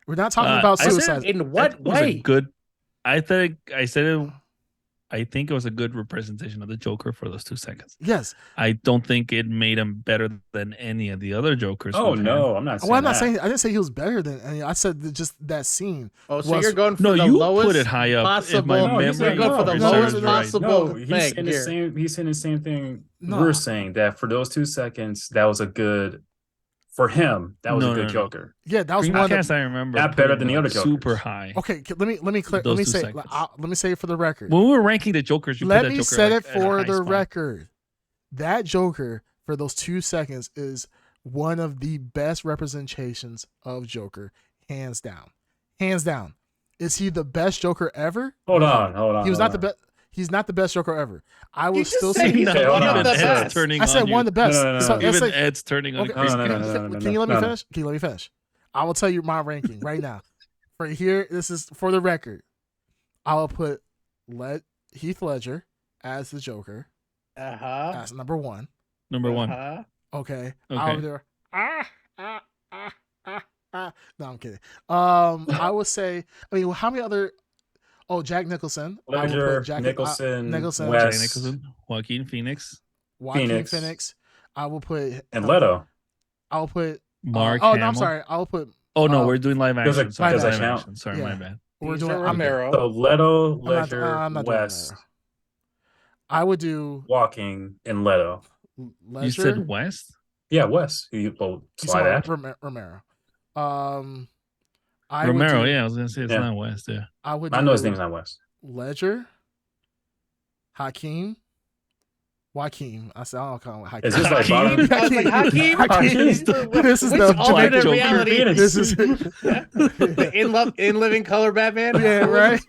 We're not talking about I said suicide. In I what think it was a way? good. I think I said it. I think it was a good representation of the Joker for those 2 seconds. Yes. I don't think it made him better than any of the other Jokers. Oh we've had. no, I'm not saying Well, I'm not that. saying. I didn't say he was better than. I said that just that scene. Oh, so was- you're going for No, the you lowest put it high up. If my possible. No, he's memory saying You're going for the no, lowest no, possible No, he's thing saying the here. same. He's saying the same thing No. we're saying, that for those 2 seconds, that was a good. For him, that was No, a good no, no. Joker. Yeah, that was one. Of the, Dreamcast, I remember Not better putting than the him, other like, super Jokers. high. okay, let me Those let me 2 say seconds. let me say it for the record. When we were ranking the Jokers, you Let put that me Joker set like, it at a for high the spot. record. That Joker for those 2 seconds is one of the best representations of Joker, hands down. Hands down. Is he the best Joker ever? Hold No. on. He was not the best. He's not the best Joker ever. I You would just still said say he's Okay, hold one on. of the Even best. Ed's turning I said on one of you. the best. No. So let's Even say- Ed's turning on Okay, you. No, can, no, can- can you let me no. finish? Can you let me finish? I will tell you my ranking right now. For here, this is for the record. I will put Heath Ledger as the Joker Uh-huh. as number 1. Number one. Uh-huh. Okay. Okay. I'll do No, I'm kidding. I would say. I mean, how many other? Oh, Jack Nicholson. I would Ledger, put Jack Nicholson, Nicholson, Jack West, Nicholson, Joaquin Phoenix, Joaquin Phoenix. Phoenix. I will put and Leto. I will put. Mark oh Hamill. no, I'm sorry. I will put. Oh no, uh, we're doing live Does action. it- Sorry, does that live count? action. Sorry, Yeah. my bad. We're Cesar doing. I'm, Romero. So Leto, I'm not Ledger, I'm not doing West, Leto. I would do Walking, and Leto. Ledger. You said West. Yeah, West. Well, You slide saw that. Romero. I Romero. would do, Yeah, I was gonna say it's Yeah. not West. Yeah. I would. I know his do name's not West. Ledger, Joaquin. I said I don't call him Hakeem. Is this like Hakeem? bottom? I was like, Hakeem? Hakeem. This is Which the alternate Joker reality? Phoenix. This is In Living Color Batman? yeah, right.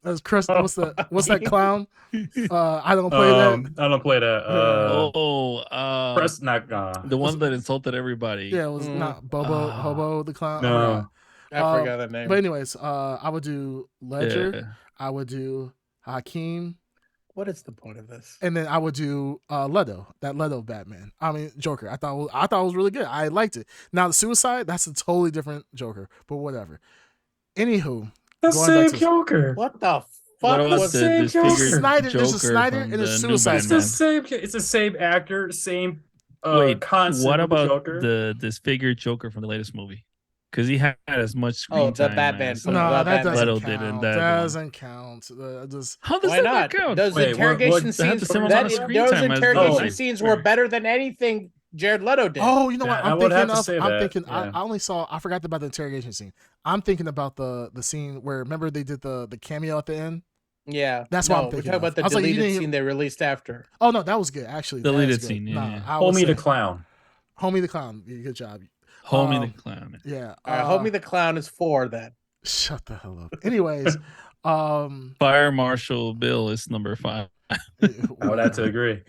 That's Chris. What's that clown? I don't play that. I don't play that. Press not. The one that insulted everybody. Yeah, it was not Bobo Ah. Hobo the clown. No. I forgot that name. But anyways, I would do Ledger. Yeah. I would do Hakeem. What is the point of this? And then I would do Leto, that Leto Batman. I mean Joker. I thought it was really good. I liked it. Now the Suicide, that's a totally different Joker, but whatever. Anywho, The going back same to- Joker. What the fuck What about was the same disfigured Joker? Snyder- Joker there's a Snyder from and a the new Suicide It's Batman. the same. It's the same actor, same Wait, concept. what of the about Joker. the disfigured Joker from the latest movie? Because he had as much screen Oh, the time Batman as, from No, the that Batman. doesn't Leto count. did in that Doesn't count. Just How does Why that not? count? Those Wait, interrogation what- they have scenes, the same amount of those screen time as the interrogation other. scenes were better than anything Jared Leto did. oh, you know what? Yeah, I I'm would have thinking to of. say I'm that, thinking. yeah. I only saw. I forgot about the interrogation scene. I'm thinking about the scene where remember they did the cameo at the end. Yeah, That's what I'm we're thinking talking of. about the I was like, you deleted didn't- scene they released after. Oh no, that was good actually. That Deleted was good. scene, yeah, Nah, yeah. I would Homie say- the Clown. Homie the Clown. Good job. Homie Um, the Clown. Yeah. All right, Homie the Clown is 4 then. Shut the hell up. Anyways, Fire Marshal Bill is number 5. I would have to agree.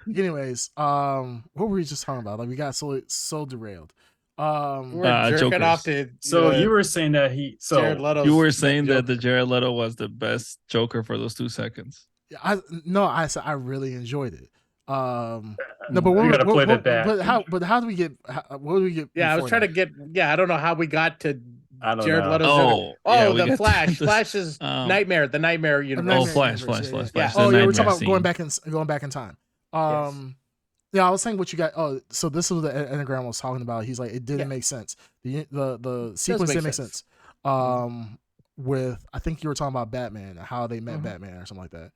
Anyways, what were we just talking about? Like we got so derailed. We're jerking Jokers. off to So you were saying that Jared Leto's You were saying that the Joker. Jared Leto was the best Joker for those 2 seconds. I said I really enjoyed it. No, but you gotta play that back. But how do we get? What do we get? Yeah, I was before trying to that? get. Yeah, I don't know how we got to I don't Jared know. Leto's Joker. Oh, Oh, yeah, we the got Flash. this- Flash's Nightmare. The Nightmare universe. Nightmare Flash, Universe, Flash, yeah. Flash. Oh the yeah, we're nightmare talking about scene. going back in time. Yeah, I was saying what you got. Oh, so this was the Enneagram was talking about. He's like, it didn't Yeah. make sense. The sequence make didn't make sense. sense. With I think you were talking about Batman, how they met Mhm. Batman or something like that.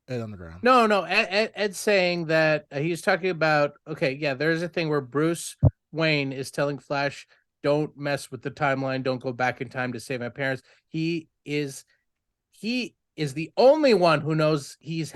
Ed Underground. No. Ed's saying that he's talking about. Okay, yeah. There's a thing where Bruce Wayne is telling Flash, "Don't mess with the timeline. Don't go back in time to save my parents." He is the only one who knows he's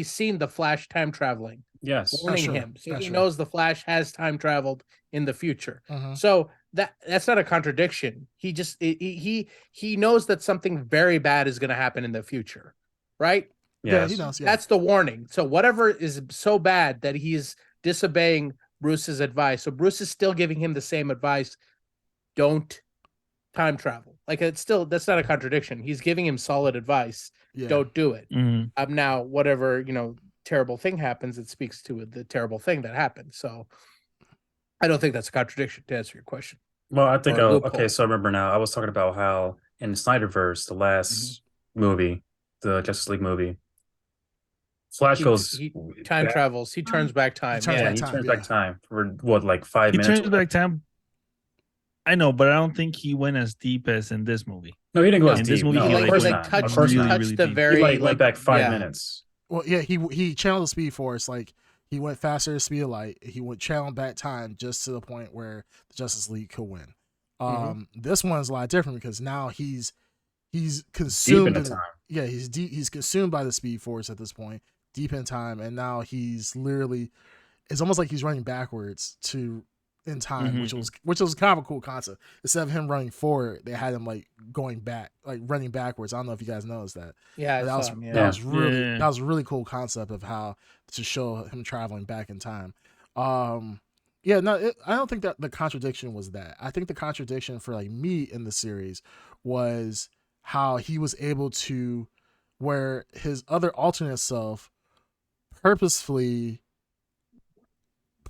seen the Flash time traveling, Yes. warning sure. him. So That's he true. knows the Flash has time traveled in the future. Mhm. So that's not a contradiction. He just he knows that something very bad is going to happen in the future, right? Yeah, Yes. he knows. Yeah. That's the warning. So whatever is so bad that he's disobeying Bruce's advice. So Bruce is still giving him the same advice. Don't time travel. Like that's not a contradiction. He's giving him solid advice. yeah. Don't do it. Mhm. Now whatever, terrible thing happens, it speaks to the terrible thing that happened. So I don't think that's a contradiction to answer your question. Well, I think Or a okay, loophole. so I remember now. I was talking about how in Snyderverse, the last movie, the Justice League movie, Flash goes He time back. travels. He turns back time. turns Yeah, Yeah. back he time, turns yeah. back time for what, like 5 minutes? turns back time. I know, but I don't think he went as deep as in this movie. No, he didn't go No. as In this deep. movie, No, he of He course like not. Of touched course he not. touched the He very went back 5 minutes. Well, yeah, he channeled the Speed Force. Like he went faster than speed of light. He went channeled back time just to the point where the Justice League could win. This one's a lot different because now he's Deep consumed in the time. Yeah, he's consumed by the Speed Force at this point, deep in time, and now he's literally, it's almost like he's running backwards in time, which was kind of a cool concept. Instead of him running forward, they had him like going back, like running backwards. I don't know if you guys noticed that. Yeah, That was that was a really cool concept of how to show him traveling back in time. Yeah, no, I don't think that the contradiction was that. I think the contradiction for like me in the series was how he was able to, where his other alternate self purposefully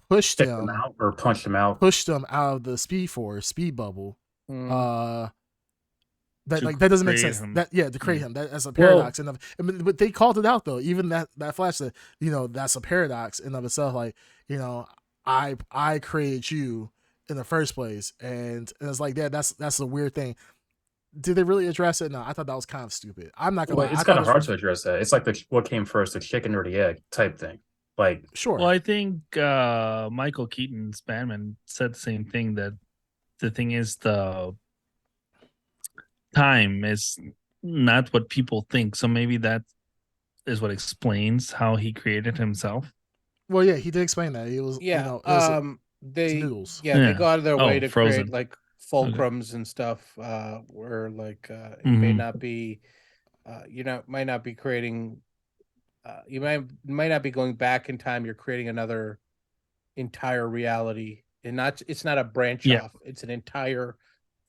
pushed Picked him him out or punched him out. out of the speed bubble. Mm. That doesn't make sense. him. To create him, that as a paradox. But they called it out though. Even that Flash said, that's a paradox in of itself. Like, I created you in the first place, and it's like that's a weird thing. Did they really address it? No, I thought that was kind of stupid. I'm not gonna. Well, it's kind of hard to address that. It's like what came first, the chicken or the egg type thing. Like, sure. Well, I think Michael Keaton's Batman said the same thing, that the thing is the time is not what people think. So maybe that is what explains how he created himself. Well, yeah, he did explain that. It was they noodles. they go out of their way to frozen. create like fulcrums and stuff where like it may not be might not be creating you might not be going back in time. You're creating another entire reality, and it's not a branch off. It's an entire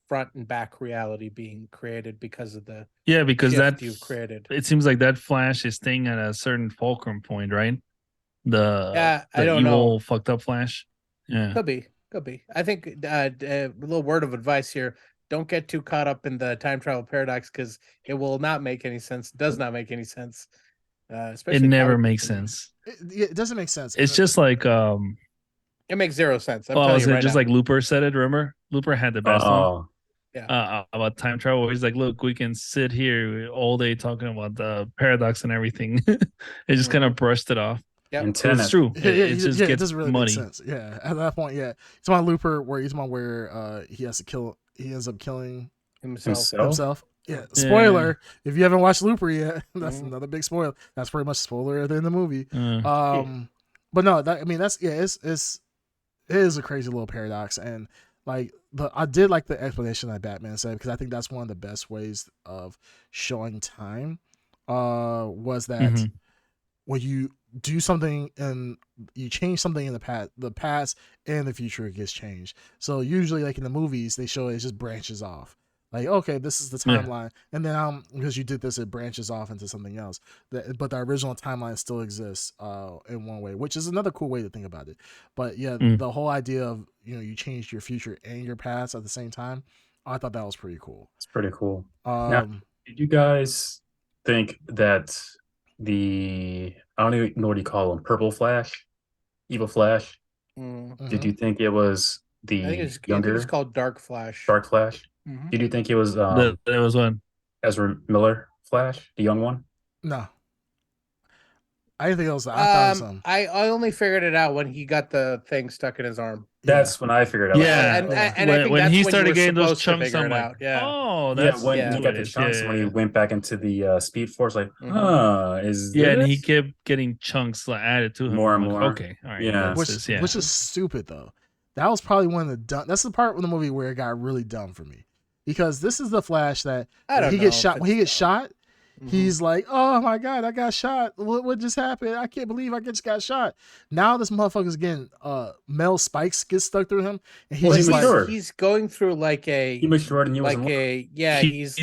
front and back reality being created because of the because that you've created. It seems like that Flash is staying at a certain fulcrum point, right? I don't evil, know. Fucked up Flash. Yeah, could be. I think a little word of advice here: don't get too caught up in the time travel paradox because it will not make any sense. Does not make any sense. It never makes sense. It doesn't make sense. It's just like it makes zero sense. Like Looper said it. Remember, Looper had the best one. Yeah. About time travel. He's like, look, we can sit here all day talking about the paradox and everything. It just kind of brushed it off. Yeah, it's true. It just gets it doesn't really muddy. make sense. Yeah, at that point, it's on Looper where he has to kill. He ends up killing himself. Yeah, spoiler. If you haven't watched Looper yet, that's another big spoiler. That's pretty much a spoiler at the end of the movie. But no, it is a crazy little paradox, and like I did like the explanation that Batman said, because I think that's one of the best ways of showing time. Was that when you do something and you change something in the past and the future, it gets changed. So usually, like in the movies, they show it just branches off. Like, okay, this is the timeline, and then because you did this, it branches off into something else. But the original timeline still exists in one way, which is another cool way to think about it. But yeah, the whole idea of you changed your future and your past at the same time, I thought that was pretty cool. It's pretty cool. Now, did you guys think that I don't even know what you call him, Purple Flash, Evil Flash? Did you think it was the younger? It's called Dark Flash. Dark Flash. Did you think it was there was one Ezra Miller Flash, the young one? No, I didn't think it was. I thought it was something. I only figured it out when he got the thing stuck in his arm. That's when I figured it out. Yeah, and I think when that's he when started you were getting those supposed to chunks, figure I'm it like, out. Yeah. oh, that's when he got the chunks, when he went back into the Speed Force, like, is this? and he kept getting chunks added to him more and like, more. Okay, all right, which is stupid though. That was probably one of the dumb. That's the part of the movie where it got really dumb for me, because this is the Flash that when he gets shot. He's like, oh my god, I got shot. What just happened? I can't believe I just got shot. Now this motherfucker's getting metal spikes get stuck through him, and he's going through like a he matured and he's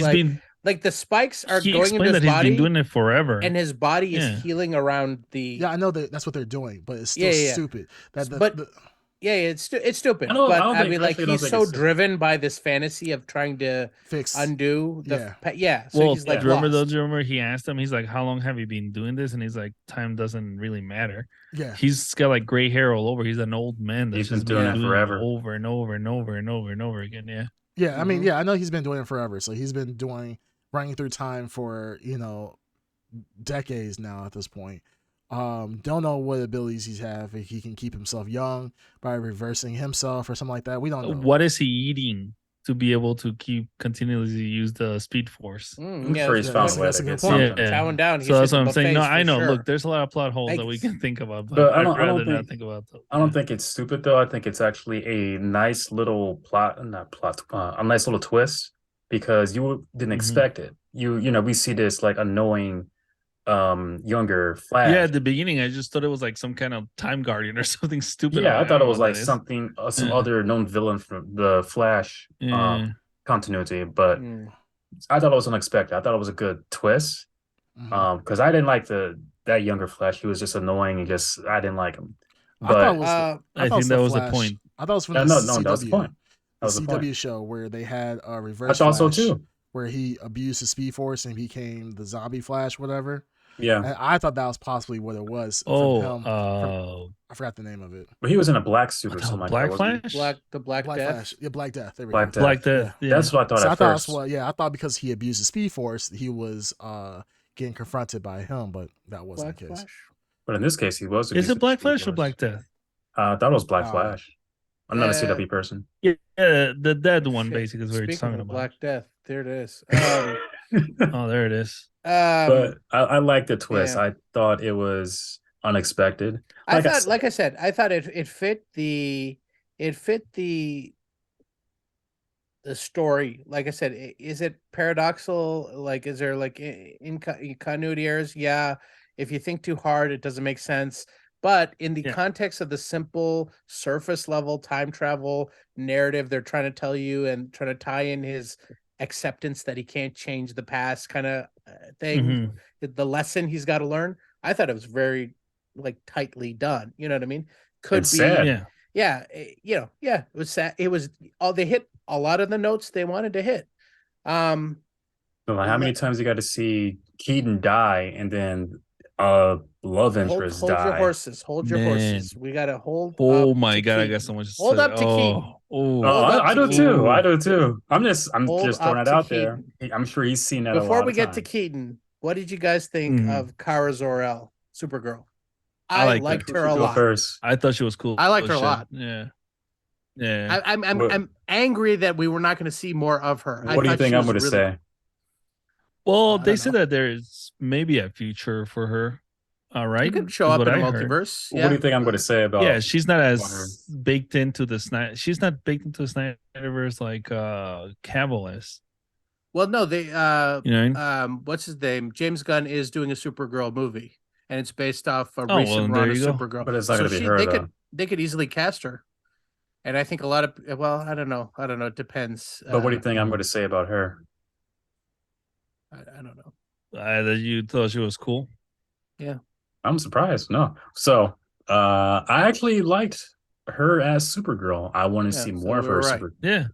like the spikes are going into his body. He's been doing it forever, and his body is healing around the. Yeah, I know that's what they're doing, but it's still stupid. Yeah, it's stupid. I don't- I But don't I think- mean, like actually, I don't he's think so it's stupid. driven by this fantasy of trying to Fix. undo the Yeah. yeah. So Well, he's like do you remember lost. those? Do you remember he asked him? He's like, "How long have you been doing this?" And he's like, "Time doesn't really matter." Yeah. He's got like gray hair all over. He's an old man that's He's been just doing it forever. over and over and over and over and over again. Yeah. Yeah, I mean, Mhm. yeah, I know he's been doing it forever. So he's been running through time for, decades now at this point. Don't know what abilities he's have. If he can keep himself young by reversing himself or something like that. We don't know. What is he eating to be able to keep continuously use the speed force? I'm Yeah, sure he's that's- found a way that's to a good get point. something. chowing down. He's So that's hitting what I'm saying. No, buffets I for know. sure. Look, there's a lot of plot holes that we Vegas. can think about, But but I I'd don't rather not think- think about those. I don't think it's stupid though. I think it's actually a nice little a nice little twist because you didn't Mhm. expect it. We see this like annoying, younger Flash. Yeah, at the beginning, I just thought it was like some kind of time guardian or something stupid. Yeah, I thought it don't was know what like that is. something, some Yeah. other known villain from the Flash Yeah. continuity, but Mm. I thought it was unexpected. I thought it was a good twist. Mhm. Because I didn't like that younger Flash. He was just annoying and I didn't like him. I thought But it was. Uh, I I thought it think that was the Flash. point. I thought it was from no, the no, CW. that was the point. That was the the CW point. show where they had a I reverse thought so Flash, too. where he abused his Speed Force and became the zombie Flash, whatever. Yeah, And I thought that was possibly what it was. Oh, from him. I forgot the name of it. but he was in a black suit what or the something hell, like Black that. wasn't he? Flash? the Black Death. Flash. Yeah, Black Death. There we Black go. Death. Black Death. Yeah. That's what I thought So I at thought first. I thought because he abused his Speed Force, he was getting confronted by him, but that wasn't Black the case. Flash. But in this case, he was. Is it Black Flash or Force. Black Death? I thought it was Black Uh, Flash. I'm not a uh, CW person. Yeah, the dead one Shit. basically is what you're Speaking talking of about. Black Death, there it is. Oh, there it is. But I like the twist. yeah. I thought it was unexpected. I Like I thought, said- like I said, I thought it fit the story. Like I said, is it paradoxical? Like, is there like in continuity errors? Yeah. If you think too hard, it doesn't make sense. But in the Yeah. context of the simple surface level time travel narrative they're trying to tell you and trying to tie in his acceptance that he can't change the past kind of thing, Mhm. the lesson he's got to learn. I thought it was very like tightly done. You know what I mean? Could It's be, sad. yeah, it was sad. It was all they hit a lot of the notes they wanted to hit. So, like, how many times you got to see Keaton die and then love interest hold your die? horses. Hold your Man. horses. We gotta hold. Oh up my to god, I Keaton. got so much. To Hold say. up to Keaton. Oh, Oh, Hold up I to do too. Keaton. I do too. I'm just Hold throwing up it to out there. Keaton. I'm sure he's seen that a Before lot we of get to times. Keaton, what did you guys think Mhm. of Kara Zor-El, Supergirl? I I liked liked Who her should a go lot. first? I thought she was cool. I liked her a Shit. lot. Yeah, yeah. What- I'm angry that we were not going to see more of her. What do you think I'm going to say? Well, I they don't said know. that there's maybe a future for her. All right, You could show is up what in a I heard. multiverse. What Yeah. do you think I'm going to say about? Yeah, she's not about as baked into the Snyder. She's not baked into the Snyderverse like Cavill is. Well, no, they You know what I mean? what's his name? James Gunn is doing a Supergirl movie, and it's based off a Oh, recent well, run there of you go. Supergirl. But it's not going to be her they though. could easily cast her, and I think a lot of I don't know. It depends. But what do you think I'm going to say about her? I don't know. That you thought she was cool. I'm surprised. No. So, I actually liked her as Supergirl. I want to Yeah, see so more of we her. were right. Yeah,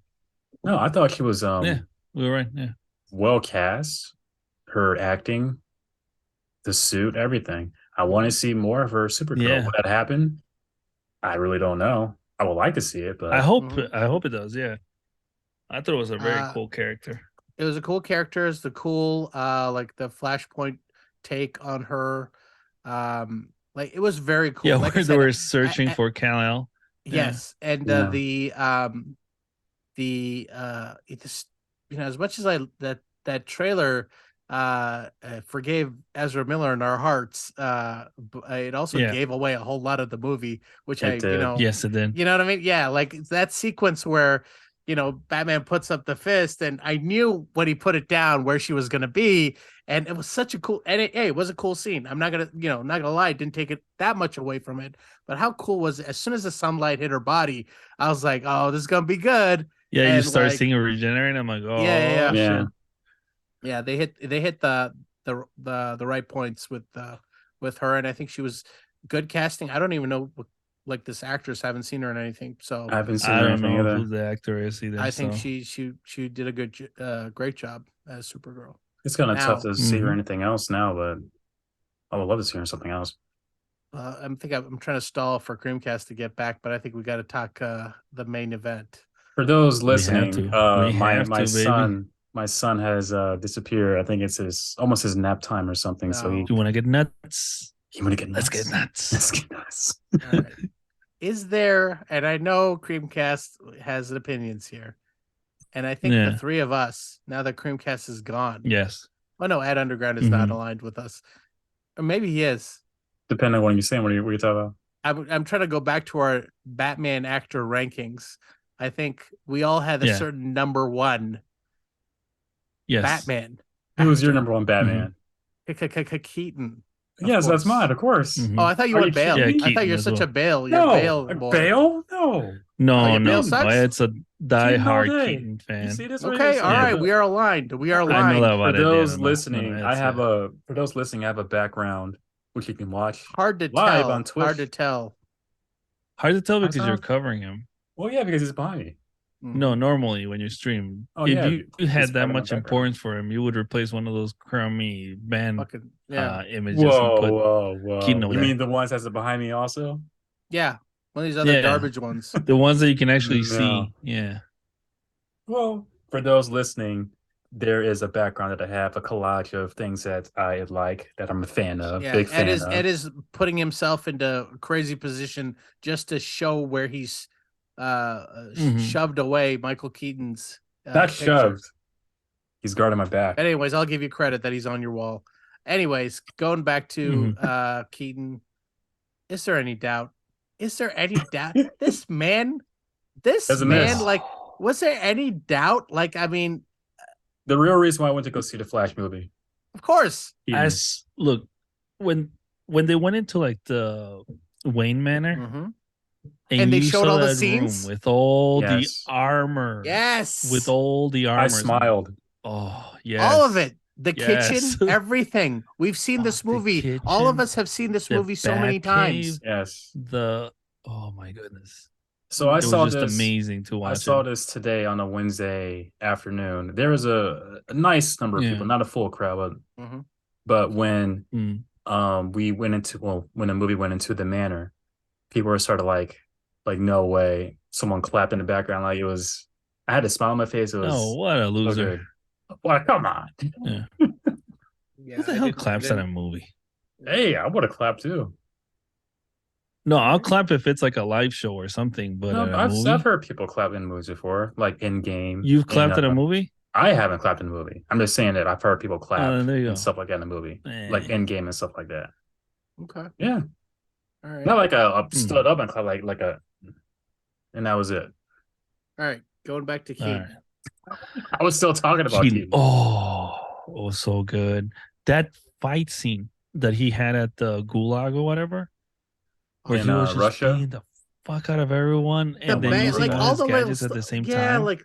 No, I thought she was Yeah. we were right. Yeah, well cast. Her acting, the suit, everything. I want to see more of her Supergirl. Yeah. Will that happen? I really don't know. I would like to see it, but I hope. Mhm. I hope it does. Yeah, I thought it was a very Uh, cool character. It was a cool character. It's the cool like the Flashpoint take on her. Like it was very cool. Yeah, Like I where they said, were searching I- for Kal-El. Yeah. Yes, and Yeah. it's as much as that trailer forgave Ezra Miller in our hearts, it also Yeah. gave away a whole lot of the movie, which It did. Yes, it did. you know what I mean? Yeah, like that sequence where Batman puts up the fist, and I knew when he put it down where she was gonna be, and it was such a cool. And it was a cool scene. I'm not gonna, not gonna lie, it didn't take it that much away from it. But how cool was it? As soon as the sunlight hit her body, I was like, "Oh, this is gonna be good." Yeah, you And, start like- seeing her regenerate. I'm like, oh, Yeah. Yeah. shit. Yeah, they hit the right points with her, and I think she was good casting. I don't even know like this actress. Haven't seen her in anything, so I haven't seen I don't anything know either. who the actor is either. I think so. she did a great job as Supergirl. It's kind of Now- tough to see her Mhm. anything else now, but I would love to see her in something else. I'm trying to stall for Creamcast to get back, but I think we got to talk the main event. For those We have listening, to. my We have my to, baby. son has disappeared. I think it's almost his nap time or something. So No. Do you want to get nuts? he want to get Let's nuts. get nuts. Let's get nuts. All right. Is there, and I know Creamcast has opinions here, and I think Yeah. the three of us, now that Creamcast is gone. Yes. Oh no, Ed Underground is not Mhm. aligned with us. Or maybe he is. Depending on what you're saying, what are you talking about? I'm trying to go back to our Batman actor rankings. I think we all had a Yeah. certain number one Yes. Batman. Who's your actor. number one Batman? Keaton. Of Yes, that's course. mine, of course. Mhm. Oh, I thought you Are were you Bale. kidding me? I thought Keaton you're as such well. a Bale. You're No, Bale like boy. Bale? No. No, your no. Bale sucks? It's a Keaton all die-hard day. Keaton You fan. see this? Okay, all right. We are aligned. We are I know aligned. that For about it. those No, listening, no, I it's, have for those listening, I have a background which you can watch Hard to live tell. on Twitch. Hard to tell. hard to tell I because saw- you're covering him. Well, yeah, because he's behind me. No, normally when you stream, Oh, if yeah, you he's had that covering my much background. importance for him, you would replace one of those crummy band Fucking yeah, images and Whoa, put whoa. Keaton over You there. mean the ones that's behind me also? yeah. One of these other Yeah. garbage ones. the ones that you can actually No. see. Yeah. Well, for those listening, there is a background that I have, a collage of things that I like, that I'm a fan of, Yeah, big fan of. Ed is putting himself into a crazy position just to show where he's Mhm. shoved away Michael Keaton's Not picture. shoved. He's guarding my back. Anyways, I'll give you credit that he's on your wall. Anyways, going back to Keaton, is there any doubt? Is there any doubt? This man, Doesn't miss. like, was there any doubt? Like, I mean, The real reason why I went to go see the Flash movie. of course. Keaton. As look, when they went into like the Wayne Manor, Mhm. and And they you showed saw all the that scenes? room with all Yes. the armor, Yes. with all the armor, I smiled. Oh yes, All of it. The Yes. kitchen, everything. We've seen Oh, this the movie. All of kitchen, us have seen this the movie so many Batcave. times. Yes. Oh my goodness, So I it saw was just this. amazing to watch. I saw it. this today on a Wednesday afternoon. There was a nice number of Yeah. people, not a full crowd, Mhm. but when Mm. we went into when the movie went into the manor, people were sort of like no way. Someone clapped in the background like it was. I had a smile on my face. It was Oh, what a so loser! good. Well, come on. Yeah. Yeah, Who the I hell didn't- claps I at a didn't- movie? Hey, I would have clapped too. No, I'll clap if it's like a live show or something. But No, at a I've movie, heard people clap in movies before, like in game. you've clapped at a movie. I haven't clapped in a movie. I'm just saying that I've heard people clap there you go. and stuff like that in a movie, like Eh. in game and stuff like that. Okay. Yeah, All right. not like I Hmm. stood up and clapped like a, and that was it. All right. Going back to All Keaton. right. I was still talking about Keaton. Keaton. Oh, it was so good. That fight scene that he had at the Gulag or whatever, where In, he was just Russia? beating the fuck out of everyone The and then band, using like all all his the little gadgets at the stuff. same Yeah, time. like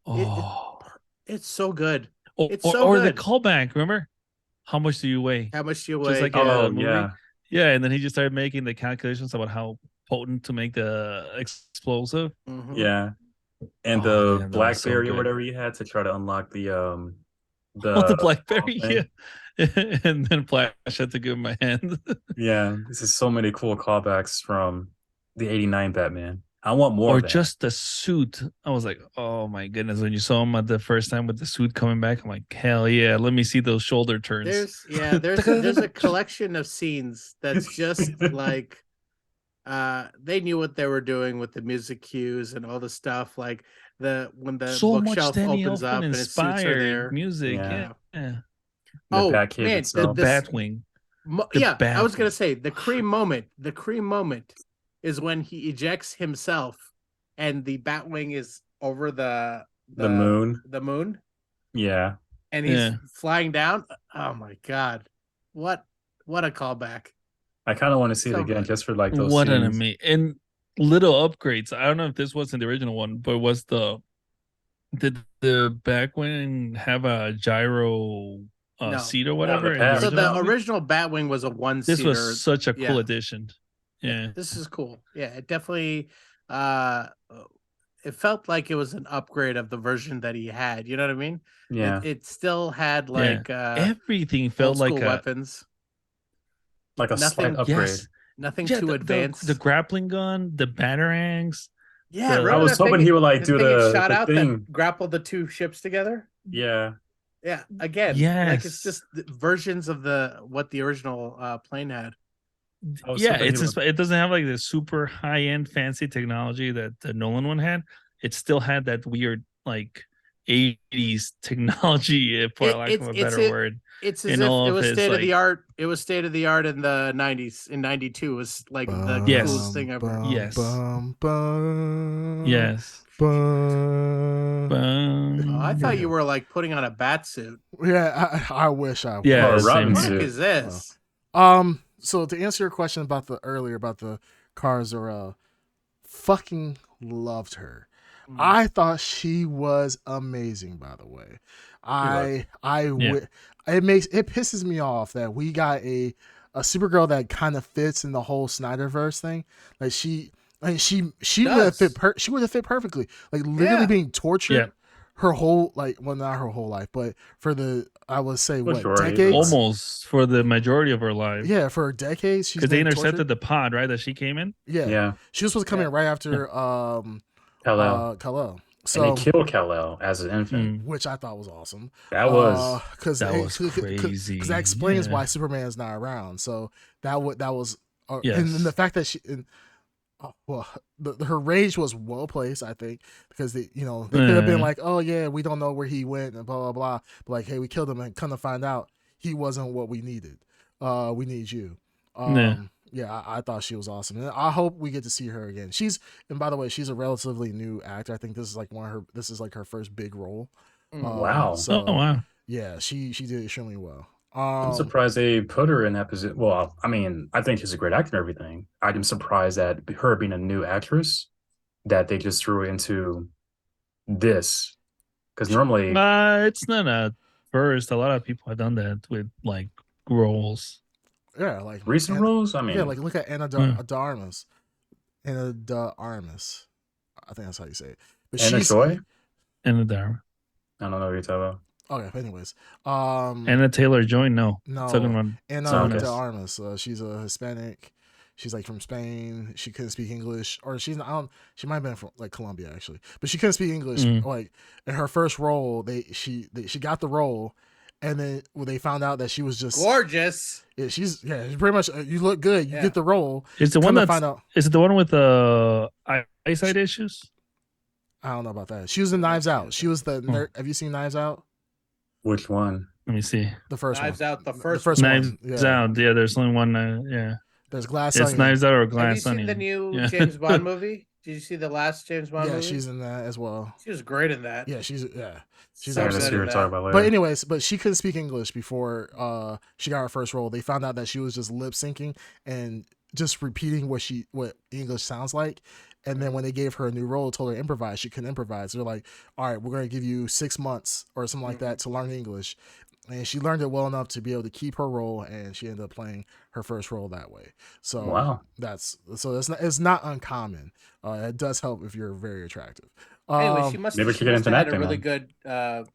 Oh, it's so good. or, it's or, so or the good. callback. Remember, how much do you weigh? How much do you Just weigh? like Oh movie. yeah, Yeah, and then he just started making the calculations about how potent to make the explosive. Mhm. yeah, and Oh, the damn, that was so BlackBerry or good. whatever you had to try to unlock the The BlackBerry, thing. yeah. And then Flash had to give him a hand. Yeah, this is so many cool callbacks from the '89 Batman. I want more Or of that. just the suit. I was like, oh my goodness. When you saw him at the first time with the suit coming back, I'm like, hell yeah, let me see those shoulder turns. There's a collection of scenes that's just like they knew what they were doing with the music cues and all the stuff, like when the so much bookshelf Danny opens up Elfman and his suits are there. inspired music. Yeah. Yeah. the Oh, Batcave man, itself. The Batwing. The Yeah, I was gonna Batwing. say the cream moment is when he ejects himself and the Batwing is over the moon. the moon, Yeah, and he's Yeah. flying down. Oh my god, what a callback! I kind of want to see So it again good. just for like those. What an scenes. amazing and little upgrades. I don't know if this was in the original one, but was did the Batwing have a gyro No. seat or whatever? the in pad. So original the movie? original Batwing was a one-seater. This was such a cool yeah. addition. Yeah. This is cool. Yeah, it definitely it felt like it was an upgrade of the version that he had. You know what I mean? Yeah, It still had Yeah. like Everything old felt school like a weapons. like a slight Nothing upgrade. yes. nothing Yeah, too the advanced. grappling gun, the batarangs. Yeah, the- I remember was that hoping thing he would like the do thing it shot the out thing. that grappled the two ships together? Yeah, Yeah, again, like it's Yes. just versions of what the original plane had. I was Yeah, hoping he would. it doesn't have like the super high end fancy technology that the Nolan one had. It still had that weird like 80s technology, for lack of a better word. It's as in if all it of was his, state of the like- art. It was state of the art in the 90s. In 92 it was like the Yes. coolest thing ever. Yes. Bum, bum, Yes. bum. Oh, I thought Yeah. you were like putting on a bat suit. Yeah, I wish I Yeah, Or a was. Robin What the suit. fuck is this? So to answer your question about the earlier about the Cara Zor-El, fucking loved her. Mm. I thought she was amazing. By the way, Yeah. it pisses me off that we got a Supergirl that kind of fits in the whole Snyderverse thing. Like she would have Does. she would have fit perfectly. Like literally Yeah. being tortured Yeah. her whole not her whole life, but for the I would say Majority. decades. Almost for the majority of her life. Yeah, for decades she's Because they been intercepted tortured. the pod, right? That she came in. Yeah. Yeah, She was supposed to come in right after Kal-El. Kal-El. And So they killed Kal-El as an infant. which I thought was awesome. That was that was crazy. because that explains Yeah. why Superman is not around. So that was and Yes. then the fact that her rage was well placed, I think, because they could have been Yeah. like, oh yeah, we don't know where he went and blah blah blah, but like, hey, we killed him and come to find out he wasn't what we needed. We need you. Yeah, I thought she was awesome, and I hope we get to see her again. And by the way, she's a relatively new actor. I think this is like her first big role. Wow. So Oh wow. yeah, she did extremely well. I'm surprised they put her in that position. Well, I mean, I think she's a great actor and everything. I'm surprised that her being a new actress, that they just threw into this. Because normally, It's not a first. A lot of people have done that with like roles. Yeah, like recent roles, I mean, yeah, like look at Anna de Armas. Anna de Armas. I think that's how you say it. But Anna Joy? Anna Dara. I don't know what you're talking about. Okay, anyways. Anna Taylor-Joy, no. No. Talking about Anna someone de else. Armas. She's a Hispanic. She's like from Spain. She couldn't speak English, or she might have been from like Colombia actually, but she couldn't speak English. Like in her first role, she got the role, and then when they found out that she was just Gorgeous. yeah, she's pretty much you look good, you Yeah. get the role. Is the Come one to that's find out, is it the one with eyesight issues? I don't know about that. She was in Knives Out. She was the nerd. Have you seen Knives Out? Which one? Let me see. The first Knives one. Out, the first Knives one. Yeah. Out. Yeah, there's only one. Yeah, There's Glass it's Onion. Knives Out or Have you Glass seen Onion. the new Yeah. James Bond movie? Did you see the last James Bond Yeah, movie? she's in that as well. She was great in that. Yeah, she's So Yeah, good that's what in we're that. talking about later. But anyways, but she couldn't speak English before she got her first role. They found out that she was just lip syncing and just repeating what English sounds like. And then when they gave her a new role, told her to improvise, she couldn't improvise. They're like, all right, we're going to give you 6 months or something like that to learn English. And she learned it well enough to be able to keep her role, and she ended up playing her first role that way. So Wow. it's not uncommon. It does help if you're very attractive. Anyway, she must maybe have she get into had a acting really then. good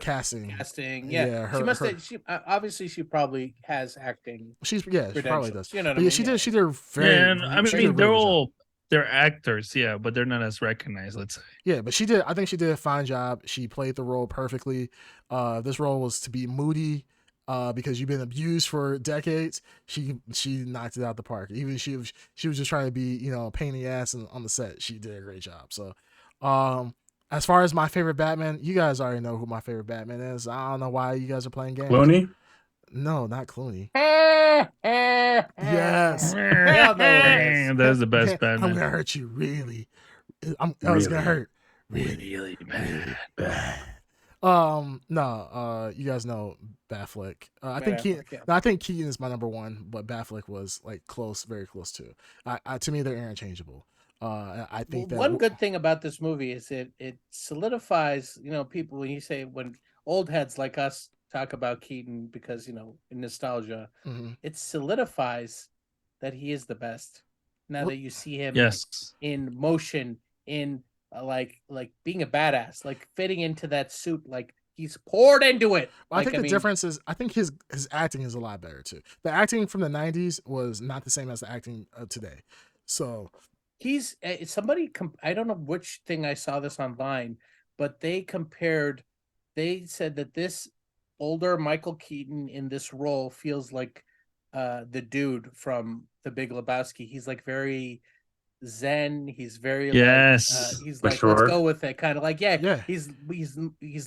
casting. casting. Yeah, Yeah, she must have. She obviously she probably has acting. She probably credentials. does. You know what But I yeah, mean? she Yeah. did. She did very. Yeah, and I she did a mean, really good job. they're actors, yeah, but they're not as recognized. Let's say. Yeah, but she did. I think she did a fine job. She played the role perfectly. This role was to be moody, because you've been abused for decades. She knocked it out the park. Even she was just trying to be a pain in the ass on the set. She did a great job. So, as far as my favorite Batman, you guys already know who my favorite Batman is. I don't know why you guys are playing games. Clooney? No, not Clooney. Yes. Yes. Hell no it is. That's the best I'm Batman. gonna hurt you, really. I was gonna Really? hurt, really. Bad. No, you guys know Batfleck. I think Affleck, Keaton. yeah. No, I think Keaton is my number one, but Batfleck was like close, very close to. To me, they're interchangeable. I think that One good thing about this movie is it solidifies, people when old heads like us talk about Keaton because in nostalgia, Mhm. it solidifies that he is the best. Now that you see him Yes. in motion, in like being a badass, like fitting into that suit, like he's poured into it. I think the difference is I think his acting is a lot better too. The acting from the 90s was not the same as the acting of today. So he's somebody. I don't know which thing I saw this online, but they compared. They said that this older Michael Keaton in this role feels like the dude from The Big Lebowski. He's like very zen. He's very Yes. like he's For like sure. let's go with it, kind of like Yeah. He's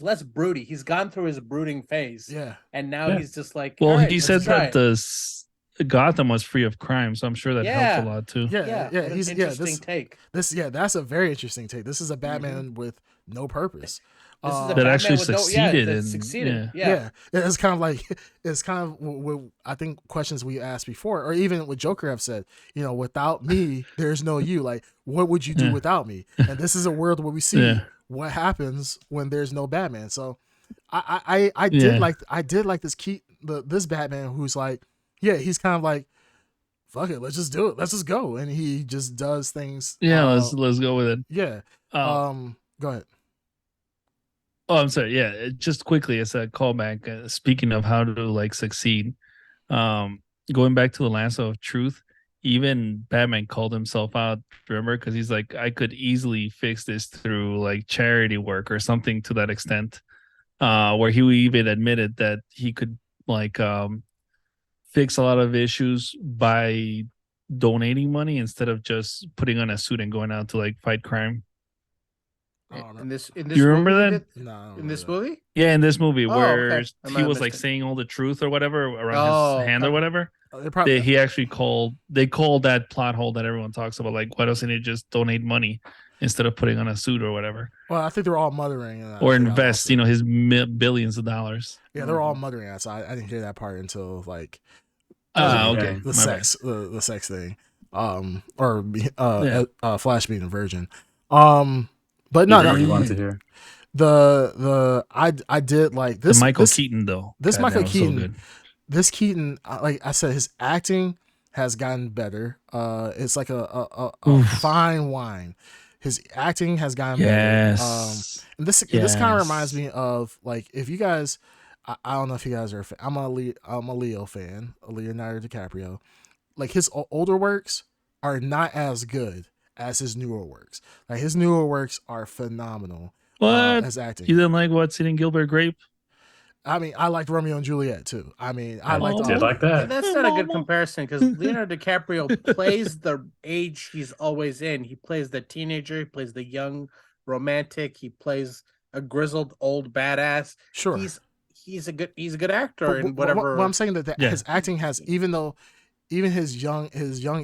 less broody. He's gone through his brooding phase, yeah, and now Yeah. he's just like. Well, "All right, he let's said try that it." Gotham was free of crime, so I'm sure that Yeah. helped a lot too. yeah. what an He's interesting take. that's a very interesting take. This is a Batman with no purpose. This is a That Batman actually with no- succeeded that in- succeeded. Yeah. It's kind of like what I think questions we asked before, or even what Joker have said. You know, without me, there's no you. Like, what would you do Yeah. without me? And this is a world where we see Yeah. what happens when there's no Batman. So, I Yeah. did like this Batman who's like, yeah, he's kind of like, fuck it, let's just do it, let's just go, and he just does things. Yeah, let's go with it. Yeah. Go ahead. Oh, I'm sorry. Yeah, just quickly as a callback. Speaking of how to like succeed, going back to the lasso of truth, even Batman called himself out. Remember, because he's like, I could easily fix this through like charity work or something to that extent. Where he even admitted that he could like fix a lot of issues by donating money instead of just putting on a suit and going out to like fight crime. I don't In know. this You remember movie, that? he did- No, I don't in this remember movie. Yeah, in this movie Oh, where okay. I might he have was like missed it. saying all the truth or whatever around Oh, his hand or okay. whatever. that. They probably, He actually called that plot hole that everyone talks about. Like, why doesn't he just donate money instead of putting on a suit or whatever, well, I think they're all muttering. And I or forgot invest, also. his billions of dollars? Yeah, they're all muttering at. So I didn't hear that part until like Ah, Yeah. okay. the My sex, the sex thing, or Yeah. Flash being a virgin. But no, Either no, you wanted to hear. I did like bad. this. The Michael this, Keaton though. this God, Michael that was so Keaton- good. this Keaton, like I said, his acting has gotten better. It's like a Oof. fine wine. His acting has gotten better. Yes. And this kind of Yes. reminds me of like if you guys, I don't know if you guys are a fan. I'm a Leo fan, Leonardo DiCaprio. Like his older works are not as good as his newer works. Like his newer works are phenomenal. What? As acting. You didn't like what's eating Gilbert Grape? I mean, I liked Romeo and Juliet too. I mean, I I liked Oh, did like that. That's not a good comparison because Leonardo DiCaprio plays the age he's always in. He plays the teenager. He plays the young romantic. He plays a grizzled old badass. Sure. He's a good actor But in whatever. what I'm saying that Yeah. his acting has, even his young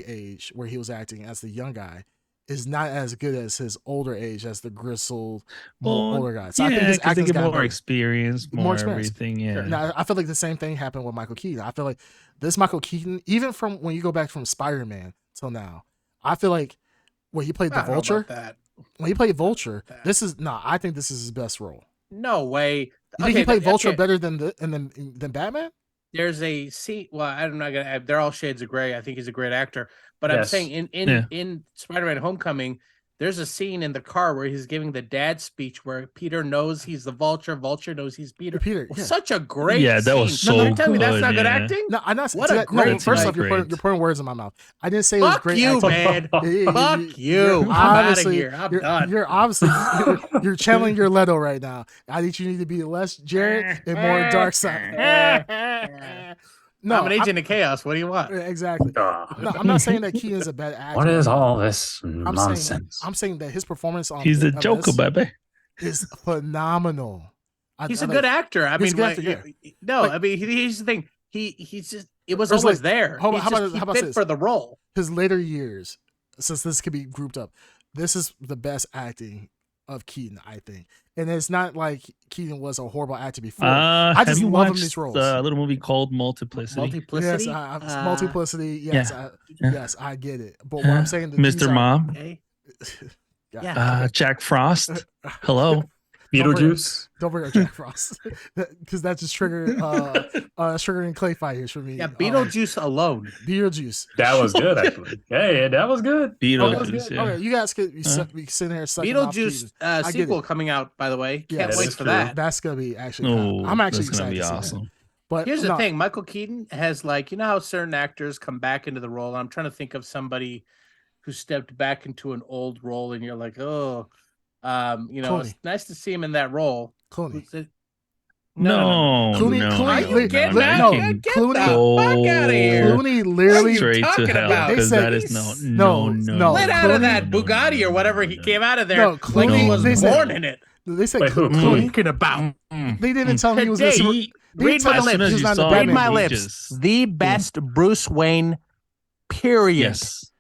age where he was acting as the young guy is not as good as his older age as the grizzled older guy. So I think his 'cause they acting's get gotten more better. experience, More more experience. everything. Yeah. Now, I feel like the same thing happened with Michael Keaton. I feel like this Michael Keaton, even from when you go back from Spider-Man till now, I feel like when he played I the don't know Vulture, about that. when he played Vulture, That. I think this is his best role. No way. You think he played Vulture okay. better than Batman? There's a scene. Well, I'm not gonna. They're all shades of gray. I think he's a great actor, but I'm Yes. saying in Spider-Man: Homecoming, there's a scene in the car where he's giving the dad speech where Peter knows he's the Vulture. Vulture knows he's Peter. Peter, Well, yeah. Such a great. Yeah, that was scene. so You're telling me that's not good, good yeah. acting? No, I'm not. What see a that- no, great first night. off, you're Great. putting words in my mouth. I didn't say it was Fuck great you, acting. man. Fuck you. You're I'm outta obviously- here. I'm you're, done. You're obviously you're channeling your Leto right now. I think you need to be less Jared and more Dark Side. No, I'm an agent of chaos. What do you want? exactly. Ah, No, I'm not saying that Keaton's a bad actor. what is all this I'm nonsense? saying that his performance on He's the on Joker, this baby. is phenomenal. He's I a like- good actor. I He's mean, a good like, actor, no, Like- I mean, here's the thing. He's just. It was There's always like- there. hold on, He's how just- about- he how about fit this? for the role. His later years, since this could be grouped up, this is the best acting of Keaton, I think. And it's not like Keaton was a horrible actor before. I Have just you love him in watched these roles. the little movie called Multiplicity? Multiplicity. Yes, multiplicity. Yes, yeah. yes, I get it. But what I'm saying, that these Mr. are- Mom, Okay. Yeah. Yeah. Jack Frost. Hello. Beetlejuice. Don't bring up Jack Frost because that just triggered triggering clay fighters for me. Yeah, Beetlejuice alone. Beetlejuice. That was good, actually. Hey, that was good. Beetlejuice. Okay, Yeah. you guys could be sitting here sucking off Beetlejuice Keaton. I get sequel it. coming out, by the way. Yeah, Can't that wait is for true. that. That's gonna be actually. Oh, I'm actually that's gonna excited be to see that. awesome. But Here's the no, thing: Michael Keaton has, like, you know how certain actors come back into the role. I'm trying to think of somebody who stepped back into an old role, and you're like, oh, you know, it's Clooney. nice to see him in that role. Clooney. Who's it? No, Clooney- no, Clooney- no, Are you getting no, out? no. No, Get Clooney- the fuck out of here! Clooney literally. What are you Straight to talking hell about? because They that said- is no, No, no, no. Let out of that no, Bugatti or whatever he came out of there No, like Clooney- he was they said- born in it. They said Wait, who? Clooney. Talking about They didn't tell me he was. Today, Gonna, read my as soon lips. as you Read saw my him, lips. just- The best Bruce Wayne. Period. Yes,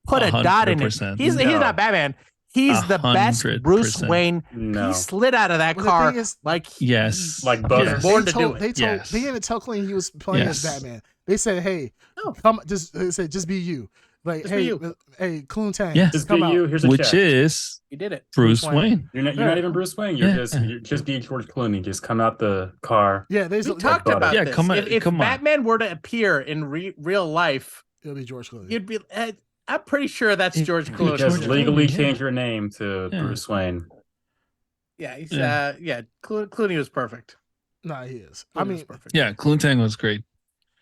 Put a dot in it. 100%. He's No. not Batman. He's the best 100%. Bruce Wayne. No. He slid out of that Well, the car thing is- like yes, Like butter. Yes. Born they to told, do it. They told. Yes. They didn't tell Clooney he was playing as Yes. Batman. They said, "Hey, No. come." They said, "Just be you." Like, Just be hey, you. hey, Clooney. Yeah. Just come be out. you. Here's a which check. is he did it. Bruce Bruce Wayne. Wayne. You're not even Bruce Wayne. You're Yeah. just be George Clooney. Just come out the car. Yeah, they We said talked butter. about Yeah, this. come on, If come on. Batman were to appear in real life, it'll be George Clooney. you'd be. I'm pretty sure that's George It- Clooney. Just Clooney, legally yeah. change your name to Yeah. Bruce Wayne. Yeah, he's Yeah. Clooney was perfect. Nah, he is. Clooney I was mean, perfect. Yeah, Clooney was great.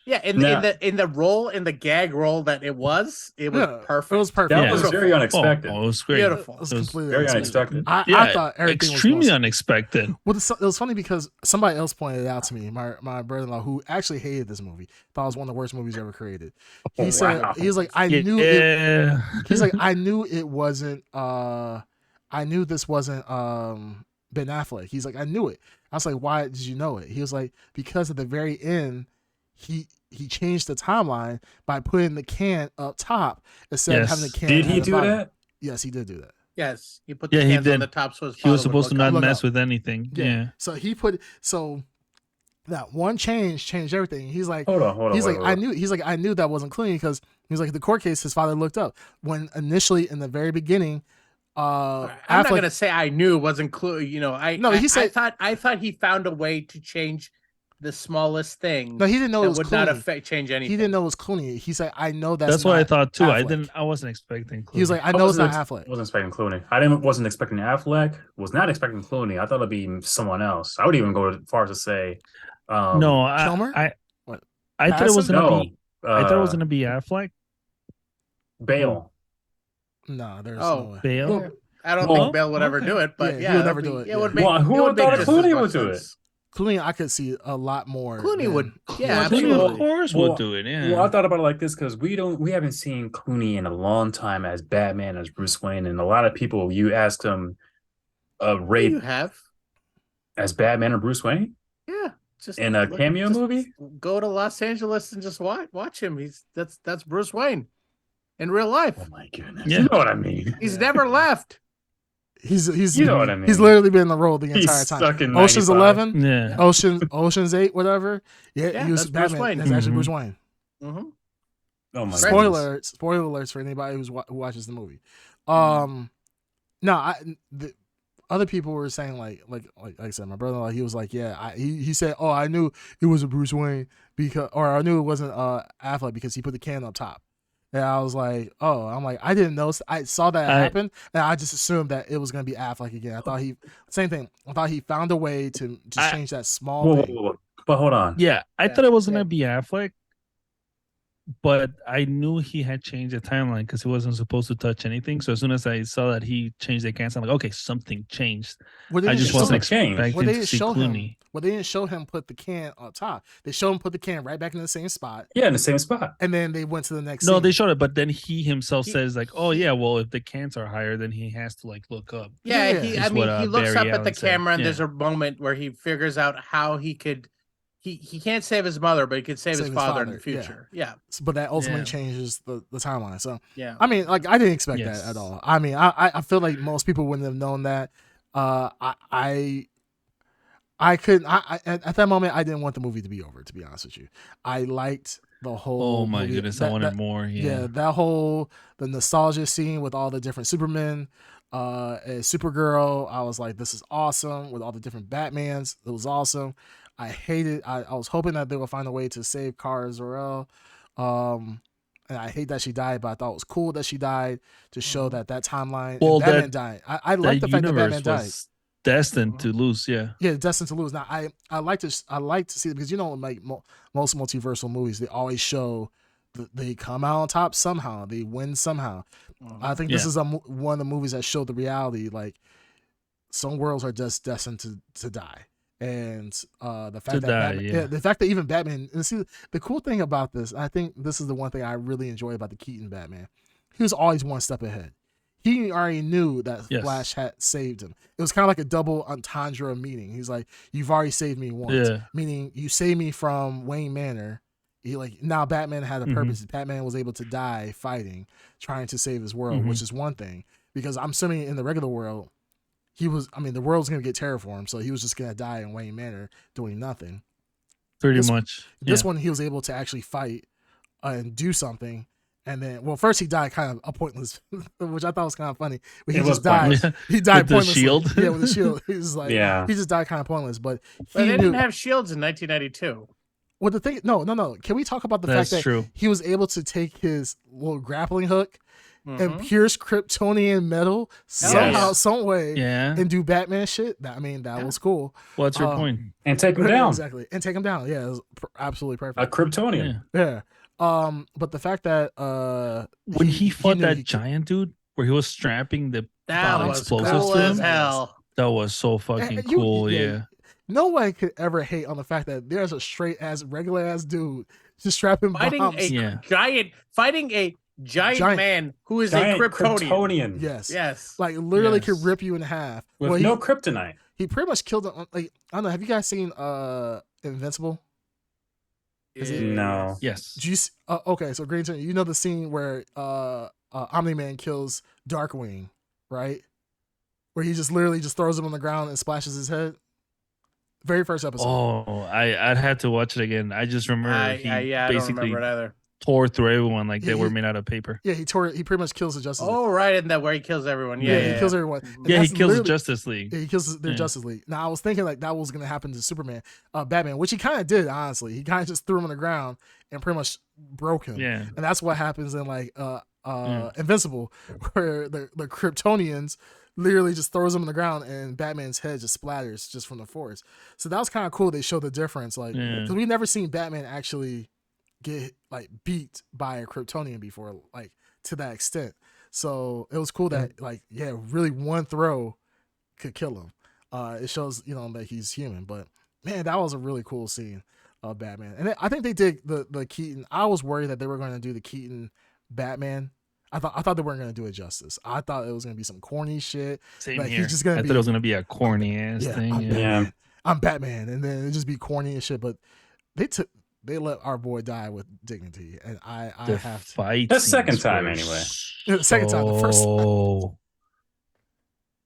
Yeah, in Now- the role, in the gag role that it was yeah, perfect. It was perfect. That Yeah. was very unexpected. Oh, it was great. Beautiful. It was It was completely very unexpected. unexpected. I thought everything extremely was going unexpected. Well, it was funny because somebody else pointed it out to me. My brother-in-law, who actually hated this movie, thought it was one of the worst movies ever created. He Oh, said, wow. he was like, I knew it. Yeah. He's like, I knew it wasn't. I knew this wasn't Ben Affleck. He's like, I knew it. I was like, why did you know it? He was like, because at the very end, he changed the timeline by putting the can up top instead of having the can. Did at he the do bottom. that? Yes, he did do that. Yes, he put Yeah, the he cans on did. the top so his He was father would supposed to look not up. Look mess up. with anything. Yeah. So he put so that one changed everything. He's like, Hold on. he's wait, like, wait, I wait. knew. He's like, I knew that wasn't clean because he's like the court case. His father looked up when initially in the very beginning. I'm not Affleck- gonna say I knew it wasn't clue. You know, No, he said- I thought he found a way to change the smallest thing No, he didn't know it that was would not Clooney. change anything. He didn't know it was Clooney. He said, I know that's what I not thought too. Affleck. I wasn't expecting. He was Clooney. like, I know it's not wasn't Affleck. wasn't expecting Clooney. Wasn't expecting Affleck. Was not expecting Clooney. I thought it'd be someone else. I would even go as far as to say, No, Kilmer? I What? thought it was Madison? gonna no, be. I thought it was gonna be Affleck. Bale. No, there's Oh. no way. Bale. Well, I don't Well, think Bell would ever okay. do it, but Yeah, yeah, he would it never be- do it, It would yeah. make. Well, who it would thought make just as Clooney much would do sense. Clooney, I could see a lot more. Clooney than- would. Yeah, Well, Clooney, absolutely. of course, Well, would do it. Yeah. Well, I thought about it like this because we haven't seen Clooney in a long time as Batman, as Bruce Wayne, and a lot of people you asked him, You rate have. as Batman or Bruce Wayne Yeah. Just in a cameo movie. Go to Los Angeles and just watch him. That's Bruce Wayne in real life. Oh my goodness, Yeah. you know what I mean. He's never left. He's You know what I mean. He's literally been in the role the He's entire time. stuck in Ocean's 95. 11, yeah. Ocean's 8, whatever. Yeah, Yeah, he was that's Bruce Batman. Wayne. That's actually Mhm. Bruce Wayne. Mm-hmm. Oh my Spoiler alerts for anybody who watches the movie. No, the other people were saying like I said, my brother-in-law, he was like, yeah, he said, oh, I knew it wasn't Bruce Wayne because, or I knew it wasn't Affleck because he put the can up top. And I was like, oh, I'm like, I didn't know. I saw that happen, and I just assumed that it was gonna be Affleck again. I thought same thing. I thought he found a way to just change that small Whoa, thing. whoa, whoa. But hold on. Yeah, I Yeah, thought it was gonna yeah. be Affleck, but I knew he had changed the timeline because he wasn't supposed to touch anything. So as soon as I saw that he changed the cancer, I'm like, okay, something changed. Well, they I didn't just show wasn't him- changed. expecting Well, they to didn't see show him. Clooney. Well, they didn't show him put the can up top. They showed him put the can right back in the same spot, Yeah, in the same spot. and then they went to the next. No, scene. they showed it, but then he himself He- says like, "Oh yeah, well if the cans are higher, then he has to like look up." Yeah, Yeah. he Is what, he looks Barry up at the Allen said. camera and Yeah. there's a moment where he figures out how he could he can't save his mother, but he could save his father in the yeah. future. Yeah. But that ultimately Yeah. changes the timeline. So Yeah. I mean, like I didn't expect Yes. that at all. I mean, I feel like most people wouldn't have known that. I couldn't. At that moment, I didn't want the movie to be over. To be honest with you, I liked the whole Oh my movie. goodness, I wanted more. Yeah. That whole the nostalgia scene with all the different Supermen, and Supergirl. I was like, this is awesome with all the different Batmans. It was awesome. I was hoping that they would find a way to save Kara Zor-El. And I hate that she died, but I thought it was cool that she died to show that timeline. Well, and Batman died. I like the fact that Batman died. was destined to lose. Yeah. Yeah, destined to lose. Now, I like to see it because like most multiversal movies, they always show they come out on top somehow, they win somehow. I think this is one of the movies that showed the reality. Like some worlds are just destined to die, and the fact the fact that even Batman. And see, the cool thing about this, I think this is the one thing I really enjoy about the Keaton Batman. He was always one step ahead. He already knew that Flash had saved him. It was kind of like a double entendre meaning. He's like, "You've already saved me once," meaning you saved me from Wayne Manor. Now Batman had a purpose. Batman was able to die fighting, trying to save his world, which is one thing. Because I'm assuming in the regular world, the world's gonna get terraformed, so he was just gonna die in Wayne Manor doing nothing. Pretty much. This one, he was able to actually fight and do something. And then, first he died kind of a pointless, which I thought was kind of funny. But he just died. Yeah. He died with the shield. Yeah, with the shield. He was like, he just died kind of pointless. But they didn't have shields in 1992. Well, the thing, no. Can we talk about the fact that he was able to take his little grappling hook and pierce Kryptonian metal somehow, some way, and do Batman shit? That was cool. What's your point? And take him down. Exactly, and take him down. Yeah, it was absolutely perfect. A Kryptonian. Yeah. But the fact that when he fought that giant dude, where he was strapping the explosives cool to him, as hell. That was so fucking cool. No one could ever hate on the fact that there's a straight ass, regular ass dude just strapping fighting bombs. Fighting a giant man who is a Kryptonian. Yes. Like literally could rip you in half with no kryptonite. He pretty much killed him. Like, I don't know. Have you guys seen Invincible? No. Yes. Do you okay, so Green Lantern, you know the scene where Omni-Man kills Darkwing, right? Where he just literally just throws him on the ground and splashes his head. Very first episode. Oh, I'd have to watch it again. I just remember he I don't remember it either. Tore through everyone like they were made out of paper. Yeah, he pretty much kills the Justice League. Oh, right, in that where he kills everyone. He kills everyone. And he kills the Justice League. Yeah, he kills the Justice League. Now I was thinking like that was gonna happen to Superman, Batman, which he kind of did. Honestly, he kind of just threw him on the ground and pretty much broke him. Yeah, and that's what happens in like Invincible, where the Kryptonians literally just throws him on the ground and Batman's head just splatters just from the force. So that was kind of cool. They showed the difference, like because we've never seen Batman actually get like beat by a Kryptonian before, like to that extent. So it was cool that really one throw could kill him. It shows that he's human. But man, that was a really cool scene of Batman. And I think they did the Keaton. I was worried that they were going to do the Keaton Batman. I thought they weren't going to do it justice. I thought it was going to be some corny shit. Same here. He's just gonna I thought it was going to be a corny ass thing. I'm Batman, and then it just be corny and shit. But they let our boy die with dignity, and I have to. Fight the second time anyway. The second time, the first time.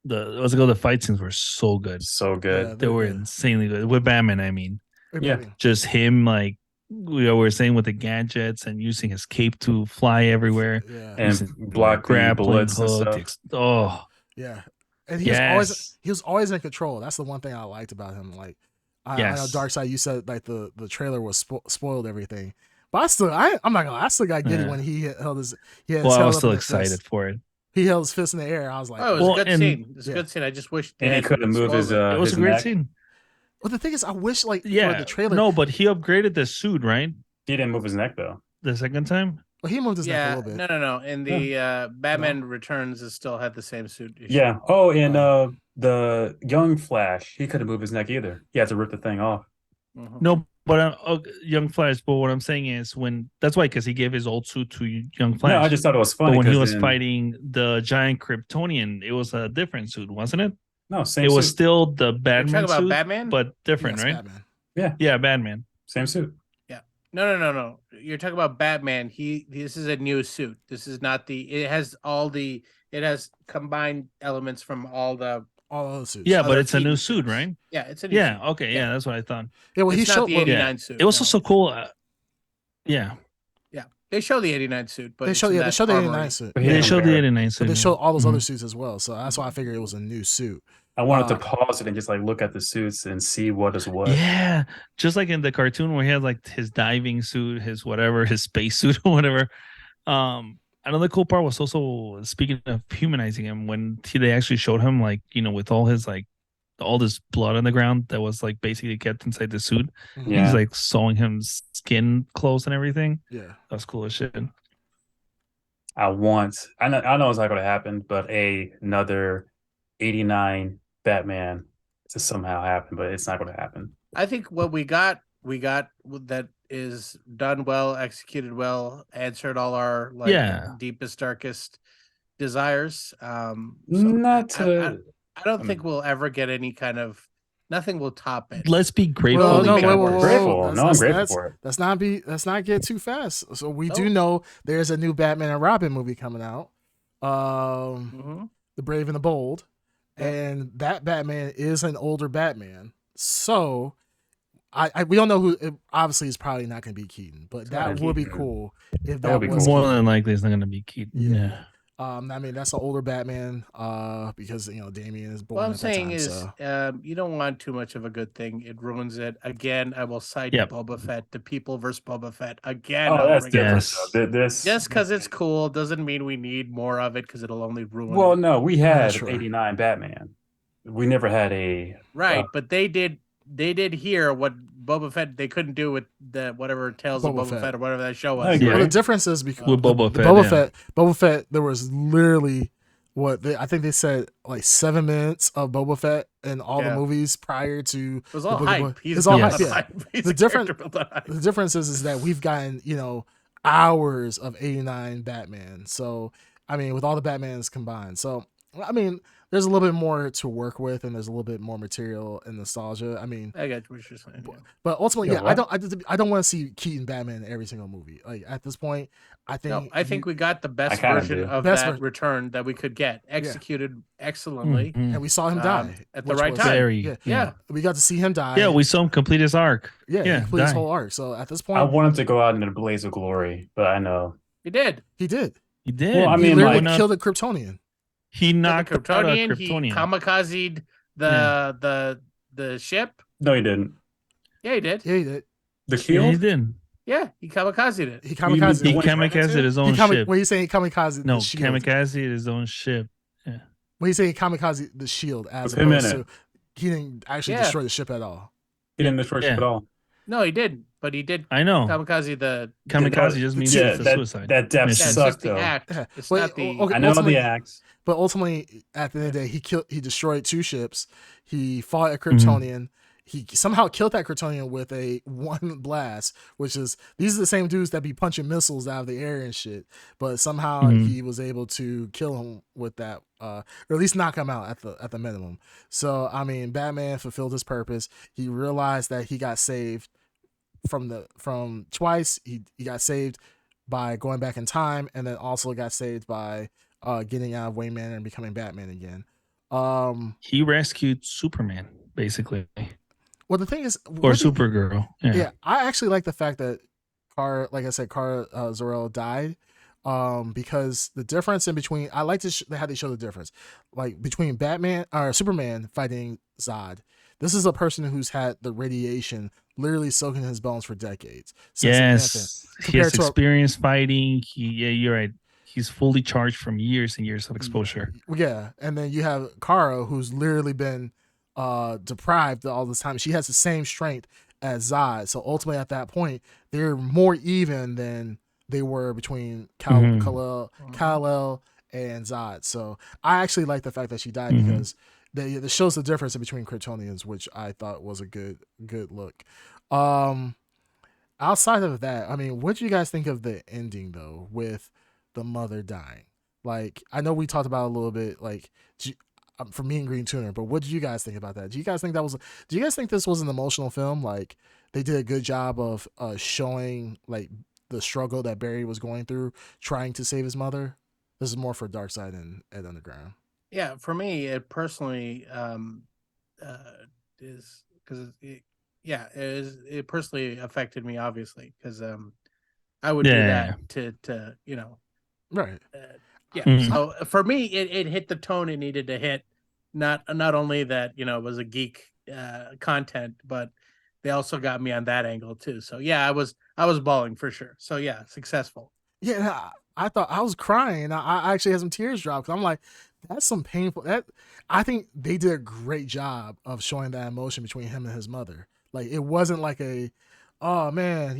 The fight scenes were so good. So good. Yeah, they were insanely good. With Batman, I mean. Yeah. Just him, like we were saying, with the gadgets and using his cape to fly everywhere. Yeah. And block grappling bullets and stuff. Yeah. And he was always in control. That's the one thing I liked about him. Like, I know Darkseid, you said like the trailer was spoiled everything, but I'm not gonna lie, I still got giddy when he held his. I was still excited for it. He held his fist in the air. I was like, "Oh, it was a good scene. It was a good scene. I just wish." And he couldn't move his. It was a great scene. Well, the thing is, I wish for the trailer. No, but he upgraded the suit, right? He didn't move his neck though. The second time. Well, he moved his neck a little bit. No. In the Batman Returns, it still had the same suit issue. Yeah. Oh, and the young Flash, he couldn't move his neck either. He had to rip the thing off. Mm-hmm. No, but young Flash. But what I'm saying is because he gave his old suit to young Flash. No, I just thought it was funny. But when he was fighting the giant Kryptonian, it was a different suit, wasn't it? No, same. It suit. was still the Batman suit, suit, Batman? but different, right? Batman. Yeah, Batman. Same suit. Yeah. No. You're talking about Batman. This is a new suit. This is not it has combined elements from all the suits. Yeah, but it's a new suit, right? Yeah, it's a new suit. Okay, yeah, that's what I thought. Yeah, well, it's not the 89 suit. It was also cool. Yeah, They show the 89 suit, but They it's show in they that show the armory. 89 suit, But They Yeah, showed wear the it. 89 but suit. they show all those other Mhm. suits as well. So that's why I figured it was a new suit. I wanted to Uh, pause it and just like look at the suits and see what is what. Yeah, just like in the cartoon where he had like his diving suit, his whatever, his space suit or whatever. Another cool part was also speaking of humanizing him when they actually showed him like with all his like all this blood on the ground that was like basically kept inside the suit. mhm. Yeah. He's like sewing him skin clothes and everything. Yeah. That's cool as shit. I know it's not going to happen, but another 89 Batman to somehow happen, but it's not going to happen. I think what we got that is done well, executed well, answered all our Yeah. deepest, darkest desires. Not I to. don't think we'll ever get any kind of nothing will top it. Let's be grateful. Well, only no, make wait, it wait, worse. wait, Grateful. wait. No, I'm grateful for it. Let's not get too fast. So we do Oh. know there's a new Batman and Robin movie coming out. Mhm. The Brave and the Bold. Yeah. And that Batman is an older Batman. So we don't know who obviously it's probably not gonna be Keaton, but that not would be Keaton. cool if That that would be was cool. More Keaton. than likely, it's not gonna be Keaton. Yeah. Yeah. I mean that's an older Batman, because Damian is born What I'm at that saying time. is, So you don't want too much of a good thing. It ruins it. Again, I will cite Yep. Boba Fett, the people versus Boba Fett. Again, Oh, I'll that's bring it different. up. Yes. Though. This Just because it's cool doesn't mean we need more of it because it'll only ruin Well, it. no, we had sure. 89 Batman. We never had a. Right, but they did here what Boba Fett they couldn't do with the whatever Tales of Boba Boba Fett. Fett or whatever that show I was. agree. well, Yeah. the difference is because With Boba Fett, Boba yeah. Fett, Boba Fett, there was literally I think they said like 7 minutes of Boba Fett in all the Yeah. movies prior to It was all the Book of hype. Boba- He's it's all built hype. on Yeah. hype. He's The a different- character built on hype. The difference is that we've gotten hours of 89 Batman. So I mean, with all the Batmans combined, so I mean, there's a little bit more to work with, and there's a little bit more material and nostalgia. I mean, I got what you're saying. Yeah. but ultimately, Yeah, yeah, what? I don't want to see Keaton Batman in every single movie. Like at this point, I think No, I think we got the best kinda version do. of Best that version. return that we could get, executed excellently. Mhm. and we saw him Um, die at the which right was- time. Very. Yeah, Yeah, we got to see him die. Yeah, we saw him complete his arc. yeah, yeah, he completed his die. whole arc. So at this I point, wanted to go out in a blaze of glory, but I know. he did. he did. He did. Well, I He mean, literally like- killed a Kryptonian. he The knocked out a Kryptonian, he Kryptonian. kamikazed the ship. No, he didn't. Yeah, he did. Yeah, he did. The Yeah, he shield? did. Yeah, he kamikazed it. He kamikaze. The He one he's running kamikazed to? his own ship. When you say he kamikaze No, the shield, kamikaze his own ship. when you say he kamikaze the shield, as With him in opposed it. to he didn't actually Yeah. destroy the ship at all. He didn't destroy ship Yeah. at all. No, he didn't. But he did I know. kamikaze the. Kamikaze the- just means yeah, it's a that- suicide. that depth mission. Yeah, it's sucked, just the though. act. Yeah. It's Wait, not the. okay. I know ultimately- the axe. But ultimately, at the end of the day, he destroyed 2 ships. He fought a Mm-hmm. Kryptonian. He somehow killed that Kryptonian with a 1 blast, which is these are the same dudes that be punching missiles out of the air and shit. But somehow Mhm. he was able to kill him with that, or at least knock him out at the minimum. So I mean, Batman fulfilled his purpose. He realized that he got saved from twice. He got saved by going back in time, and then also got saved by getting out of Wayne Manor and becoming Batman again. He rescued Superman, basically, Well, the thing is, or Supergirl. yeah, I actually like the fact that Kara Zor-El died, because the difference in between, I like to how they show the difference, like between Batman or Superman fighting Zod. This is a person who's had the radiation literally soaking his bones for decades. Since an infant. Yes, he compared has to a- experience fighting. Yeah, you're right. He's fully charged from years and years of exposure. Yeah, and then you have Kara, who's literally been deprived all this time. She has the same strength as Zod, so ultimately at that point, they're more even than they were between Mhm. Kal-El and Zod. So I actually like the fact that she died Mhm. because that shows the difference between Kryptonians, which I thought was a good look. Outside of that, I mean, what do you guys think of the ending though, with the mother dying? Like, I know we talked about it a little bit, like for me and Green Tuner, but what do you guys think about that? Do you guys think this was an emotional film? Like, they did a good job of showing like the struggle that Barry was going through trying to save his mother? This is more for Darkseid and Ed Underground. Yeah, for me, it personally is because it personally affected me, obviously, because I would do Yeah. that to Right. yeah. Mhm. So for me, it hit the tone it needed to hit. Not only that it was a geek content, but they also got me on that angle too. So yeah, I was bawling for sure. So yeah, successful. Yeah, and I thought I was crying. I actually had some tears drop because I'm like, that's some painful. That I think they did a great job of showing that emotion between him and his mother. Like it wasn't like oh man,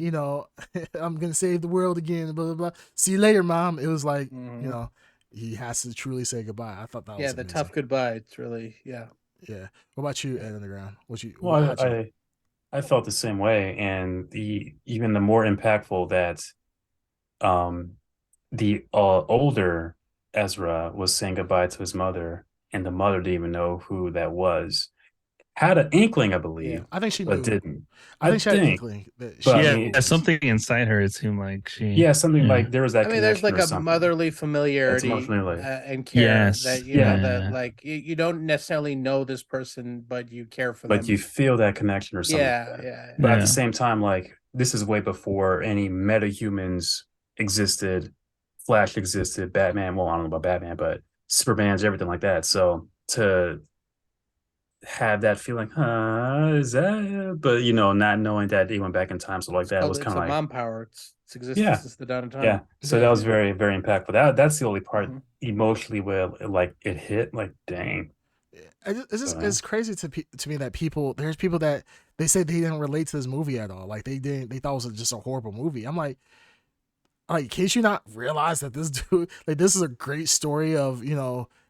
I'm gonna save the world again. Blah blah blah. See you later, mom. It was like Mhm. he has to truly say goodbye. I thought that Yeah, was the amazing. tough goodbye. It's really Yeah. What about you, Ed Underground? Well, How'd you? I felt the same way, and even the more impactful that um the older Ezra was saying goodbye to his mother, and the mother didn't even know who that was. Had an inkling, I believe, I think she but knew. didn't. I I think she had an think, inkling that but she I Yeah, mean, knew. something inside her. It seemed like she. yeah, something Yeah. like there was that I mean, there's connection like or a something. motherly That's familiarity emotionally, and care Yes. that that Yeah. like you don't necessarily know this person, but you care for like them. you feel that connection or something like Yeah, that. yeah. But at the Yeah. same time, like this is way before any metahumans existed, Flash existed, Batman. Well, I don't know about Batman, but Superman's everything like that. So to have that feeling, is that? But not knowing that he went back in time, so like that was It's kind a of like, mom power. It's existed yeah, since the dawn of yeah. time. So that was Yeah. very, very impactful. That's the only part Mhm. emotionally where like it hit. Like, dang. It's crazy to me that there's people that they say they didn't relate to this movie at all. Like they thought it was just a horrible movie. I'm like, can't you not realize that this dude, like, this is a great story of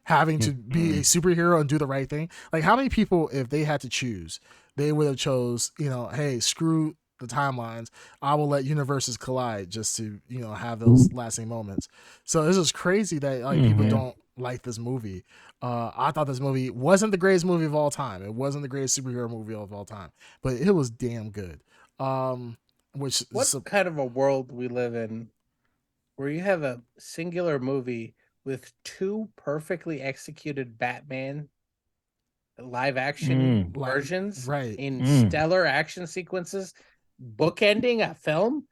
having to be a superhero and do the right thing. Like, how many people, if they had to choose, they would have chose, hey, screw the timelines. I will let universes collide just to have those lasting moments. So this is crazy that like people Mhm. don't like this movie. I thought this movie wasn't the greatest movie of all time. It wasn't the greatest superhero movie of all time, but it was damn good. Which What kind of a world we live in where you have a singular movie with two perfectly executed Batman live action like, versions right. in stellar action sequences bookending a film?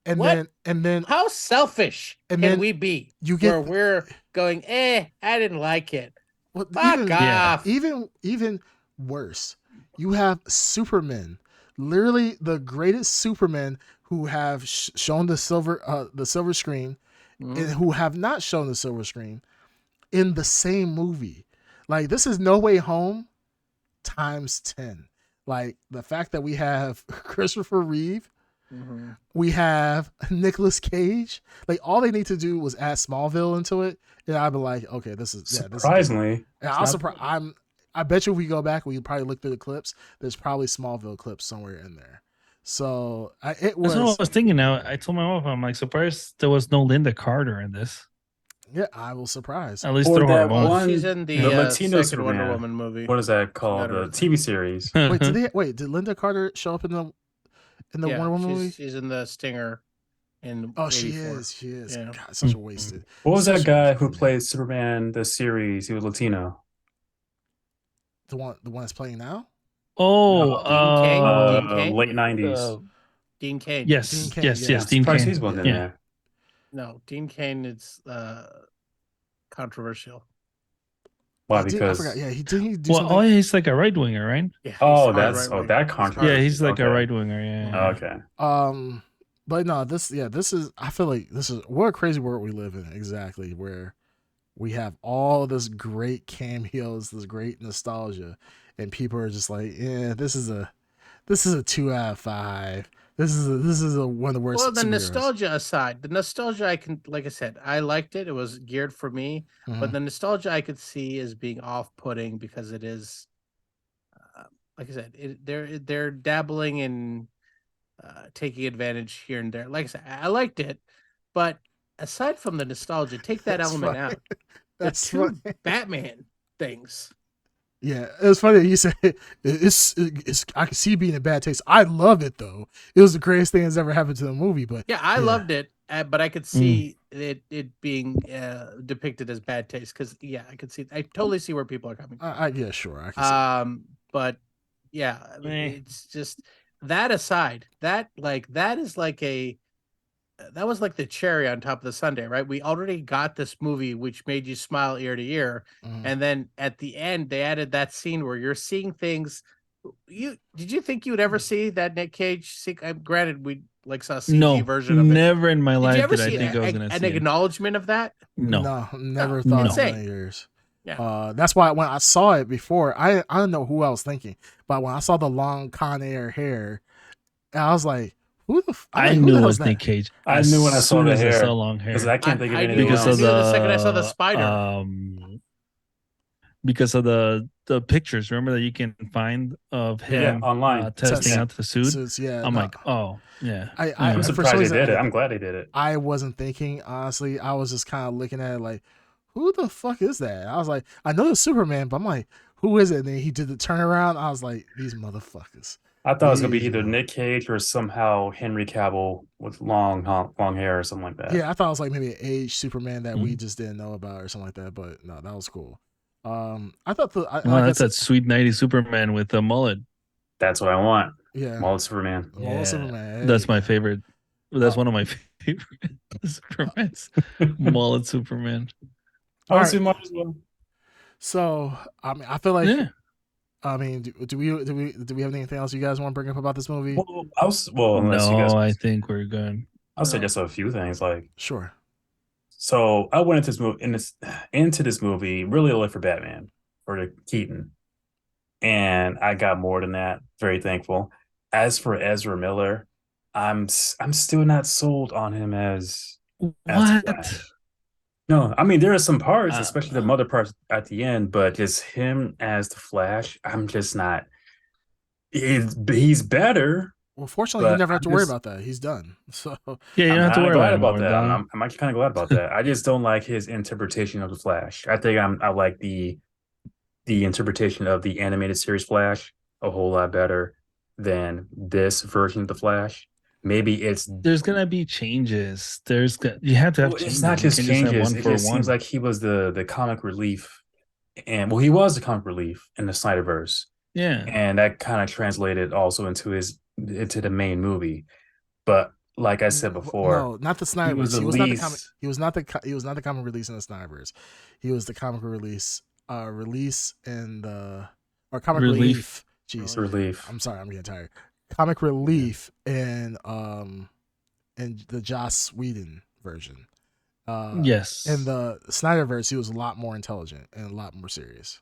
And What? then How selfish and can then we be you where get we're going, I didn't like it. well, Fuck Yeah. off. even worse. You have Superman, literally the greatest Superman who have shown the silver screen and Mhm. who have not shown the silver screen in the same movie. Like this is No Way Home times 10. Like the fact that we have Christopher Reeve, Mhm. we have Nicolas Cage. Like all they need to do was add Smallville into it, and I'd be like, okay, this is good. Surprisingly, And it's I'll not- surprise. I bet you if we go back, we probably look through the clips. There's probably Smallville clips somewhere in there. So it That's what I was. was thinking. Now I told my wife, I'm like surprised there was no Linda Carter in this. Yeah, I was surprised. At least Or throw her that a bone. one, She's in the Latino second Wonder Superman. Woman movie. What is that called? not The everything. TV series. Wait, did Linda Carter show up in the Yeah, Wonder Woman movie? she's in the Stinger in Oh, 84. she is. Yeah. God, such a wasted. What was Such that a guy wasted who female. played Superman the series? He was Latino. The one that's playing now? Oh, Dean Cain? Dean Cain? Late 90s. Dean Cain. yes, Dean Cain, yes, yeah. yes, Dean Surprised Cain. he's one in Yeah. there. No, Dean Cain is controversial. Why? I Because forgot. Yeah, he did. He do Well, something. oh, he's like a right winger, right? Yeah. he's oh, hard that's right-wing. that He's controversy. hard. Yeah, he's like a Okay. right winger. Yeah. Oh, okay. But no, this is. I feel like this is what a crazy world we live in. Exactly, where we have all this great cameos, this great nostalgia, and people are just like, yeah, this is a 2 out of 5. This is a one of the worst. Well, the superheroes. nostalgia aside, the nostalgia I can, like I said, I liked it. It was geared for me, but Mhm. the nostalgia I could see as being off-putting because it is, like I said, they're dabbling in taking advantage here and there. Like I said, I liked it, but aside from the nostalgia, take that That's element funny. out. That's the two funny. Batman things. Yeah, it was funny that you said it's. I can see being a bad taste. I love it though. It was the greatest thing that's ever happened to the movie. But Yeah, I Yeah. loved it, but I could see it being depicted as bad taste because I totally see where people are coming from. yeah, sure, I can see. But yeah, Eh. it's just that aside, that is like that was like the cherry on top of the sundae, right? We already got this movie which made you smile ear to ear, Mhm. and then at the end they added that scene where you're seeing things. Did you think you would ever see that Nick Cage? Granted, we like saw a CG No, version of it. never in my Did you life ever did I see think I was gonna an see it. acknowledgement of that? No, No, never No, thought in a insane. million years. Yeah. That's why when I saw it before, I don't know who I was thinking, but when I saw the long Con Air hair, I was like, "Who the? I who the knew it hell's was that?" Nick Cage. I As knew when I saw soon the as I saw hair long because hair, I can't think of I anything knew because else. of the second I saw the the spider. because of the pictures. Remember that you can find of Yeah, him online. testing Test- out the suit. Suits, yeah, I'm no. like, oh yeah. I'm for surprised some they reason, did it. I'm glad they did it. I wasn't thinking, honestly. I was just kind of looking at it like, who the fuck is that? I was like, I know it's Superman, but I'm like, who is it? And then he did the turnaround. I was like, these motherfuckers. I thought it was gonna be These either mother- Nick Cage or somehow Henry Cavill with long hair or something like that. Yeah, I thought it was like maybe an age Superman that we Mhm. just didn't know about or something like that. But no, that was cool. I thought Oh, like I that's said, that sweet 90s Superman with the mullet. That's what I want. yeah, Mullet Superman. Well, Yeah, Superman. that's Hey. my favorite. That's one of my favorite Supermans. Mullet Superman. I would Alright. say might as well. So I mean, I feel like Yeah. I mean, do we have anything else you guys want to bring up about this movie? Unless you guys, No, I think we're good. I'll say just a few things. Like, Sure. so I went into this movie really only for Batman, for the Keaton, and I got more than that. Very thankful. As for Ezra Miller, I'm still not sold on him as What? Flash. No, I mean there are some parts, Uh, especially the mother parts at the end, but just him as the Flash, I'm just not. He's better. Well, fortunately, you But never have I'm to worry just- about that. He's done. So Yeah, you don't I'm have to kind of worry glad about about it that. anymore. I'm actually kind of glad about that. I just don't like his interpretation of the Flash. I think I like the interpretation of the animated series Flash a whole lot better than this version of the Flash. Maybe it's There's gonna be changes. You have to have well, changes. it's not You just can't have changes. one It for just seems one. like he was the comic relief, and well, he was the comic relief in the Snyderverse, Yeah. and that kind of translated also into the main movie. But like I said before, no, not the Snyderverse. was the He was not the comic. least- He was not the comic release in the Snyderverse. He was the comic release in the or comic Relief. relief. Jeez, relief. I'm sorry, I'm getting tired. Comic relief in the Joss Whedon version. Yes. In the Snyderverse, he was a lot more intelligent and a lot more serious.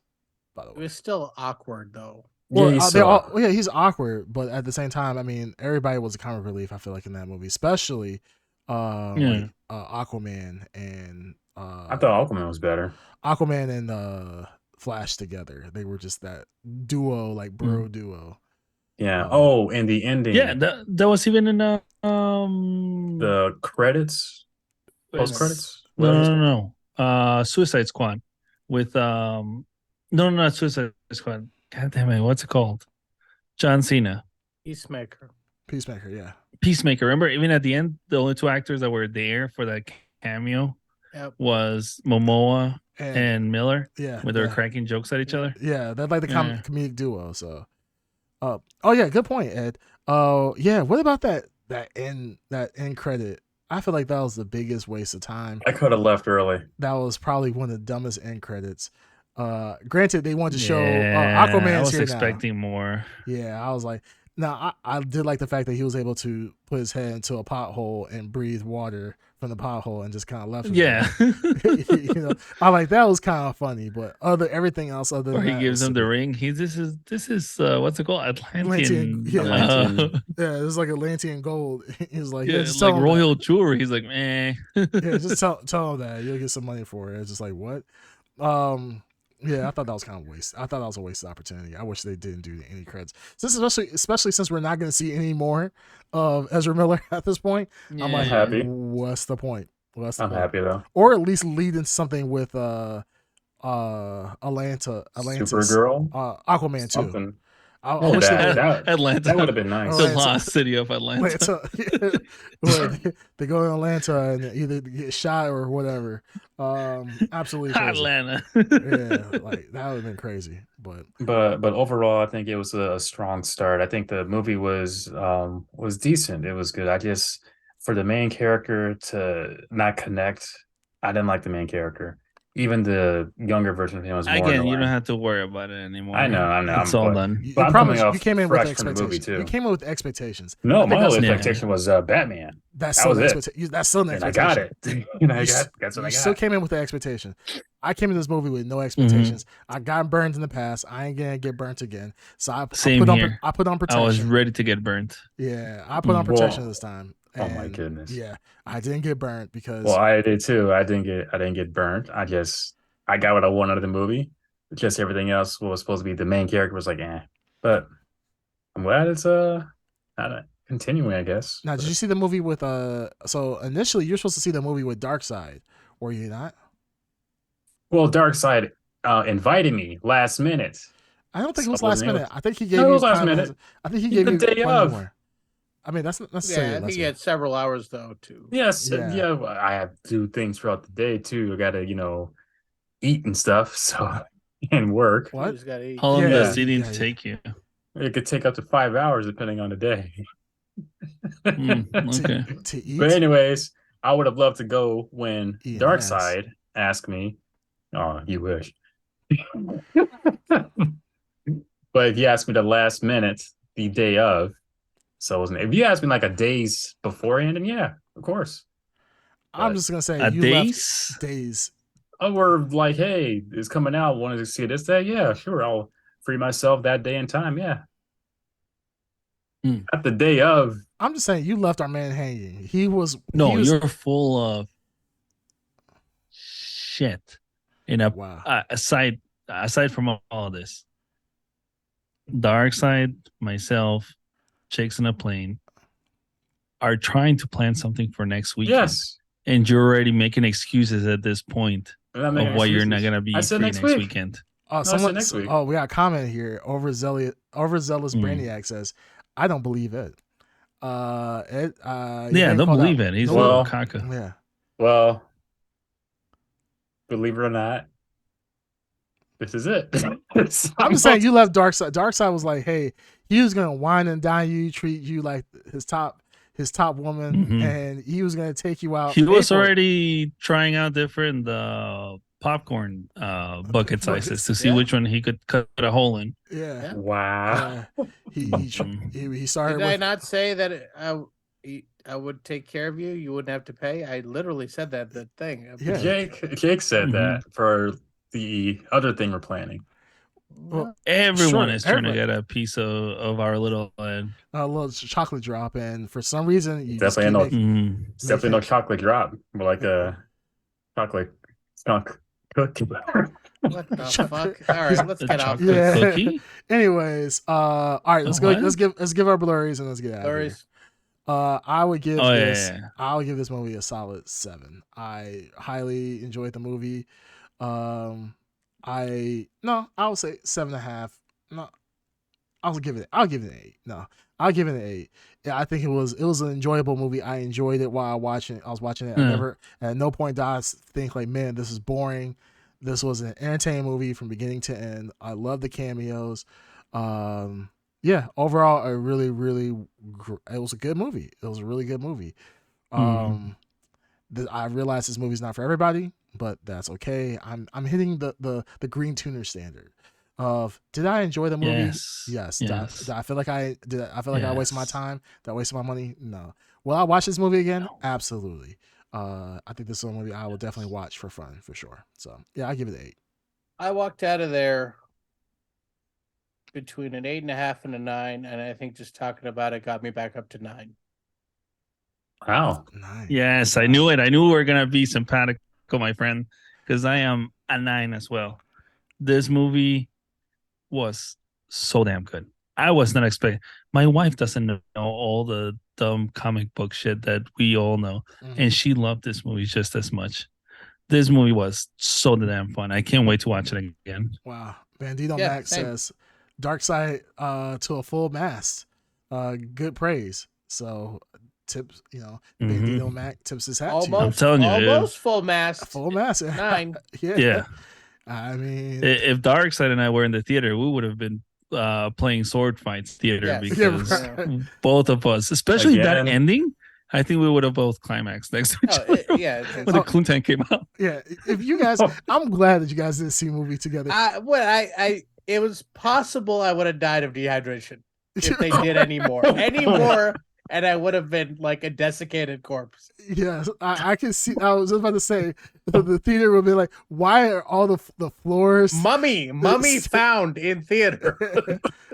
By the It way, was still awkward though. well, he's they're so all, awkward. yeah, he's awkward, but at the same time, I mean, everybody was a comic relief. I feel like in that movie, especially Yeah. Aquaman and I thought Aquaman was better. Aquaman and Flash together. They were just that duo, like bro duo. Yeah. Um, In the ending. Yeah, that was even in The credits, post credits. no. Suicide Squad with no, not Suicide Squad. God damn it, what's it called? John Cena. Peacemaker. Peacemaker, yeah. Peacemaker. Remember, even at the end, the only two actors that were there for that cameo Yep. was Momoa and Miller, yeah, where they were yeah. cracking jokes at each other. Yeah, they're like the Yeah. comedic duo. So, oh yeah, good point, Ed. Oh yeah, what about that end credit? I feel like that was the biggest waste of time. I could have left early. That was probably one of the dumbest end credits. Granted, they wanted to show Yeah, Aquaman's I was here expecting more. now. Yeah, I was like, I did like the fact that he was able to put his head into a pothole and breathe water from the pothole and just kind of left. Him Yeah. there. I like that was kind of funny, but everything else other Or than he that gives was him the stupid. ring. This is what's it called? Atlantean. Yeah. Atlantean. Yeah, it was like Atlantean gold. He was like, yeah, just tell like him royal jewelry. He's like, meh. that. Yeah, just tell him that you'll get some money for it. It's just like what? Yeah, I thought that was kind of waste. I thought that was a wasted opportunity. I wish they didn't do any creds. Since especially since we're not going to see any more of Ezra Miller at this point. I'm like, happy. what's the point? What's the I'm point? happy though. Or at least lead into something with Atlantis, Supergirl. Aquaman too. Something. I Yeah, wish they that- did. that- Atlanta. That would have been nice. The Atlanta. lost city of Atlanta. Atlanta. Where they go to Atlanta and either get shot or whatever. Absolutely crazy. Atlanta. Yeah, like that would have been crazy. But But overall, I think it was a strong start. I think the movie was decent. It was good. I just for the main character to not connect, I didn't like the main character. Even the younger version of him was more Again, you don't annoying. have to worry about it anymore. I know, It's I'm all but- done. You, But you I'm promise coming you off came in with fresh from the movie, expectations. You too. came in with expectations. I No, think my that's- only Yeah. expectation was Batman. That's That still was an it. expectation. That's still an And I expectation. got it. And I You got s- that's what you I still got. came in with the expectation. I came in this movie with no expectations. I got burned in the past. I ain't gonna get burnt again. So I Same put on here. I put on I protection. was ready to get burnt. Yeah, I put on Well, protection this time. oh my and goodness. Yeah, I didn't get burnt because Well, I did too. I didn't get burnt. I got what I wanted out of the movie. Just everything else was supposed to be the main character was like, eh. But I'm glad it's not continuing, I guess. now did you see the movie with so initially you're supposed to see the movie with Darkseid, were you not? Well, Darkseid invited me last minute. I don't think So it was I last wasn't able minute. to- I think he gave No, it you was last kind of- minute. I think he The gave you day plenty of. more. I mean, that's not necessarily Yeah, I last think he minute. had several hours though too. Yes, Yeah. yeah. I have to do things throughout the day too. I gotta, eat and stuff, so and work. You What? just gotta eat. How long Yeah. does eating Yeah. take you? It could take up to 5 hours depending on the day. Okay. To eat? But anyways, I would have loved to go when Eating Darkseid asked me. Oh, you wish. But if you asked me the last minute, the day of, so it wasn't. If you asked me like a days beforehand, then yeah, of course. I'm just gonna say A you days? left days. Oh, we're like, hey, it's coming out. Wanted to see it this day? Yeah, sure. I'll free myself that day and time. Yeah. Hmm. At the day of. I'm just saying you left our man hanging. He was No, he was, you're full of shit. wow. Aside from all of this, Darkseid, myself, chicks in a plane are trying to plan something for next weekend. Yes. And you're already making excuses at this point And I'm of making why you're not excuses. gonna be I said free next next week. weekend. Oh, I said someone. next week. Oh, we got a comment here. Overzealous Mm. Brainiac says, "I don't believe it." You're Yeah, getting don't called believe out. it. He's a Well- little caca. Yeah. Well, believe it or not, this is it. I'm just saying you left Darkseid. Darkseid was like, hey, he was gonna wine and dine you, treat you like his top woman, Mhm. and he was gonna take you out. He was April. already trying out different popcorn bucket Buckets, sizes to see yeah. which one he could cut a hole in. Yeah. Wow. He started Did I with not say that I would take care of you? You wouldn't have to pay. I literally said that. The thing. Yeah. Jake said that for the other thing we're planning. Well, Everyone Sure, is trying everybody. to get a piece of our little land. a little chocolate drop, and for some reason you just Definitely keep no- making- It's definitely no chocolate drop, more like a chocolate skunk cookie. What the fuck? All right, let's The get off. chocolate Yeah. cookie. Anyways, all right, let's Oh, go. what? Let's give our blurries and let's get out of here. Stories. I would give Oh, yeah, this. yeah. I would give this movie a solid 7. I highly enjoyed the movie. I would say 7.5. No, I'll give it an 8. No, I'll give it an 8. Yeah, I think it was an enjoyable movie. I enjoyed it while I was watching it. I Yeah. never at no point did I think like, man, this is boring. This was an entertaining movie from beginning to end. I love the cameos. Yeah, overall, it was a good movie. It was a really good movie. I realize this movie's not for everybody, but that's okay. I'm hitting the green tuner standard of, did I enjoy the movie? Yes. Did I feel like I wasted my Yes. time? Did I waste my money? No. Will I watch this movie again? Absolutely. I think this is a movie I will definitely watch for fun, for sure. So yeah, I give it an 8. I walked out of there between an 8.5 and a 9, and I think just talking about it got me back up to 9. Wow. 9. Yes, I knew it. I knew we were gonna be simpatico, my friend, because I am a 9 as well. This movie was so damn good. I was not expecting. My wife doesn't know all the dumb comic book shit that we all know, Mhm. and she loved this movie just as much. This movie was so damn fun. I can't wait to watch it again. Wow. Bandito Yeah, Max same. says Darkseid to a full mast. Good praise. So tips, Bandito Mac tips his hat to you. Almost, telling you, almost full mast. Full mast. 9. Yeah. Yeah. I mean, If Darkseid and I were in the theater, we would have been playing sword fights theater Yes. because Yeah, right. both of us, especially that Again. ending, I think we would have both climaxed next to each Oh, other yeah. when the Cluntang came out. Yeah, if you guys, I'm glad that you guys didn't see a movie together. It was possible I would have died of dehydration if they did any more, and I would have been like a desiccated corpse. Yes, I can see. I was just about to say the theater would be like, why are all the floors Mummy found in theater.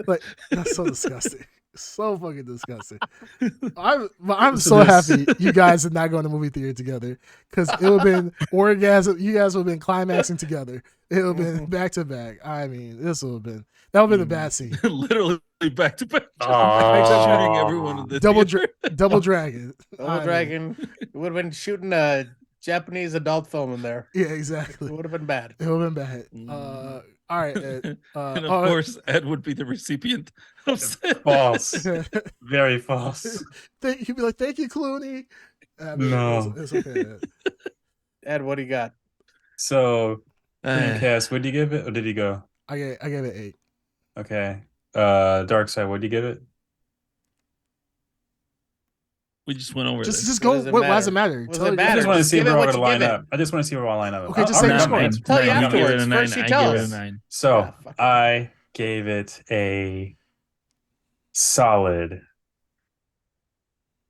like that's so disgusting, so fucking disgusting. I'm so happy you guys did not go in the movie theater together because it would have been orgasm. You guys would have been climaxing together. It would have been back to back. I mean, that would have been the bad scene. Literally back to back. Aw. Shooting everyone in the Double theater. Double Dragon. Double Dragon would have been shooting a Japanese adult film in there. Yeah, It exactly. would have been bad. It would have been bad. All right. And of oh, course, Ed would be the recipient of said. False. Very false. He'd be like, "Thank you, Clooney." I mean, No. it's okay. Ed, what do you got? So, Eh, Dreamcast, what did you give it? Or did he go? I gave it 8. Okay. Dark Side, what did you give it? we just went over this. Just What go. does it Why does it matter? matter? What does Tell it you- I matter? just want to Just see give if it we're all what going to you line give it. up. I just want to see if we're all line up. Okay, just say I'll- your I'm score. nine. Tell you I'm gonna give it a afterwards. nine. First you I tell give it a us. 9. So Yeah, fuck it. I gave it a solid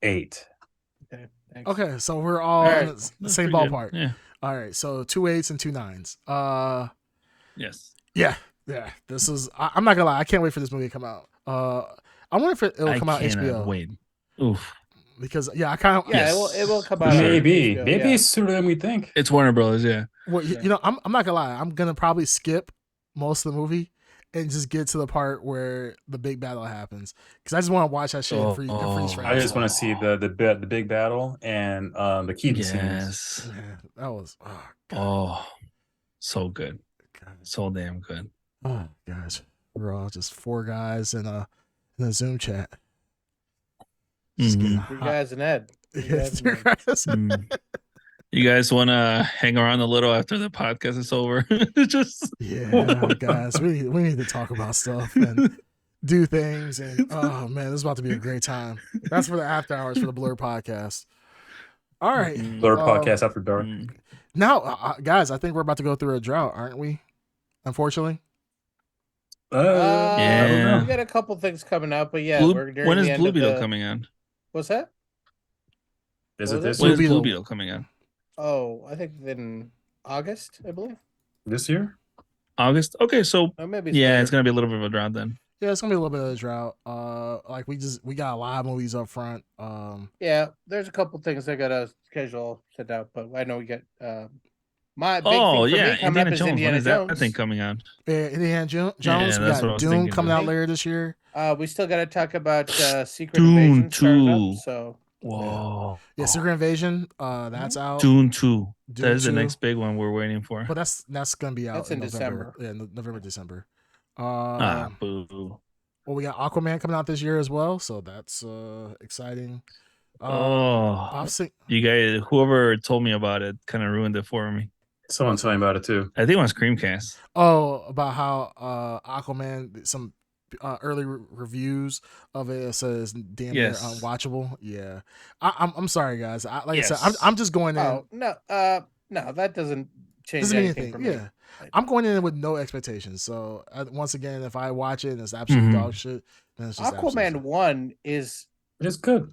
8. Okay, thanks. Okay, so we're all All right. in the That's same pretty good. ballpark. Yeah. All right, so 2 8s and 2 9s. Yes. Yeah. This is. I'm not gonna lie. I can't wait for this movie to come out. I wonder if it'll come out I cannot HBO wait. Oof. because I kind of Yeah, Yes. it will come out. Sure. on Maybe. HBO, Maybe yeah. it's sooner than we think. It's Warner Brothers, yeah. Well, you know, I'm not gonna lie. I'm gonna probably skip most of the movie and just get to the part where the big battle happens because I just want to watch that shit in freeze frame. I just want to see the big battle and the Keaton scenes. Yes. Man, that was Oh, so good. God. So damn good. Oh, guys, we're all just 4 guys in a Zoom chat. Just Mhm. getting Three hot. guys and Ed. Three Yeah, guys and 3 Ed. guys. Mm. You guys want to hang around a little after the podcast is over? Just Yeah, guys, we need to talk about stuff and do things. And oh man, this is about to be a great time. That's for the after hours for the Blur podcast. All right, Blur podcast after dark. Mm. now, guys, I think we're about to go through a drought, aren't we? Unfortunately. Yeah. I don't know. We got a couple things coming out, but yeah, Blue- we're during when is the end Blue of Beetle the- coming out? What's that? Is What it was this it? When Blue is Beetle. Blue Beetle coming out? Oh, I think in August, I believe. this year? August? Okay, so Or maybe yeah, later. it's gonna be a little bit of a drought then. Yeah, it's gonna be a little bit of a drought. Like we got a lot of movies up front. Yeah, there's a couple things I got a schedule set out, but I know we get my big Oh thing for yeah, me coming up Indiana is Jones. When Indiana is that Jones. thing coming out? Indiana Jones. Yeah, We that's what I got was Doom thinking. coming out later this year. We still got to talk about Secret Dune Invasion starting 2. up, so Whoa. Yeah, Secret Invasion. That's out. Dune 2. Dune That is the 2. next big one we're waiting for. But that's gonna be out That's in November. Yeah, November, December. Boo. Well, we got Aquaman coming out this year as well, so that's exciting. Oh, I've seen. you guys, whoever told me about it kind of ruined it for me. Someone told me about it too. I think it was Creamcast. Oh, about how Aquaman. Some early reviews of it says damn near Yes. unwatchable. Yeah, I'm sorry guys. I Yes. said, I'm just going in. oh no, that doesn't change Doesn't mean anything for me. Yeah, I'm going in with no expectations. So once again, if I watch it and it's absolute Mhm. dog shit, then it's just absolute Aquaman shit. 1 is It is good.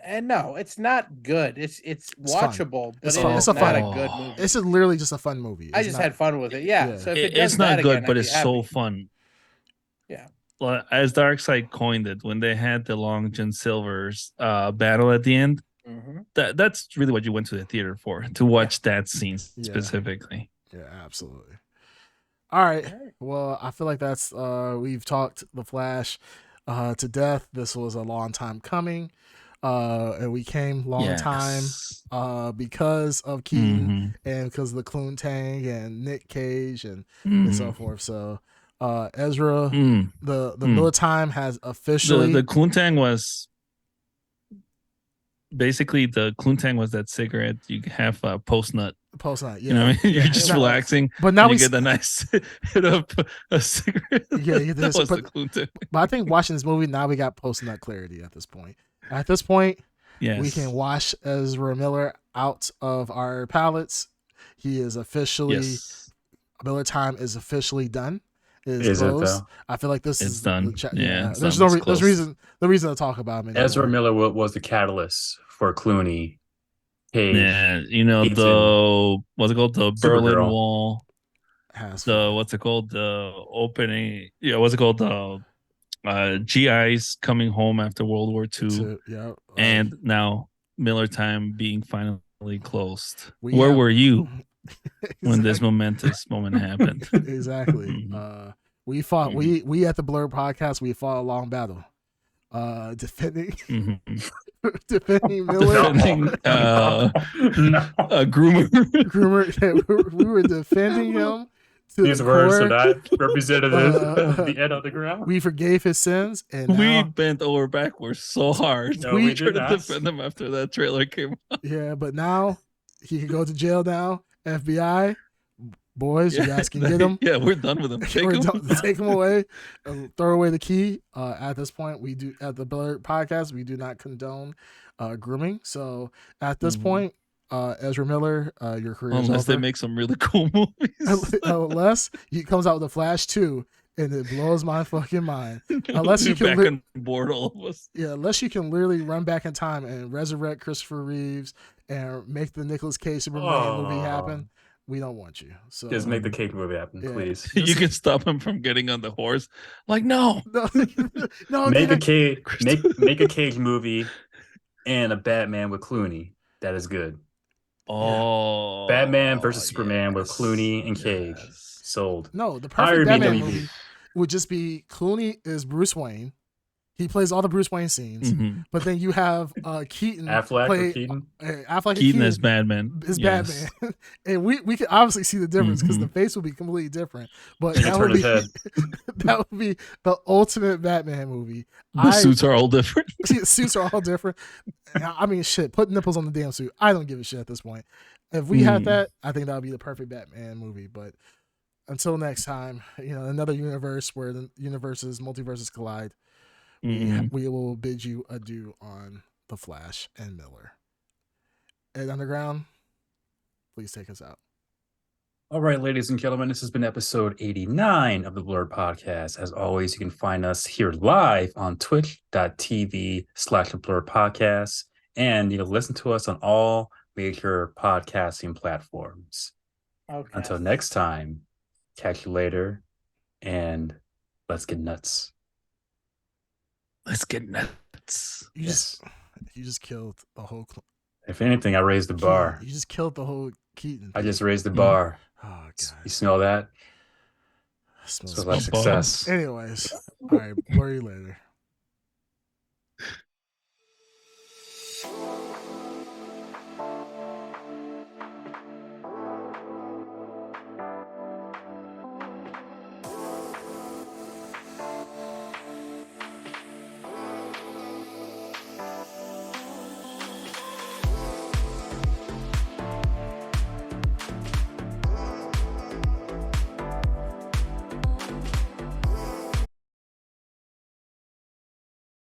and no, it's not good. It's fun. watchable, but It's it's, fun. It's a not fun- a good movie. It's literally just a fun movie. I It's just not- had fun with it. Yeah. Yeah. So if it does It's not that good, again, but I'd it's be so happy. fun. Yeah. Well, as Darkseid coined it, when they had the Long John Silver's battle at the end, Mhm. that's really what you went to the theater for, to watch that scene Yeah. specifically. Yeah, absolutely. All right. Alright. Well, I feel like that's we've talked the Flash to death. This was a long time coming. And we came long time Yes. because of Keaton Mhm. and because of the Cluntang and Nick Cage and Mhm. so forth. So Ezra, Mm. the Mm. Miller time has officially The Cluntang was basically that cigarette you have post nut. post night. Yeah. You know what I mean? Yeah. You're just Now- relaxing. But now and we you get a nice hit of a cigarette. Yeah, you that just- was but- the Cluntang. But I think watching this movie now we got post nut clarity at this point. At this point, Yes. We can wash Ezra Miller out of our palettes. He is officially Yes. Miller time is officially done. It Is it closed. though? I feel like this It's is done. Yeah, it's There's done. no It's there's close. no reason to talk about him anymore. Ezra Miller was the catalyst for Clooney, Cage, Yeah, you know Keaton, what's it called? The Berlin Supergirl. Wall. Has The what's it called? The opening. Yeah, what's it called? The GIs coming home after World War II, yeah, and now Miller time being finally closed. we Where have- were you when this Exactly. momentous moment happened? Exactly. Mhm. We fought. Mhm. We at the Blur podcast. We fought a long battle. Defending Mhm. defending Miller. Defending, no. Groomer. Groomer. We were defending him to These the words are core. not representative of the Ed on the ground. We forgave his sins, and We now, bent over backwards so hard. No, we we tried did to not. defend him after that trailer came out. yeah, but now he can go to jail. Now, FBI boys, you guys can get him. Yeah, we're done with him. Take We're him. done- take him away, throw away the key. At this point, we do at the Blur podcast, we do not condone grooming. So at this Mhm. point, Ezra Miller, your career is Unless they over. make some really cool movies. Unless he comes out with the Flash 2 and it blows my fucking mind. Unless you You're can back li- on board, all of us. Yeah, unless you can literally run back in time and resurrect Christopher Reeves and make the Nicolas Cage Superman movie happen, we don't want you. So Just make the cake movie happen, Yeah. please. You can stop him from getting on the horse. Like, no. no, no, Make a can't- cage, Christopher- make a Cage movie, and a Batman with Clooney. That is good. Oh, Batman versus Superman with yes, Clooney and Cage. yes. Sold. No, the Hire perfect me, Batman WB. movie would just be Clooney is Bruce Wayne. He plays all the Bruce Wayne scenes, Mhm. but then you have Keaton Affleck play or Keaton. Affleck and Keaton as Batman. is Yes. Batman, and we can obviously see the difference because the Mhm. face will be completely different. But He can that turn would his be head. that would be the ultimate Batman movie. The suits are all different. Suits are all different. I mean, shit, put nipples on the damn suit. I don't give a shit at this point. If we had that, I think that would be the perfect Batman movie. But until next time, another universe where the multiverses collide. Mhm. We will bid you adieu on The Flash and Miller. Ed Underground, please take us out. All right, ladies and gentlemen, this has been episode 89 of the Blurred Podcast. As always, you can find us here live on twitch.tv/the Blurred Podcast. And you can listen to us on all major podcasting platforms. Okay. Until next time, catch you later, and let's get nuts. Let's get nuts. You Yes. just killed the whole. If anything, I raised the bar. You just killed the whole Keaton. I just raised the Mhm. bar. Oh You god. smell that? Smells Smells like bad. success. Anyways, all right. Blur you later.